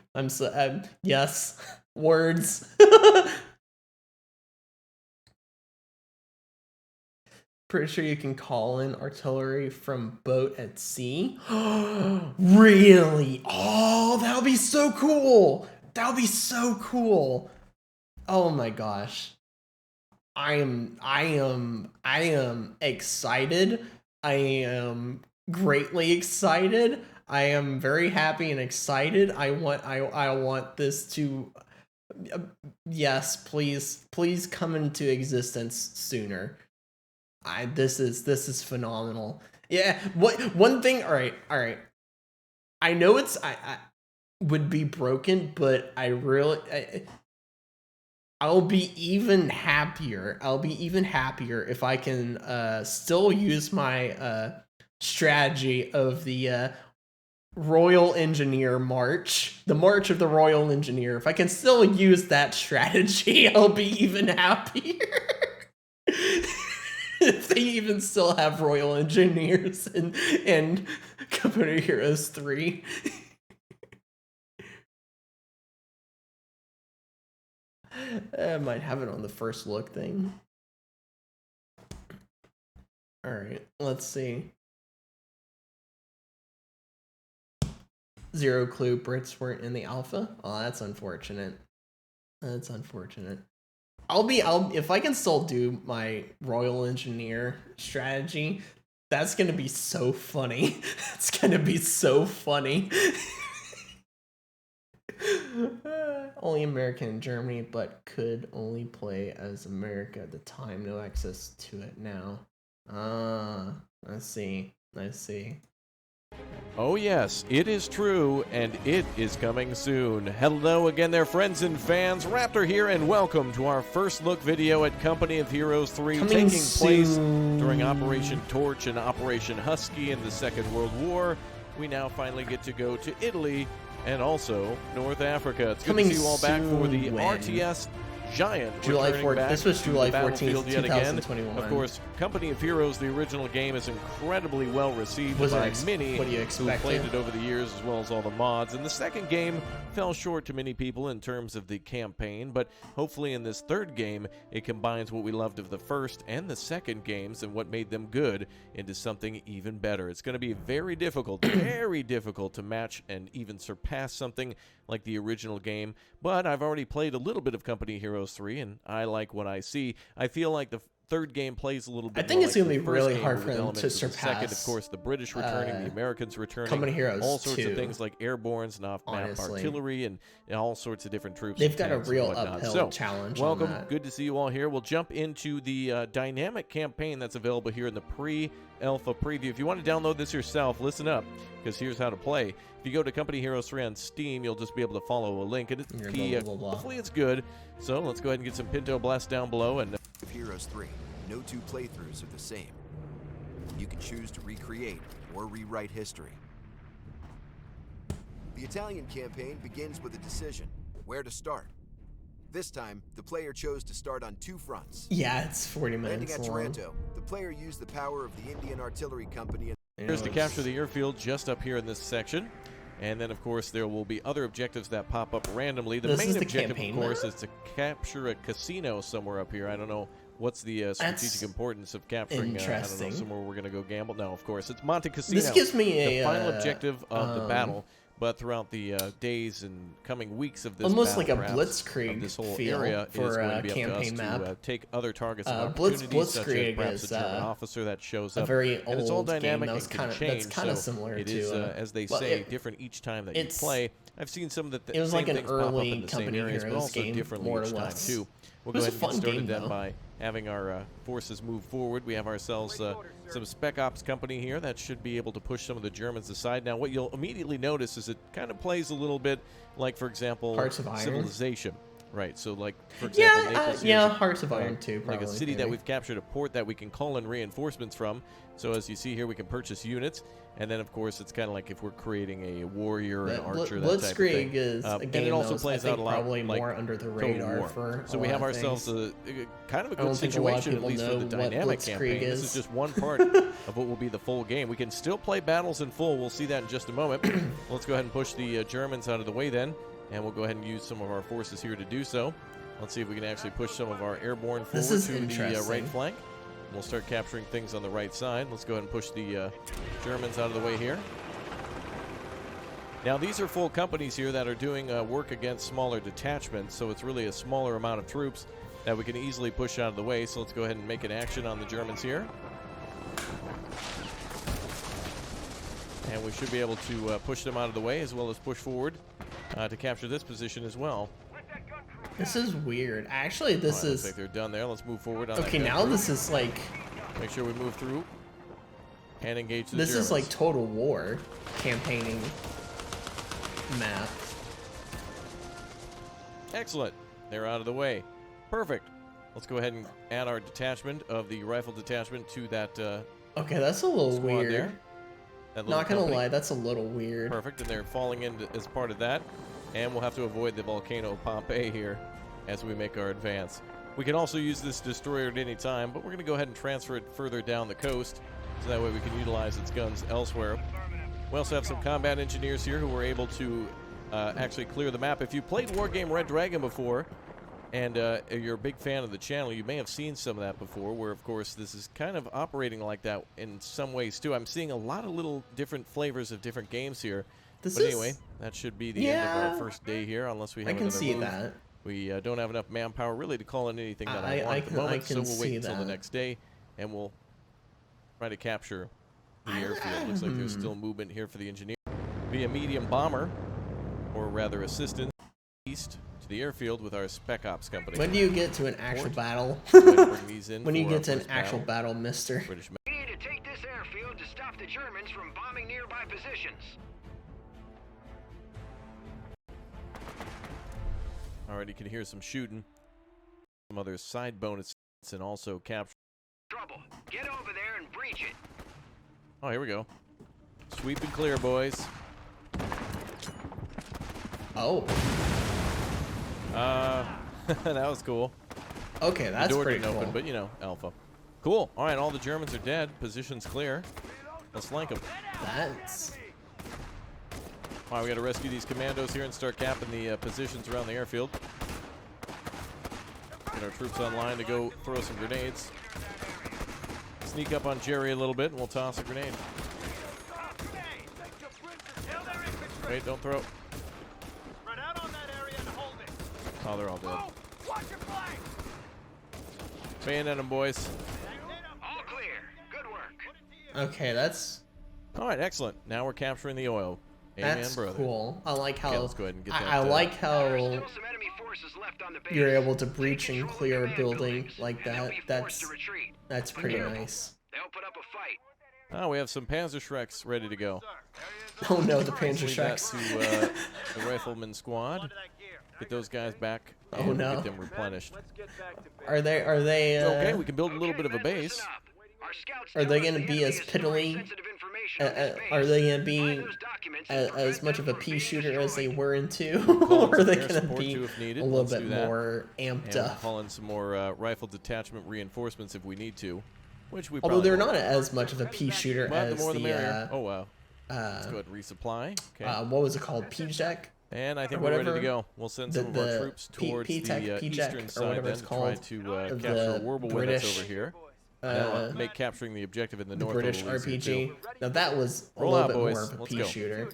Yes. Words. Pretty sure you can call in artillery from boat at sea. Really? Oh, that would be so cool. That would be so cool. Oh my gosh. I am excited. I am greatly excited. I am very happy and excited. I want this to yes, please come into existence sooner. This is phenomenal. Yeah, one thing, all right. I know I would be broken, but I'll be even happier. If I can still use my strategy of the Royal Engineer March, the March of the Royal Engineer. If I can still use that strategy, I'll be even happier. If they even still have Royal Engineers in Computer Heroes 3. I might have it on the first look thing. Alright, let's see. Zero clue Brits weren't in the alpha. Oh, that's unfortunate. If I can still do my Royal Engineer strategy, that's gonna be so funny. It's gonna be so funny. Only American in Germany, but could only play as America at the time. No access to it now. I see. Oh yes, it is true, and it is coming soon. Hello again there, friends and fans. Raptor here, and welcome to our first look video at Company of Heroes 3, taking place during Operation Torch and Operation Husky in the Second World War. We now finally get to go to Italy and also North Africa. It's good to see you all back for the RTS Giant. July returning 4th. back This was to July the battlefield 14th, yet again. 2021. Of course, Company of Heroes, the original game, is incredibly well received Was it by many what do you who expect played it? it over the years, as well as all the mods. And the second game fell short to many people in terms of the campaign, but hopefully in this third game, it combines what we loved of the first and the second games and what made them good into something even better. It's going to be very difficult, very difficult to match and even surpass something like the original game, but I've already played a little bit of Company of Heroes 3, and I like what I see. I feel like the third game plays a little bit I think more it's like going to the be first really game hard with for them elements to of the second, of surpass, course, the British returning, the Americans returning, Company Heroes all sorts 2. of things like airbornes and off-map Honestly. artillery and all sorts of different troops. They've and got a tanks and real whatnot. uphill So, challenge on welcome. that. Good to see you all here. We'll jump into the dynamic campaign that's available here in the pre-alpha preview. If you want to download this yourself, listen up, because here's how to play. If you go to Company Heroes 3 on Steam, you'll just be able to follow a link, and it's Blah, key. blah, blah, blah. Hopefully it's good. So let's go ahead and get some Pinto Blast down below. And Of Heroes 3, no two playthroughs are the same. You can choose to recreate or rewrite history. The Italian campaign begins with a decision, where to start. This time, the player chose to start on two fronts. Yeah, it's 40 Landing minutes at long. Taranto, the player used the power of the Indian Artillery Company and here's to capture the airfield just up here in this section. And then, of course, there will be other objectives that pop up randomly. The This main is the objective, campaign of course, map? is to capture a casino somewhere up here. I don't know what's the strategic That's importance of capturing, I don't know, interesting. somewhere we're going to go gamble. No, of course, it's Monte Casino. This gives me the a final objective of the um, battle. But throughout the days and coming weeks of this almost battle, like a perhaps, blitzkrieg of this whole feel area for is going a to be up to us campaign map. to take other targets of Blitz- opportunities, such as Blitzkrieg perhaps is, a German officer that shows a up. very And it's all old game dynamic that was and can kinda- change. that's kinda so similar it to, is, as they well, say, it- different each time that you it's- play. I've seen some of the it was same like an things pop up early in the same Company areas, but Heroes also game, differently more or each time less. too. We'll It go was ahead a and get fun started game, then though. by having our forces move forward. We have ourselves some Spec Ops company here that should be able to push some of the Germans aside. Now, what you'll immediately notice is it kind of plays a little bit like, for example, Hearts of Iron? Civilization. Right, so like, for example, Naples yeah, here's Hearts of Iron too, like a probably, city that maybe. we've captured, a port that we can call in reinforcements from. So as you see here, we can purchase units. And then, of course, it's kind of like if we're creating a warrior, an archer, that type of Blitzkrieg thing. is a And game it also that was, plays I out think, a lot probably like more under the Total radar War. for So a we lot have of ourselves things. a kind of a I don't good think a lot of situation, at people least for know the what dynamic Blitzkrieg campaign. This is. is just one part of what will be the full game. We can still play battles in full. We'll see that in just a moment. Let's go ahead and push the Germans out of the way then, and we'll go ahead and use some of our forces here to do so. Let's see if we can actually push some of our airborne forward This is to the interesting. right flank. We'll start capturing things on the right side. Let's go ahead and push the Germans out of the way here. Now, these are full companies here that are doing work against smaller detachments, so it's really a smaller amount of troops that we can easily push out of the way. So let's go ahead and make an action on the Germans here. And we should be able to push them out of the way, as well as push forward to capture this position as well. This is weird. Actually, this Looks is like they're done there. Let's move forward on okay. that gun Now crew. this is like Make sure we move through and engage the this Germans. is like Total War campaigning map. Excellent. They're out of the way. Perfect. Let's go ahead and add our detachment of the rifle detachment to that Okay, that's a little squad weird. there. That little Not gonna company. lie, that's a little weird. Perfect, and they're falling in as part of that. And we'll have to avoid the volcano of Pompeii here as we make our advance. We can also use this destroyer at any time, but we're going to go ahead and transfer it further down the coast, so that way we can utilize its guns elsewhere. We also have some combat engineers here who were able to actually clear the map. If you played Wargame Red Dragon before, and you're a big fan of the channel, you may have seen some of that before, where, of course, this is kind of operating like that in some ways, too. I'm seeing a lot of little different flavors of different games here. But anyway, that should be the end of our first day here, unless we have I can another see move. that. We don't have enough manpower really to call in anything that I want at the I moment, can so we'll wait see until the that. next day, and we'll try to capture the airfield. Looks like there's still movement here for the engineer. Via medium bomber, or rather assistant, east to the airfield with our Spec Ops company. When do you get to an actual Port. battle? Go ahead and bring these in When do you for our get to an first actual battle, mister? British We need to take this airfield to stop the Germans from bombing nearby positions. Alright, you can hear some shooting. Some other side bonuses and also capture. Trouble. Get over there and breach it. Oh, here we go. Sweep and clear, boys. Oh. That was cool. Okay, that's the door pretty didn't cool. open, but you know, alpha. Cool. All right, all the Germans are dead. Position's clear. Let's flank them. That's... All right, we got to rescue these commandos here and start capping the positions around the airfield. Get our troops online to go throw some grenades. Sneak up on Jerry a little bit, and we'll toss a grenade. Wait, don't throw. Oh, they're all dead. Bayonet them, boys. All clear. Good work. Okay, that's... All right, excellent. Now we're capturing the oil. Amen, That's brother. cool. I like how... Okay, let's go ahead and get that, I like how Still some enemy forces left on the base. you're able to breach and Control clear a command building buildings, like and they'll that. be forced That's to retreat. pretty Careful. nice. They'll put up a fight. Oh, we have some Panzerschrecks ready to go. Oh no, the Let's leave that Panzerschrecks. to the rifleman squad. Get those guys back. Oh, and no. Get them replenished. Are they Okay, we can build a little bit of a base. are they going to be as piddly? Are they going to be as much of a pea shooter as they were in 2? Or are they Air going to support be too if needed. a little Let's bit do that. more amped And we'll up? call in some more rifle detachment reinforcements if we need to, which we Although probably they're won't. not as much of a pea shooter But the as more the the merrier. Oh wow. Let's go ahead and resupply. Okay. what was it called? PJEC? And I think or we're ready to whatever. go. We'll send The- some of our the troops P- towards PTEC, the PJEC, eastern or side whatever then it's to try called, to of capture the a Warble that's British, over here. That'll make capturing the objective in the the north British a little easier, RPG. too. Now that was a Roll little out, bit boys. more of a Let's pea go. shooter.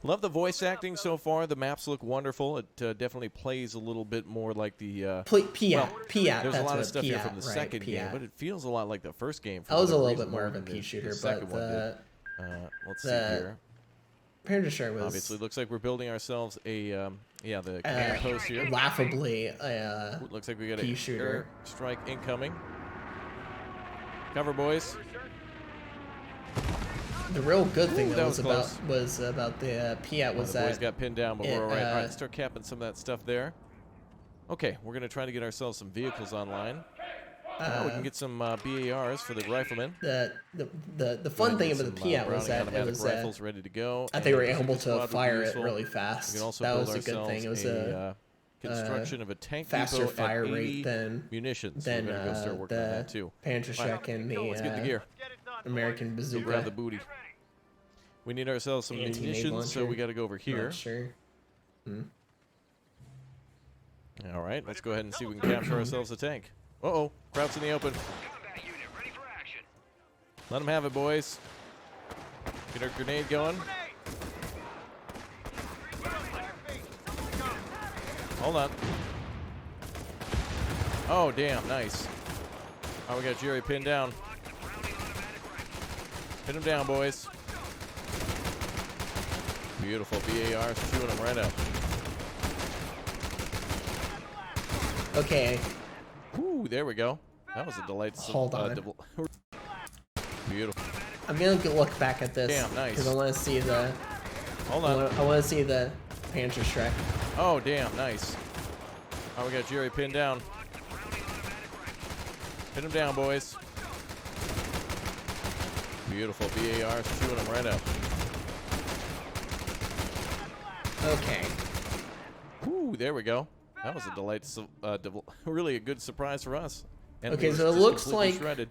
Love the voice acting so far. The maps look wonderful. It definitely plays a little bit more like the... Piat, there's that's a lot what of stuff here from the right, second game, Piat. but it feels a lot like the first game. for That was a whatever little reason, bit more of a than pea the shooter, second but one did. the Let's see here. Panzerschreck was Obviously, looks like we're building ourselves a the command post here. laughably Looks like we got pea a shooter. air strike incoming. Cover, boys. The real good thing Ooh, that that was about the Piat was The that boys got pinned down, but it, we're all right. All right, let's start capping some of that stuff there. Okay, we're gonna try to get ourselves some vehicles online. We can get some BARs for the riflemen. the fun thing about the Piat was that it was rifles ready to go. that they were and able the squad to would be fire it useful. really fast. We can also That build was a good thing. It was ourselves construction of a tank faster depot fire at 80 rate than munitions. than We're gonna go start working on that too. Panzerschreck and the Let's get the gear. American Go bazooka. grab the booty. We need ourselves some Anti-nade munitions, so launcher. we got to go over here. Not sure. All right, let's go ahead and see if we can capture ourselves a tank. Uh-oh, Kraut's in the open. Let them have it, boys. Get our grenade going. Hold on. Oh, damn, nice. Oh, we got Jerry pinned down. Pin him down, boys. Beautiful. BAR's chewing them right up. Okay. Ooh, there we go. That was a delightful. Hold on. Beautiful. I'm gonna look back at this Damn, nice. because I want to see the. Hold on. I want to see the Panzerschreck. Oh, damn, nice. Oh, we got Jerry pinned down. Pin him down, boys. Beautiful. BAR's chewing them right up. Okay. Ooh, there we go. That was a delightful, really a good surprise for us. And Okay, we so were it just looks completely like- shredded.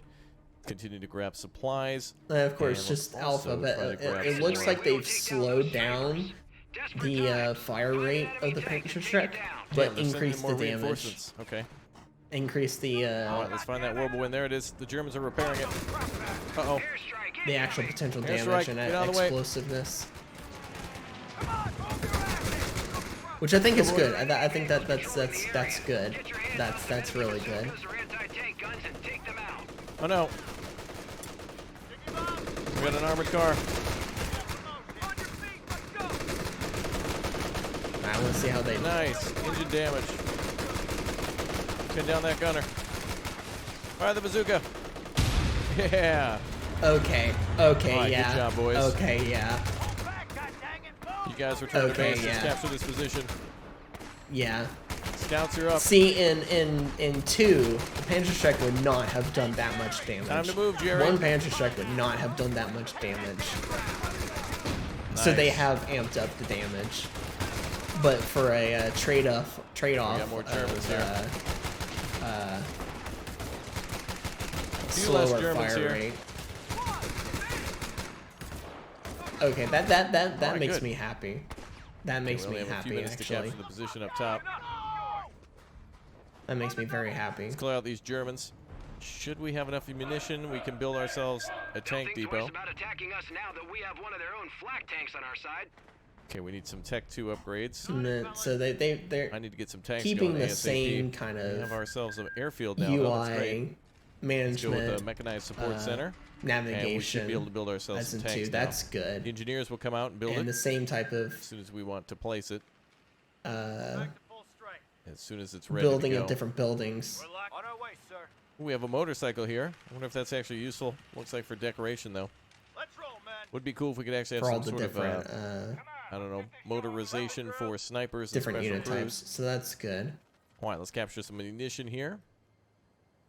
Continue to grab supplies. Of course, And just let's alpha, also but try to grab it some looks more. like they've slowed down the fire rate of the Panzerschreck, but Damn, they're sending increased more the damage. reinforcements. Okay. Increase the All right, let's find that Whirlwind. There it is. The Germans are repairing it. Uh-oh. the actual potential Airstrike, damage and get out of the way. explosiveness, which I think is good. I think that's good. That's really good. Oh, no. We got an armored car. I want to see how they. Nice. Engine damage. Pin down that gunner. Fire the bazooka. Yeah. Okay. All right, Yeah. good job, boys. Okay. Yeah. You guys return to Okay, base. Let's yeah. capture this position. Yeah. Scouts are up. See, in 2, the Panzerschreck would not have done that much damage. Time to move, Jerry. One Panzerschreck would not have done that much damage. So they Nice. have amped up the damage. but for a trade-off. We got more Germans here. Few less Slower Germans fire here. rate. Okay, that Alright, makes good. me happy. That makes We me only have a few happy, minutes to actually. capture the position up top. That makes me very happy. Let's clear out these Germans. Should we have enough ammunition, we can build ourselves a tank Think depot. twice about attacking us now that we have one of their own flak tanks on our side. Okay, we need some Tech 2 upgrades. And then, so they're I need to get some tanks keeping going the ASAP. same kind We have of ourselves an airfield now. Though. That's great. UI Let's go with management, the mechanized support center. navigation. And we should be able to build ourselves as some in tanks two. now. That's good. The engineers will come out and build And it the same type of as soon as we want to place it. uh, As soon as it's ready building to go. of different buildings. On our way, sir. We have a motorcycle here. I wonder if that's actually useful. Looks like for decoration, though. Let's roll, man. Would be cool if we could actually have For all some the sort of, different I don't know, motorization for snipers different and unit special types. crews. So that's good. All right, let's capture some ammunition here.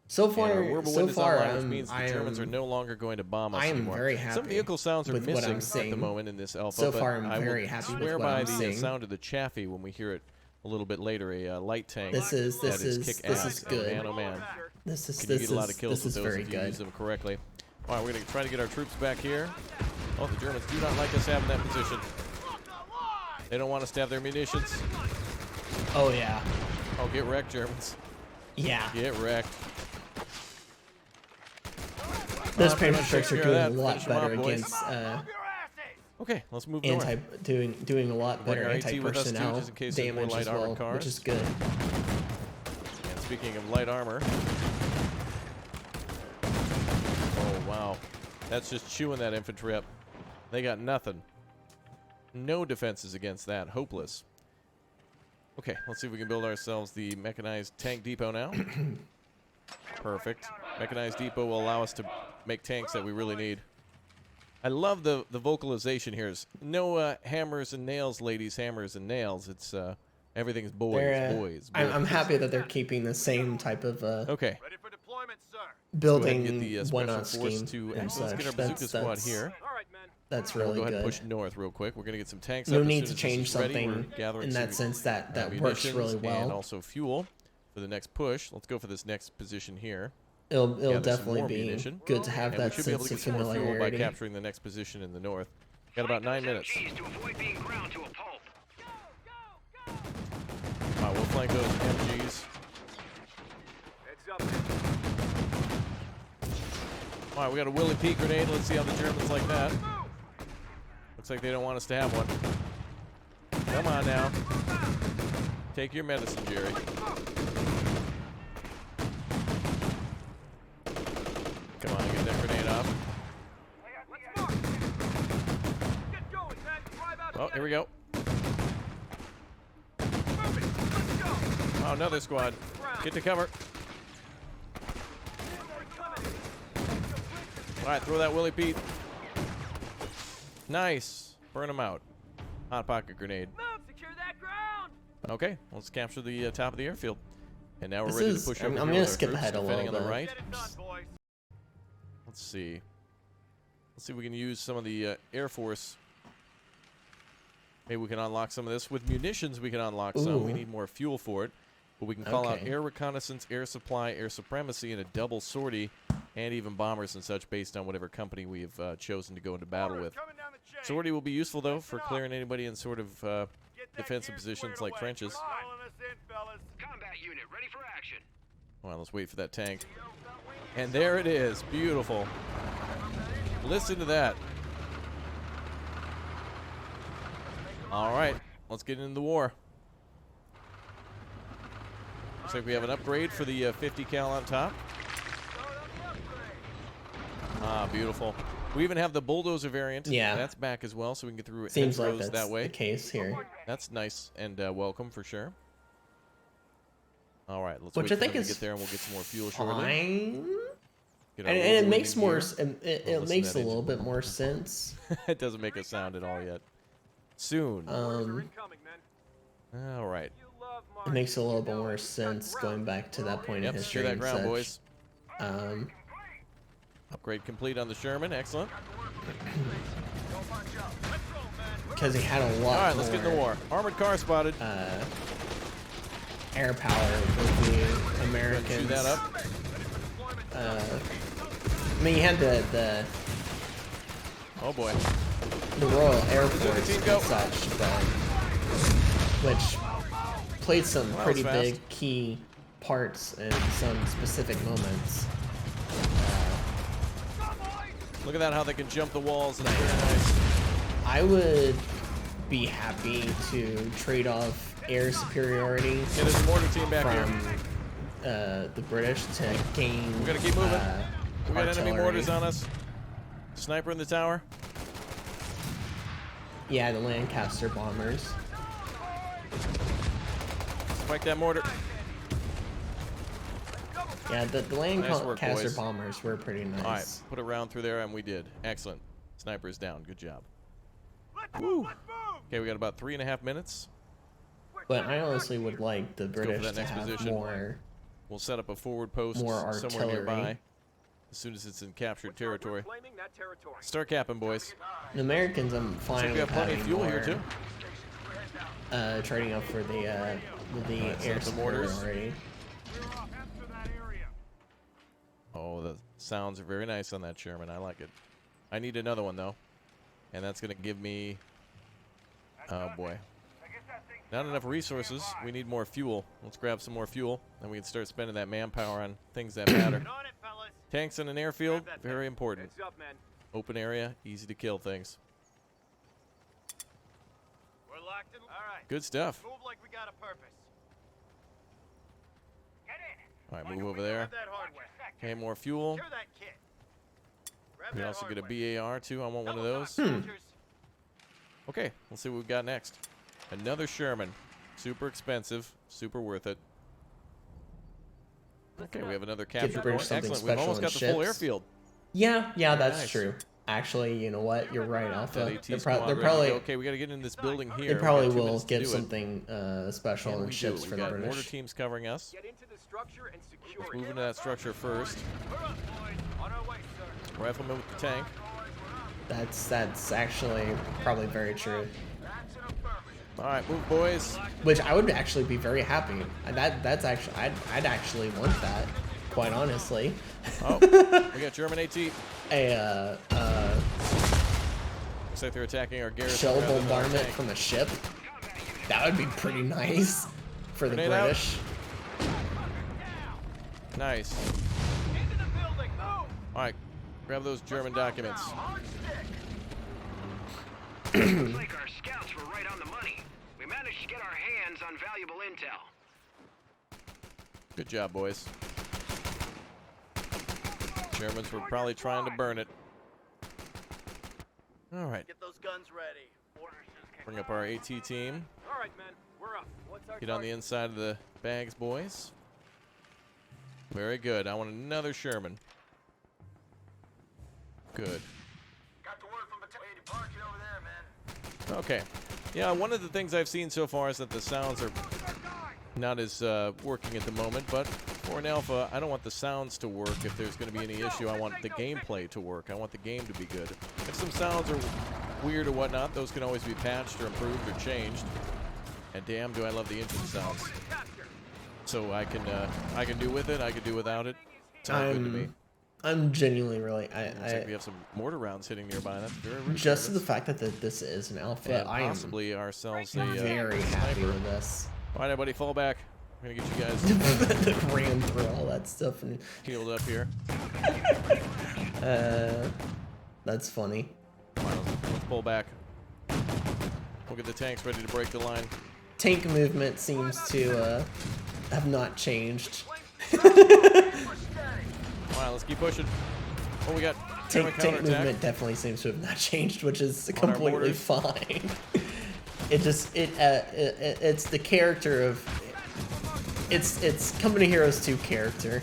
So And far, our Werber so wind is far, online, which means the Germans are no longer going to bomb us I am anymore. very happy Some vehicle sounds are with what I'm missing at the seeing. moment in this alpha. So but far, I'm I very will happy with swear what by I'm the seeing. sound of the Chaffee when we hear it a little bit later. A light tank. This is kick-ass. good. Man, oh man. This is Can you get a lot of kills this is with those very if you good. use them correctly. All right, we're going to try to get our troops back here. Oh, the Germans do not like us having that position. They don't want us to have their munitions. Oh yeah. Oh, get wrecked, Germans. Yeah. Get wrecked. Those pretty paper much tricks takes are care of doing that. a lot Finish 'em off, better boys. against Okay, let's move anti north. doing a lot Bring better our AT anti with us, too, personnel just in case there's more damage light as armored well, cars. which is good. And speaking of light armor. Oh, wow. That's just chewing that infantry up. They got nothing. No defenses against that. Hopeless. Okay, let's see if we can build ourselves the mechanized tank depot now. Perfect. Mechanized depot will allow us to make tanks that we really need. I love the vocalization here. It's no hammers and nails, ladies, hammers and nails. It's everything's boys, boys. I'm happy that they're keeping the same type of Okay. Ready for deployment, sir. building Let's go ahead and get the one-on special force scheme to and let's get our such. bazooka squad here. All right, man. That's We'll really go ahead and good. push north real quick. We're going to get some tanks No up. need as to soon as change this is ready. We're something gathering in that some sense that works munitions really well. And also fuel for the next push. Let's go for this next position here. It'll Gather some definitely more be munition. good to have And that we should be able sense to of get some more fuel by familiarity. capturing the next position in the north. Got about 9 minutes. SMGs to avoid being ground to a pulp. All right, we'll flank those MGs. Heads up, man. All right, we got a Willie Pete grenade. Let's see how the Germans like that. Looks like they don't want us to have one. Come on now. Take your medicine, Jerry. Come on, get that grenade off. Get going, man. Drive out Oh, here we go. Move it. Let's go. Oh, another squad. Get to cover. All right, throw that Willie Pete. Nice. Burn him out. Hot pocket grenade. Move. Secure that ground. Okay, let's capture the top of the airfield. And now we're This ready is- to push I'm over. gonna here with our skip troops ahead a defending little on the bit. right. Get it done, boys. Let's see. Let's see if we can use some of the Air Force. Maybe we can unlock some of this. With munitions, we can unlock some. We Ooh. need more fuel for it. But we can call out Okay. air reconnaissance, air supply, air supremacy, and a double sortie, and even bombers and such based on whatever company we've chosen to go into battle with. Coming down the chain. Sortie will be useful, though, for clearing anybody in sort of Get that defensive gear positions squared like away. trenches. Rolling us in, fellas. Combat unit ready for action. All right, let's wait for that tank. And there it is. Beautiful. Listen to that. All right, let's get into the war. Looks like we have an upgrade for the 50 cal on top. Ah, beautiful. We even have the bulldozer variant. Yeah. That's back as well, so we can get through Seems like hedgerows that's that way. the case here. That's nice and welcome for sure. All right, let's Which wait I think for them is to get there, and we'll get some more fuel shortly. Fine. Get our And it Wolverine makes in more. gear. It Listen to makes that a little engine. bit more sense. It doesn't make a sound at all yet. Soon. Incoming, man. All right. You love It makes a little bit more sense going back to that point Yep, in secure history that and ground, such. boys. Um, Upgrade complete on the Sherman. Excellent. because he had a lot. All right, let's get in the war. Armored car spotted. Air power with the Americans. Shoot that up. I mean, you had the Oh boy. the Royal Air Force Team and go. such, but which played some Wow, pretty that was big key parts in some specific moments. Look at that, how they can jump the walls. And very nice. I would be happy to trade off air superiority Yeah, there's a mortar team back from here. the British to gain. We gotta keep moving. We got enemy artillery. mortars on us. Sniper in the tower. Yeah, the Lancaster bombers. Spike that mortar. Yeah, the Nice work, Lancaster boys. bombers were pretty nice. All right, put a round through there, and we did. Excellent. Sniper's down. Good job. Woo. Okay, we got about 3.5 minutes. But I honestly would like the Let's go for British that to next have position. more. We'll set up a forward post More somewhere artillery. nearby. As soon as it's in captured territory. Start capping, boys. The Americans, I'm Looks fine like we with have plenty of having fuel more, here too. Trading up for the with the Alright, set air up the mortars. superiority. Oh, the sounds are very nice on that Sherman. I like it. I need another one though, and that's gonna give me. Oh boy. Not enough resources. We need more fuel. Let's grab some more fuel, and we can start spending that manpower on things that matter. Tanks in an airfield, very important. Open area, easy to kill things. We're locked in. All right. Good stuff. Move like we got a purpose. Get in. All right, move over there. Grab that hardware. Okay, more fuel. Secure that kit. Grab We that also get a hardware. BAR too on one of those. Soldiers. Okay, let's see what we've got next. Another Sherman. Super expensive, super worth it. Okay, we have another capture British point. something Excellent. We've special almost in got the full ships. airfield. Yeah, that's Nice. true. Actually, you know what? You're right, Alpha. That AT They're squad ready to probably go. Okay, we got to get in this building here. they We probably got 2 will minutes to give do it. something special And in we ships do. for We the got mortar British. teams covering us. Get into the structure and secure Let's it. move into that structure first. We're up, boys. On our way, sir. Rifleman with the tank. That's actually probably very true. All right, move, boys. Which I would actually be very happy. That's actually I'd actually want that, quite honestly. Oh, we got German AT. A Looks like they're attacking our garrison. shell rather than our bombardment tank. from a ship. That would be pretty nice for the Grenade out. British. Nice. Into the building. Move. All right, grab those German documents. Looks like our scouts were right on the money. We managed to get our hands on valuable intel. Good job, boys. Germans were probably trying to burn it. All right, Get those guns ready. bring up our AT team. All right, men. We're up. What's our Get on the inside of the bags, boys. Very good. I want another Sherman. Good. Got the word from Battalion. Park it over there, man. Okay. Yeah, one of the things I've seen so far is that the sounds are not as working at the moment, but for an alpha, I don't want the sounds to work if there's going to be any issue. I want the gameplay to work. I want the game to be good. If some sounds are weird or whatnot, those can always be patched or improved or changed. And damn, do I love the engine sounds. So I can do with it, I can do without it. It's all good to me. I'm genuinely really Looks like we have some mortar rounds hitting nearby. That's very rude. just the fact that this is an alpha. And I am possibly ourselves a very happy sniper. with this. All right, everybody, fall back. We're gonna get you guys Ran through all that stuff and healed up here. that's funny. Come on, let's pull back. We'll get the tanks ready to break the line. Tank movement seems to have not changed. All right, let's keep pushing. Oh, we got German Tank counterattack. movement definitely seems to have not changed, which is On our completely mortars. fine. It's the character of it's Company Heroes 2 character.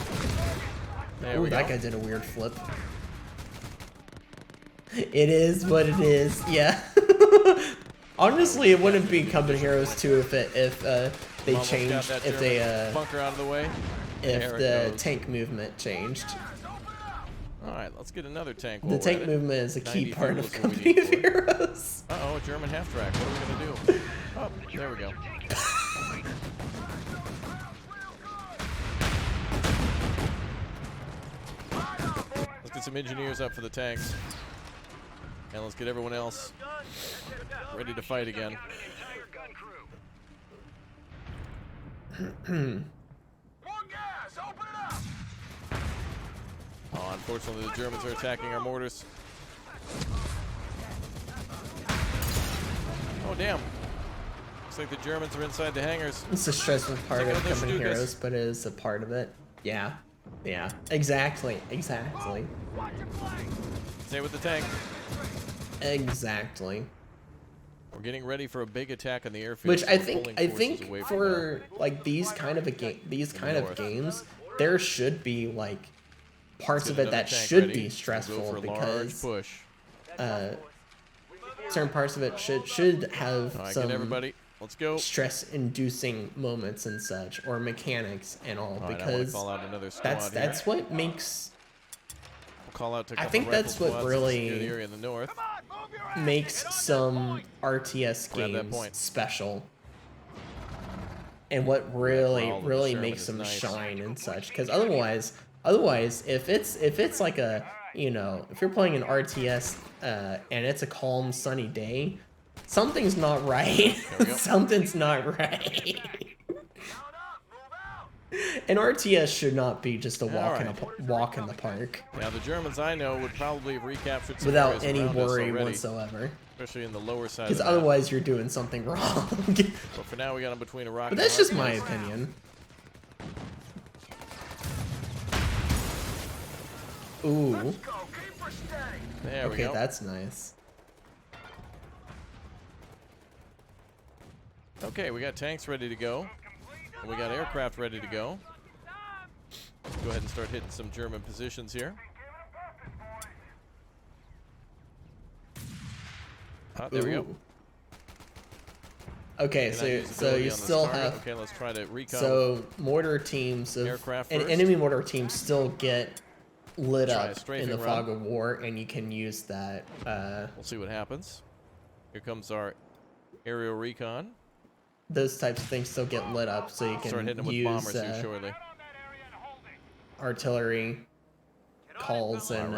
There Ooh, we that go. guy did a weird flip. It is what it is. Yeah. Honestly, it wouldn't be Company Heroes 2 if they Almost got changed that if they German bunker out of the way. if There it the goes. tank movement changed. All right, let's get another tank. The tank movement is a key part of Company of Heroes. Uh-oh, a German half-track. What are we going to do? Oh, there we go. Let's get some engineers up for the tanks. And let's get everyone else ready to fight again. Oh, unfortunately, the Germans are attacking our mortars. Oh, damn. Looks like the Germans are inside the hangars. It's a stressful part of Company Heroes, but it is a part of it. Yeah. Yeah. Exactly. Exactly. Stay with the tank. Exactly. We're getting ready for a big attack on the airfield. Which so I think for like these kind of games, there should be like parts of it that should be stressful because certain parts of it should have some let's go. stress-inducing moments and such, or mechanics and all, because call out another squad that's what makes. We'll call out to I think that's what really area in the north. Makes some RTS games special, and what really makes them shine and such. Because otherwise, if it's like a, you know, if you're playing an RTS and it's a calm sunny day, something's not right. Something's not right. An RTS should not be just a walk in the park. Now the Germans I know would probably have recaptured some without any worry whatsoever. Especially in the lower side. Because otherwise you're doing something wrong. But for now we got them between a rock. But that's just my opinion. Ooh. There we go. Okay, that's nice. Okay, we got tanks ready to go. And we got aircraft ready to go. Let's go ahead and start hitting some German positions here. There we go. Okay, so you still have. Okay, let's try to recon. So mortar teams of aircraft and enemy mortar teams still get lit up in the fog run. of war, and you can use that. We'll see what happens. Here comes our aerial recon. Those types of things still get lit up, so you can start hitting them use with bombers here shortly. Artillery calls and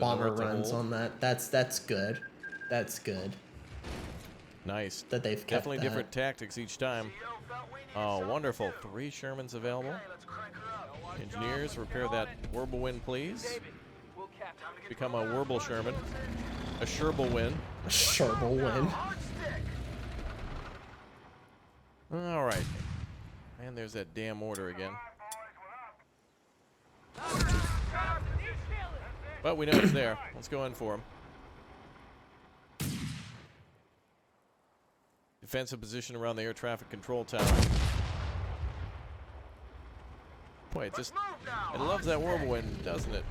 bomber runs on that. That's good. That's good. Nice. That they've kept definitely different tactics each time. Oh, wonderful! 3 Shermans available. Engineers, repair that Whirlwind, please. Become a Whirl Sherman. A Sherblewin. A Sherblewin. All right. And there's that damn order again. But we know it's there. Let's go in for him. Defensive position around the air traffic control tower. Boy, it loves that whirlwind, doesn't it?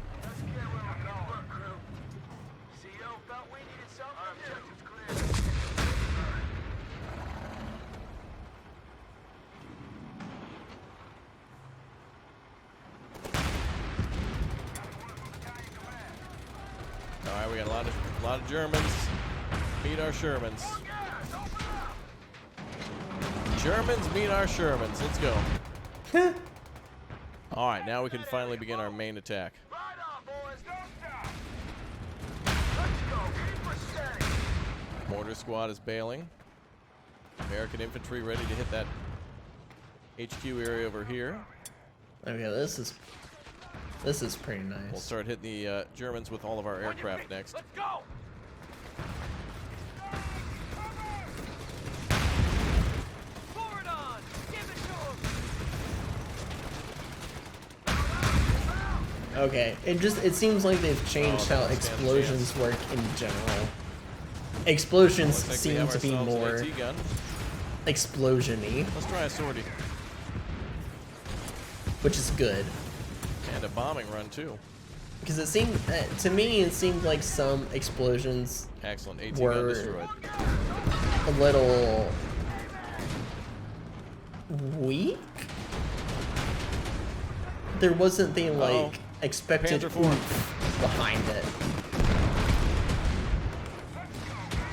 All right, we got a lot of Germans. Meet our Shermans. Germans meet our Shermans. Let's go. All right, now we can finally begin our main attack. Mortar squad is bailing. American infantry ready to hit that HQ area over here. Okay, this is pretty nice. We'll start hitting the Germans with all of our aircraft next. Let's go. Forward on. Give it to them. Okay, it seems like they've changed how explosions work in general. Explosions seem to be more explosion-y. Let's try a sortie. Which is good. And a bombing run too. Because it seemed, to me, it seemed like some explosions excellent. 18 were gun destroyed. A little weak. There wasn't the like expected oomph behind it.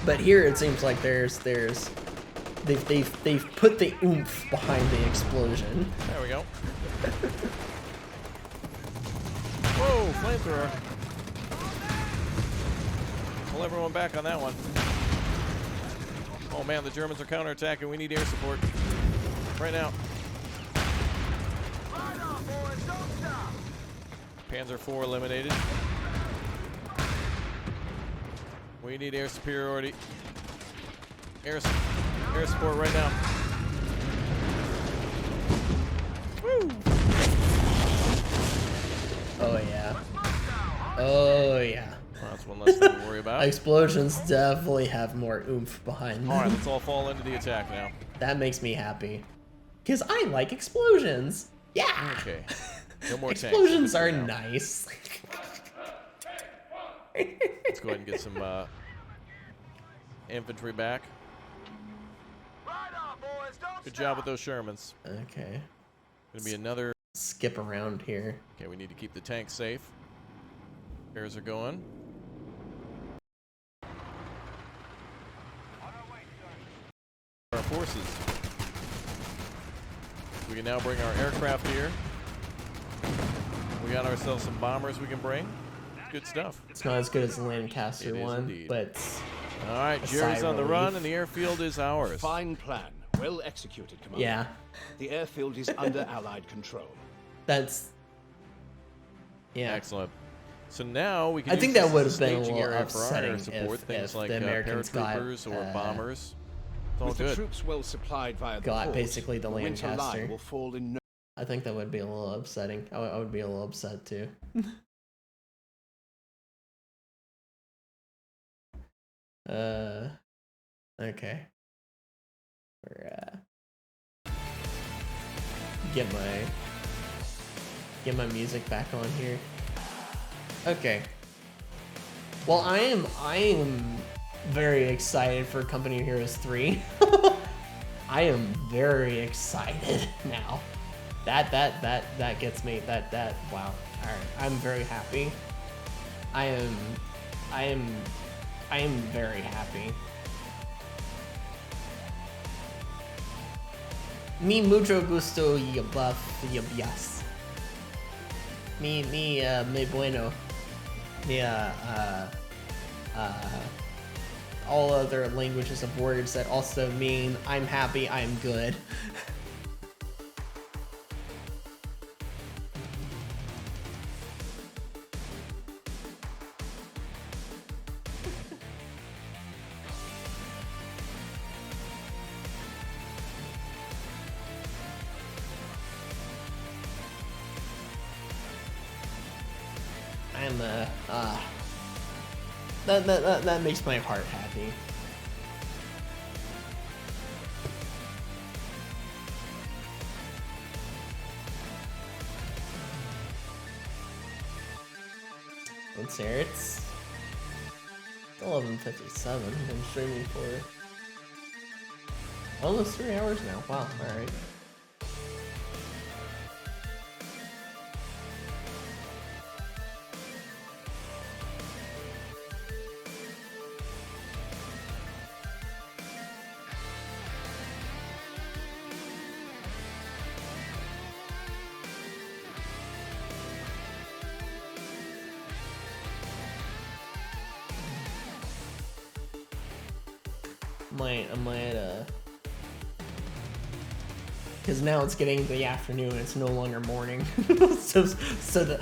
But here it seems like they've put the oomph behind the explosion. There we go. Whoa, flamethrower. Pull everyone back on that one. Oh man, the Germans are counterattacking. We need air support. Right now. Panzer IV eliminated. We need air superiority. Air support right now. Woo! Oh yeah. Oh yeah. Well, that's one less thing to worry about. Explosions definitely have more oomph behind them. Alright, let's all fall into the attack now. That makes me happy. Because I like explosions. Yeah! Okay. No more explosions tanks. are nice. Let's go ahead and get some infantry back. Good job with those Shermans. Okay. Gonna be another skip around here. Okay, we need to keep the tanks safe. Airs are going. Our forces. We can now bring our aircraft here. We got ourselves some bombers we can bring. Good stuff. It's not as good as the Lancaster one, indeed. but all right, Jerry's on the run, and the airfield is ours. Fine plan. Well executed, Commander. Yeah. The airfield is under Allied control. That's... Yeah. Excellent. So now we can I think use that would have as been a staging little area for our air upsetting support, things if like the Americans paratroopers or bombers. It's all With good. the troops well supplied via the got port, basically the Winter Line Lancaster. will fall in no I think that would be a little upsetting. I would be a little upset too. Okay. Get my music back on here. Okay. Well, I am very excited for Company of Heroes 3. I am very excited now. That gets me. That wow. All right. I'm very happy. I am very happy. Mi mucho gusto y buff y yes. Mi bueno. All other languages of words that also mean I'm happy, I'm good. That makes my heart happy. Let's hear it. It's 11:57. I've been streaming for almost 3 hours now. Wow, alright. I might because now it's getting to the afternoon. It's no longer morning. so the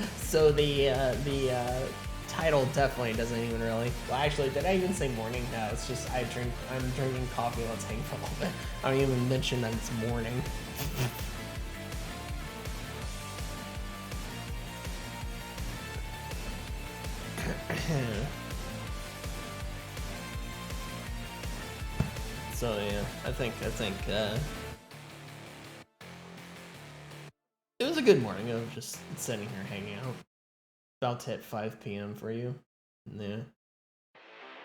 title definitely doesn't even really. Well, actually, did I even say morning? No, it's just I'm drinking coffee. Let's hang for a little bit. I don't even mention that it's morning. So yeah, I think it was a good morning of just sitting here hanging out. About to hit 5 p.m. for you. Yeah,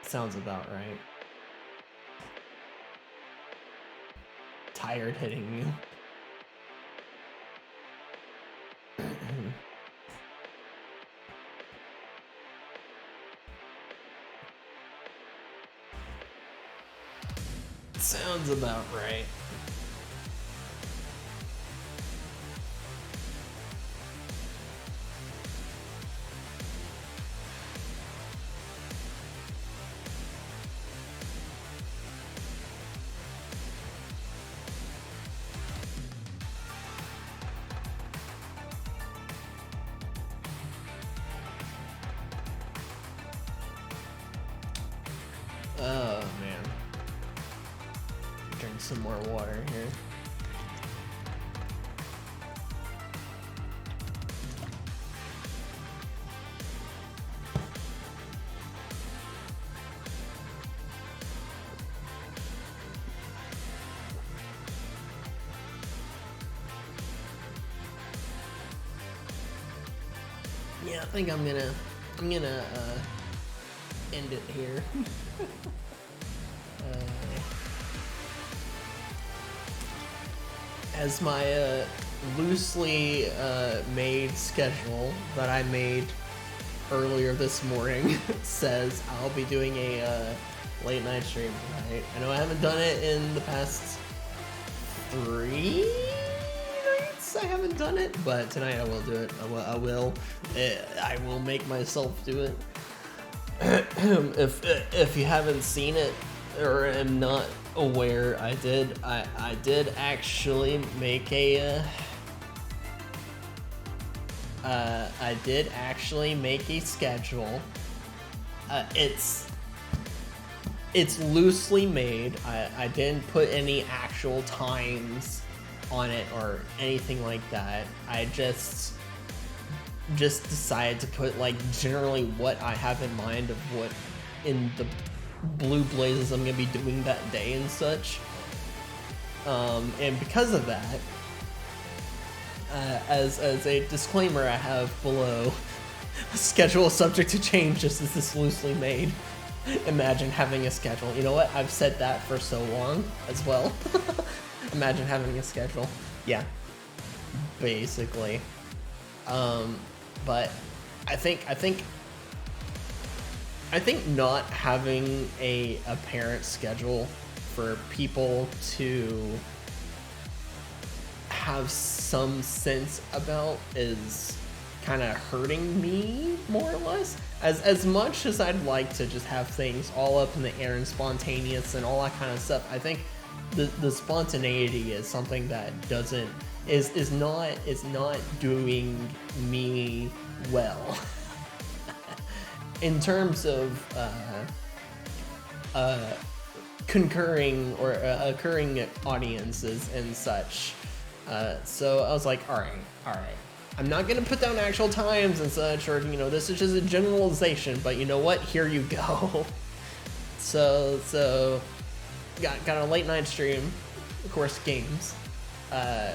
sounds about right. Tired hitting you. Sounds about right. Oh man. Drink some more water here. Yeah, I think I'm gonna end it here. As my loosely made schedule that I made earlier this morning says, I'll be doing a late night stream tonight. I know I haven't done it in the past 3 nights. I haven't done it, but tonight I will do it. I will make myself do it. If you haven't seen it or am not aware, I did actually make a schedule. It's loosely made. I didn't put any actual times on it or anything like that. I just decided to put like generally what I have in mind of what in the Blue Blazes I'm gonna be doing that day and such. And because of that, as a disclaimer, I have below, schedule subject to change just as this loosely made. Imagine having a schedule. You know what? I've said that for so long as well. Imagine having a schedule. Yeah, basically. But I think not having a apparent schedule for people to have some sense about is kind of hurting me, more or less. As much as I'd like to just have things all up in the air and spontaneous and all that kind of stuff, I think the spontaneity is something that is not doing me well. In terms of concurring or occurring audiences and such. So I was like, all right. I'm not gonna put down actual times and such, or this is just a generalization. But you know what? Here you go. So got a late night stream, of course, games. I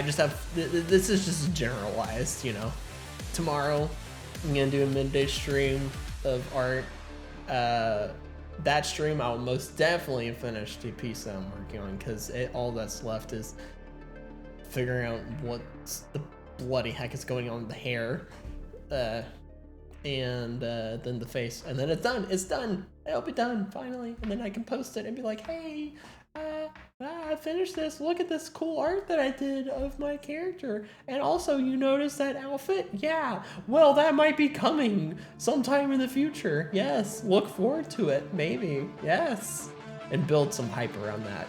just have this is just generalized, Tomorrow I'm gonna do a midday stream of art. That stream I will most definitely finish the piece that I'm working on, because all that's left is figuring out what the bloody heck is going on with the hair, and then the face, and then it's done. It'll be done finally, and then I can post it and be like, hey, I finished this. Look at this cool art that I did of my character. And also, you notice that outfit? Yeah. Well, that might be coming sometime in the future. Yes. Look forward to it. Maybe. Yes. And build some hype around that.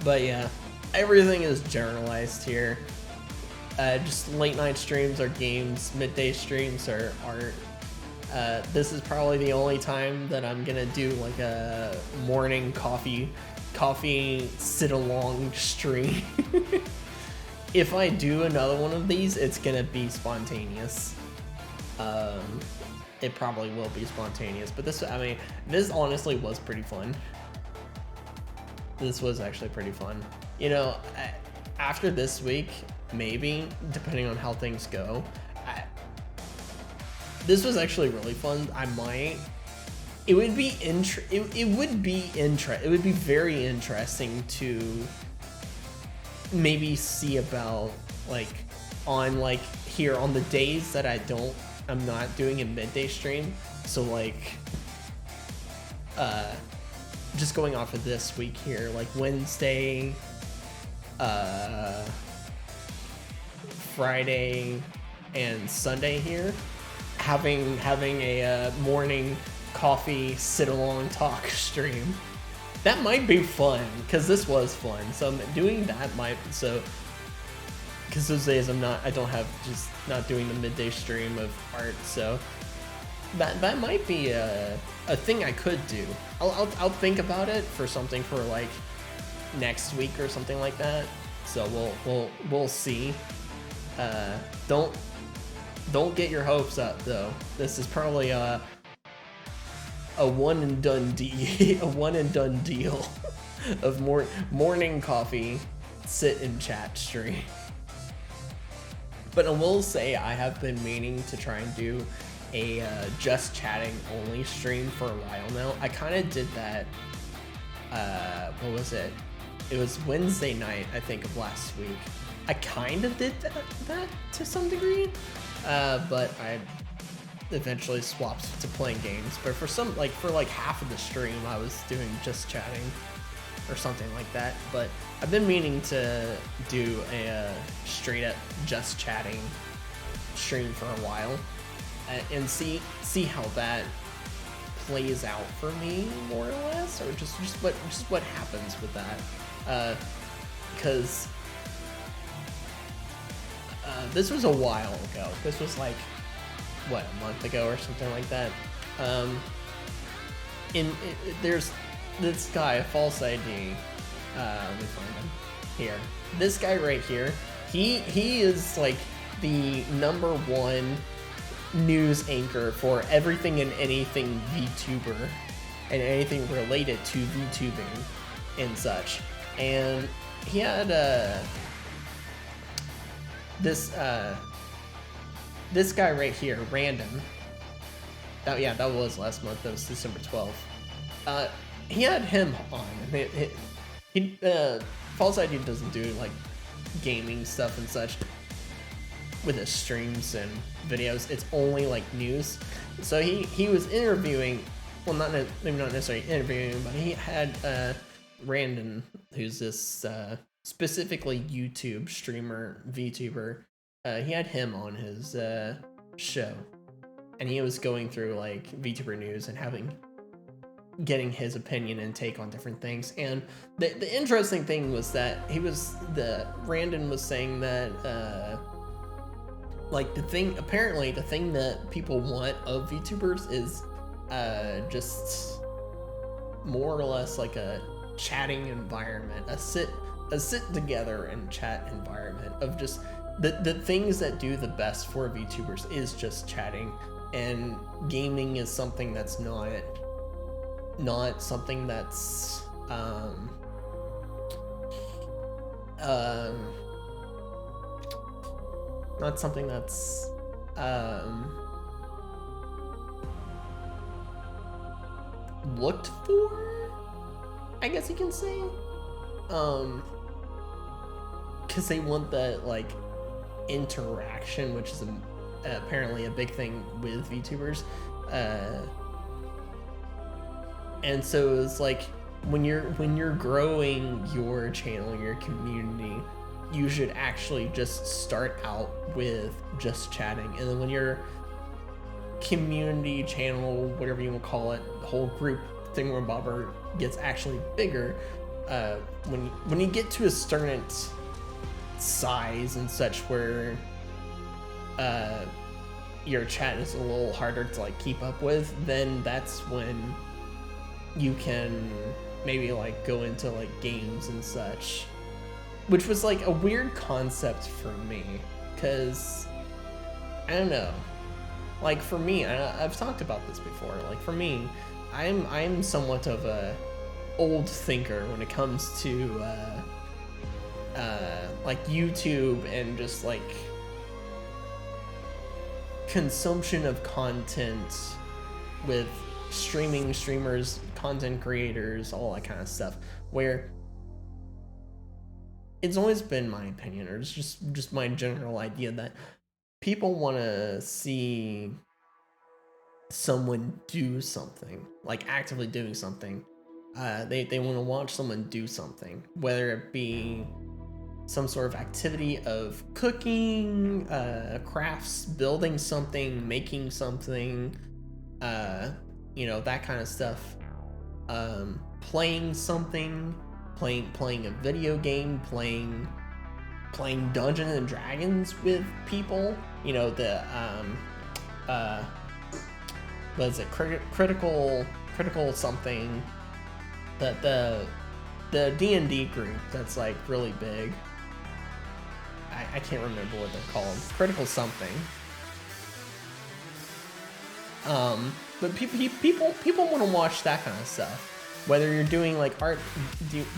But yeah, everything is generalized here. Just late night streams are games. Midday streams are art. This is probably the only time that I'm gonna do like a morning coffee sit along stream. If I do another one of these, it's gonna be spontaneous. It probably will be spontaneous, but this honestly was pretty fun. This was actually pretty fun. After this week, maybe, depending on how things go, this was actually really fun. It would be very interesting to maybe see about here on the days that I'm not doing a midday stream. So just going off of this week here, like Wednesday, Friday, and Sunday here, having a morning coffee sit-along talk stream. That might be fun, because this was fun. So doing that might, because those days I don't have, just not doing the midday stream of art, so that might be a thing I could do. I'll think about it for something for like next week or something like that. So we'll see. Don't get your hopes up though. This is probably a one and done deal of morning coffee sit and chat stream. But I will say I have been meaning to try and do a just chatting only stream for a while now. I kind of did that, what was it? It was Wednesday night, I think, of last week. I kind of did that to some degree, but I eventually swapped to playing games. But for half of the stream, I was doing just chatting or something like that. But I've been meaning to do a straight up just chatting stream for a while, and see how that plays out for me, more or less, or just what happens with that. Because this was a while ago. This was like what, a month ago or something like that. There's this guy, False ID. Let me find him here. This guy right here. He is like the #1 news anchor for everything and anything VTuber and anything related to VTubing and such. And he had this guy right here, Random. Oh yeah, that was last month. That was December 12th. He had him on. He False ID doesn't do like gaming stuff and such with his streams and videos. It's only like news. So he was interviewing, well, maybe not necessarily interviewing, but he had Random, who's this specifically YouTube streamer, VTuber. He had him on his show, and he was going through like VTuber news and getting his opinion and take on different things. And the interesting thing was that Random was saying that like the thing that people want of VTubers is just more or less like a chatting environment, a sit together and chat environment of just the things that do the best for VTubers is just chatting, and gaming is something that's not something that's not something that's looked for, I guess you can say, because they want that like interaction, which is apparently a big thing with VTubers, and so it's like when you're growing your channel, your community, you should actually just start out with just chatting, and then when your community channel, whatever you want to call it, the whole group thingamabobber gets actually bigger, when you get to a certain size and such where your chat is a little harder to like keep up with, then that's when you can maybe like go into like games and such, which was like a weird concept for me, because I don't know, like for me, I've talked about this before, like for me, I'm somewhat of a old thinker when it comes to like YouTube and just like consumption of content with streamers, content creators, all that kind of stuff, where it's always been my opinion, or it's just my general idea, that people want to see someone do something, like actively doing something. They want to watch someone do something, whether it be some sort of activity of cooking, crafts, building something, making something, you know, that kind of stuff. Playing something, playing a video game, playing Dungeons and Dragons with people. You know, the what is it? Critical something. The D&D group that's like really big. I can't remember what they're called. Critical something. But people want to watch that kind of stuff. Whether you're doing like art,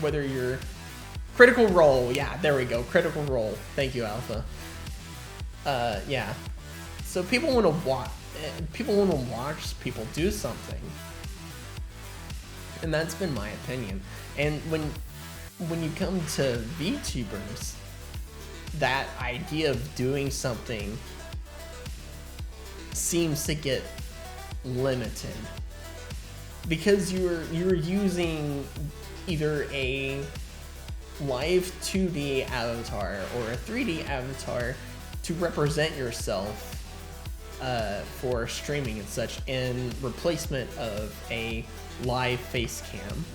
whether you're Critical Role. Yeah, there we go. Critical Role. Thank you, Alpha. Yeah. So people want to watch. People want to watch people do something. And that's been my opinion. And when you come to VTubers, that idea of doing something seems to get limited because you're using either a live 2D avatar or a 3D avatar to represent yourself for streaming and such, in replacement of a live face cam.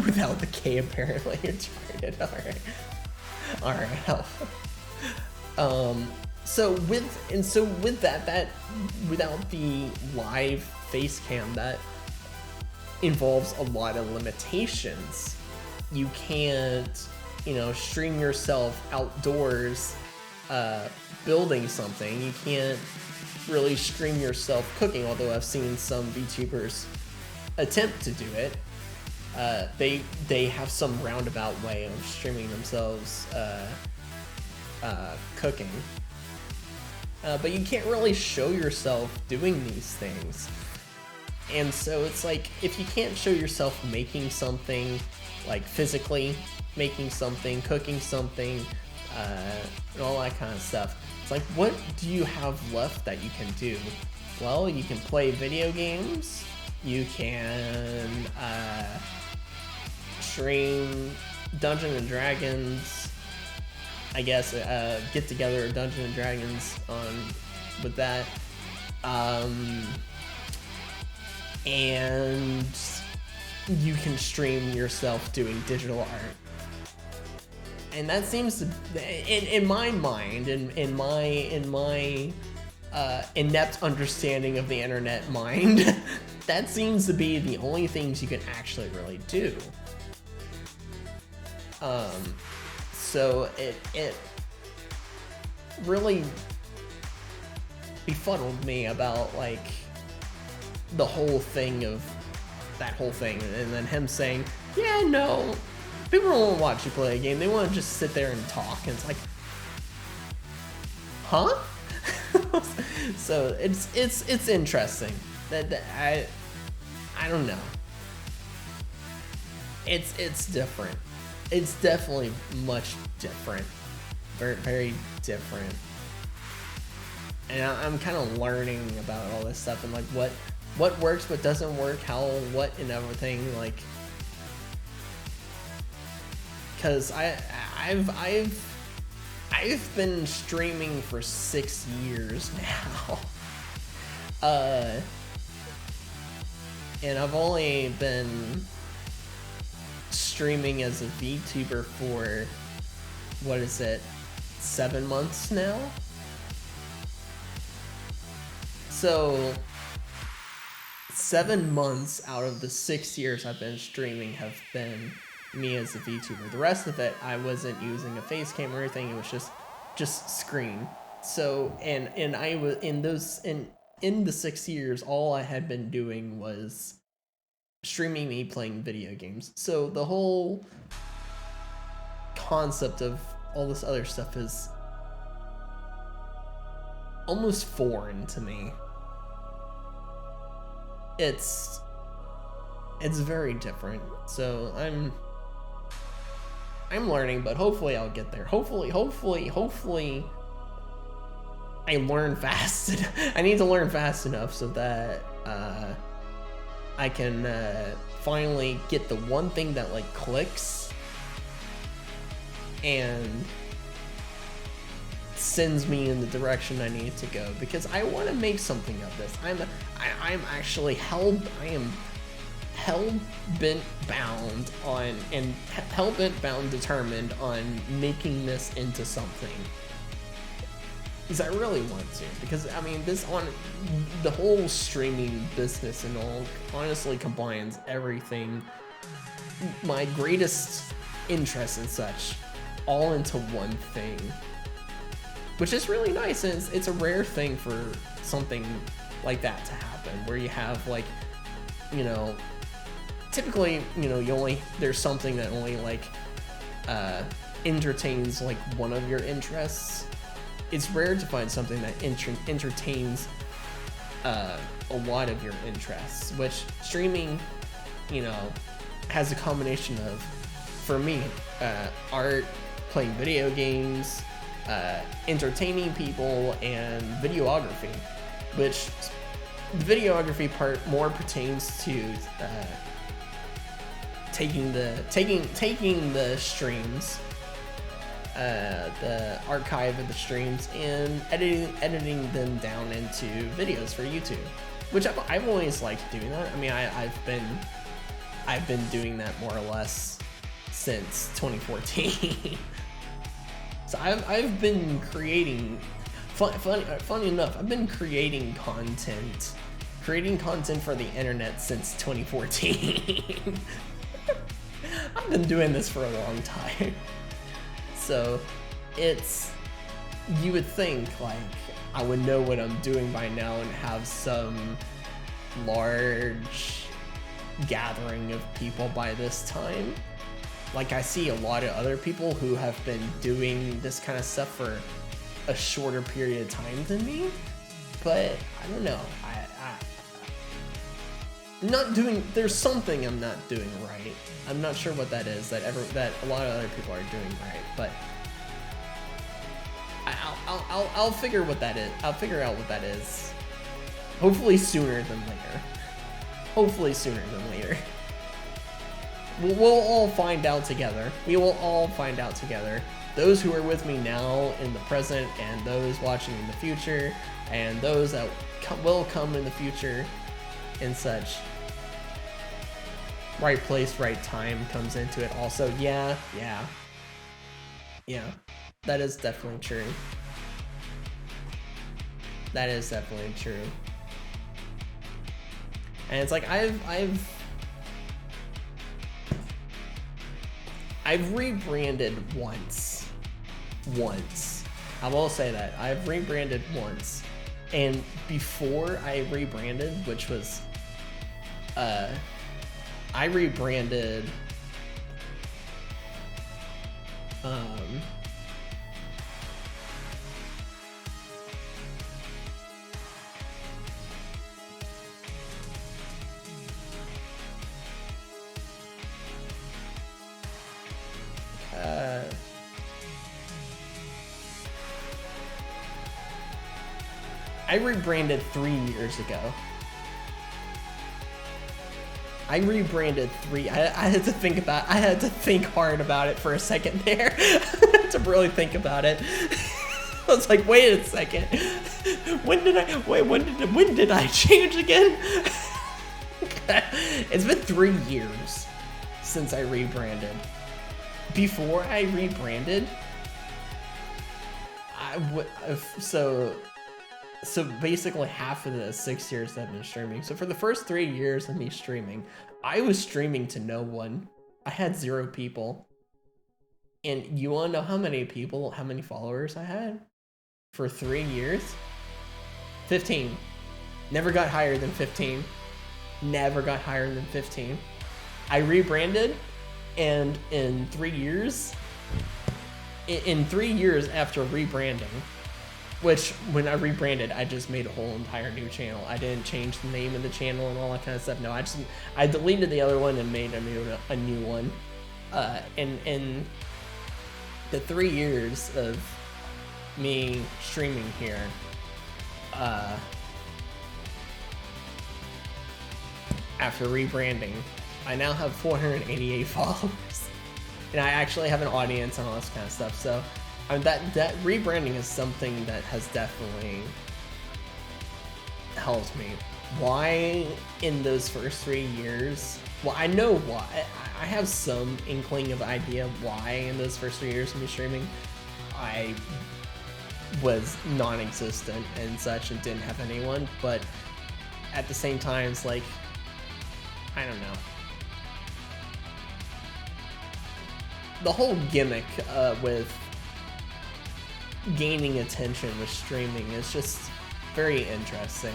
Without the K, apparently. It's retarded. Alright. So with that without the live face cam, that involves a lot of limitations. You can't, you know, stream yourself outdoors building something. You can't really stream yourself cooking, although I've seen some VTubers attempt to do it. They have some roundabout way of streaming themselves cooking. But you can't really show yourself doing these things. And so it's like, if you can't show yourself making something, like physically making something, cooking something, and all that kind of stuff, it's like, what do you have left that you can do? Well, you can play video games, you can stream Dungeons and Dragons, I guess, get together Dungeons and Dragons with that, and you can stream yourself doing digital art. And that seems to, in my mind, in my inept understanding of the internet mind, that seems to be the only things you can actually really do. So it really befuddled me about like the whole thing of that whole thing, and then him saying, yeah, no, people don't want to watch you play a game, they want to just sit there and talk, and it's like, huh? So it's interesting that I don't know, it's different. It's definitely much different, very, very different. And I'm kind of learning about all this stuff and like what works, what doesn't work, how, what, and everything. Like, cause I've been streaming for 6 years now, and I've only been streaming as a VTuber for, what is it, 7 months now? So 7 months out of the 6 years I've been streaming have been me as a VTuber. The rest of it, I wasn't using a face cam or anything. It was just screen. So and I was in the 6 years, all I had been doing was streaming me playing video games. So the whole concept of all this other stuff is almost foreign to me. It's very different. So I'm learning, but hopefully I'll get there. Hopefully I learn fast. I need to learn fast enough so that I can finally get the one thing that like clicks and sends me in the direction I need to go, because I want to make something of this. I'm actually hell bent bound on, and hell bent bound determined on making this into something. Because I really want to, because I mean, the whole streaming business and all honestly combines everything, my greatest interests and such, all into one thing, which is really nice. And it's a rare thing for something like that to happen, where you have like, you know, typically, you know, there's something that only like entertains like one of your interests. It's rare to find something that entertains a lot of your interests, which streaming, you know, has a combination of, for me, art, playing video games, entertaining people, and videography, which the videography part more pertains to taking the streams, the archive of the streams, and editing them down into videos for YouTube, which I've always liked doing that. I mean, I've been doing that more or less since 2014. So I've been creating, funny enough, I've been creating content for the internet since 2014. I've been doing this for a long time. So you would think like I would know what I'm doing by now and have some large gathering of people by this time. Like, I see a lot of other people who have been doing this kind of stuff for a shorter period of time than me, but I don't know. I'm not doing, there's something I'm not doing right. I'm not sure what that is that a lot of other people are doing right, but I'll figure what that is. I'll figure out what that is. Hopefully sooner than later. Hopefully sooner than later. We'll all find out together. We will all find out together. Those who are with me now in the present, and those watching in the future, and those that will come in the future, and such. Right place, right time comes into it also. Yeah. That is definitely true. That is definitely true. And it's like I've rebranded once. I will say that. I've rebranded once. And before I rebranded, which was I rebranded I rebranded 3 years ago. I had to think hard about it for a second there. To really think about it. I was like, wait a second. When did I change again? It's been 3 years since I rebranded. Before I rebranded, so basically half of the 6 years that I've been streaming. So for the first 3 years of me streaming, I was streaming to no one. I had 0 people. And you wanna know how many followers I had? For 3 years? 15. Never got higher than 15. Never got higher than 15. I rebranded, and in 3 years after rebranding, which when I rebranded, I just made a whole entire new channel. I didn't change the name of the channel and all that kind of stuff. No, I deleted the other one and made a new one. And the 3 years of me streaming here, after rebranding, I now have 488 followers, and I actually have an audience and all this kind of stuff. So, that rebranding is something that has definitely helped me. Why in those first 3 years? Well, I know why. I have some inkling of idea why in those first 3 years of me streaming, I was non-existent and such and didn't have anyone. But at the same time, it's like, I don't know. The whole gimmick with gaining attention with streaming is just very interesting.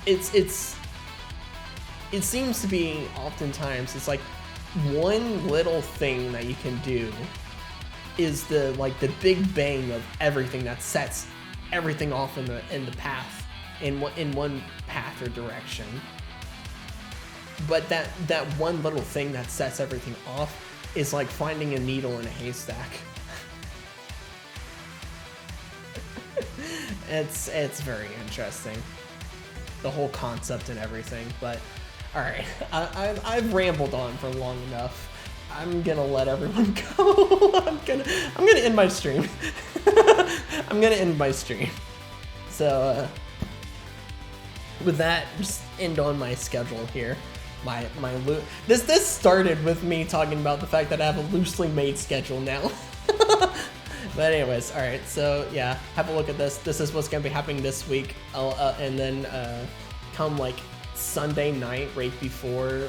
It seems to be oftentimes it's like one little thing that you can do is the big bang of everything that sets everything off in the path in one path or direction. But that one little thing that sets everything off is like finding a needle in a haystack. It's very interesting, the whole concept and everything. But all right, I've rambled on for long enough. I'm gonna let everyone go. I'm gonna end my stream. I'm gonna end my stream. So with that, just end on my schedule here. This started with me talking about the fact that I have a loosely made schedule now. But anyways, all right. So yeah, have a look at this. This is what's gonna be happening this week. And then come like Sunday night, right before.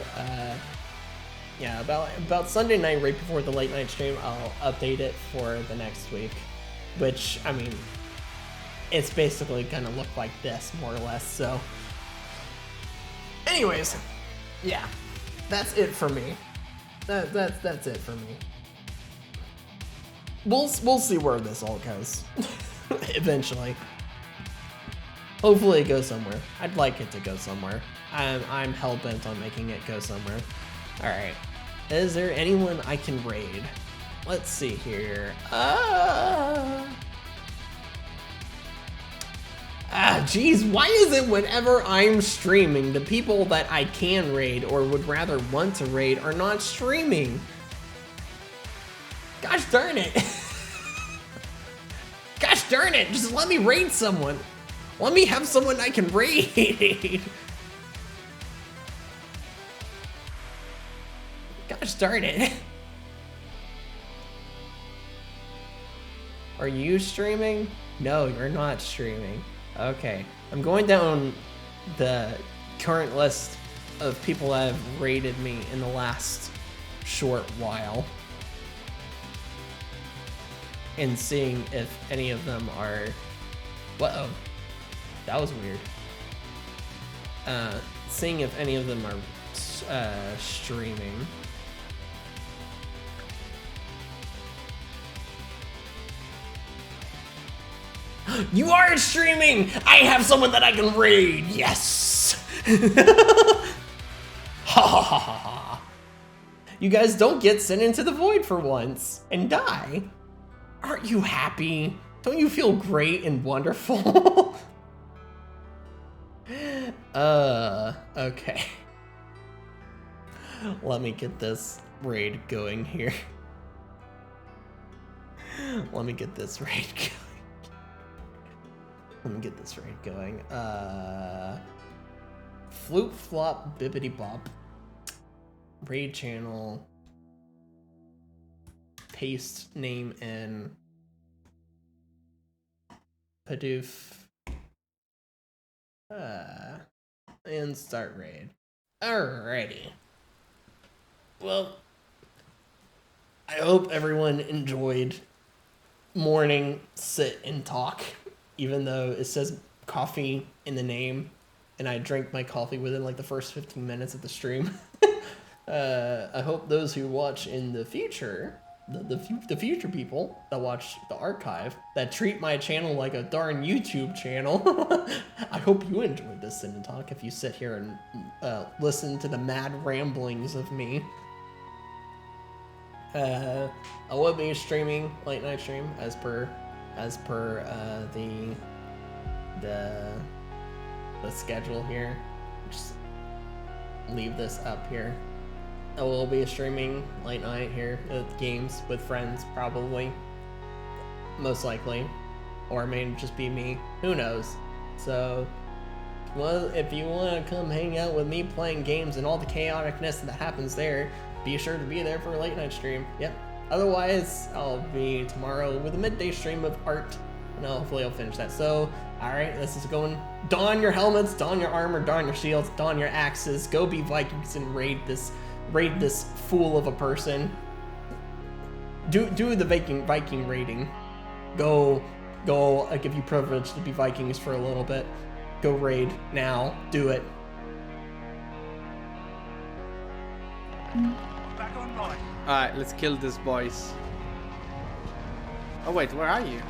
Yeah, about Sunday night, right before the late night stream, I'll update it for the next week. Which, I mean, it's basically gonna look like this, more or less. So, anyways, yeah, that's it for me. That's it for me. We'll see where this all goes. Eventually. Hopefully it goes somewhere. I'd like it to go somewhere. I'm hell-bent on making it go somewhere. Alright. Is there anyone I can raid? Let's see here. Geez, why is it whenever I'm streaming, the people that I can raid or would rather want to raid are not streaming? Gosh darn it. Gosh darn it, just let me raid someone. Let me have someone I can raid. Gosh darn it. Are you streaming? No, you're not streaming. Okay, I'm going down the current list of people that have raided me in the last short while and seeing if any of them are... Whoa, that was weird. Seeing if any of them are streaming. You are streaming! I have someone that I can raid! Yes! Ha ha ha ha ha. You guys don't get sent into the void for once and die. Aren't you happy? Don't you feel great and wonderful? Okay. Let me get this raid going here. Let me get this raid going. Floop flop bibbity bop. Raid channel. Paste name in. Pidoof. And start raid. Alrighty. Well, I hope everyone enjoyed morning sit and talk, even though it says coffee in the name, and I drank my coffee within like the first 15 minutes of the stream. I hope those who watch in the future, the future people that watch the archive, that treat my channel like a darn YouTube channel, I hope you enjoyed this sit and talk if you sit here and listen to the mad ramblings of me. I will be streaming late night stream as per the schedule here. Just leave this up here. I will be streaming late night here at games with friends, probably. Most likely. Or it may just be me. Who knows? So, well, if you want to come hang out with me playing games and all the chaoticness that happens there, be sure to be there for a late night stream. Yep. Otherwise, I'll be tomorrow with a midday stream of art. And hopefully I'll finish that. So, alright, this is going. Don your helmets, don your armor, don your shields, don your axes. Go be Vikings and raid this fool of a person. Do the Viking raiding. Go, I give you privilege to be Vikings for a little bit. Go raid now. Do it. Alright, let's kill this boys. Oh wait, where are you?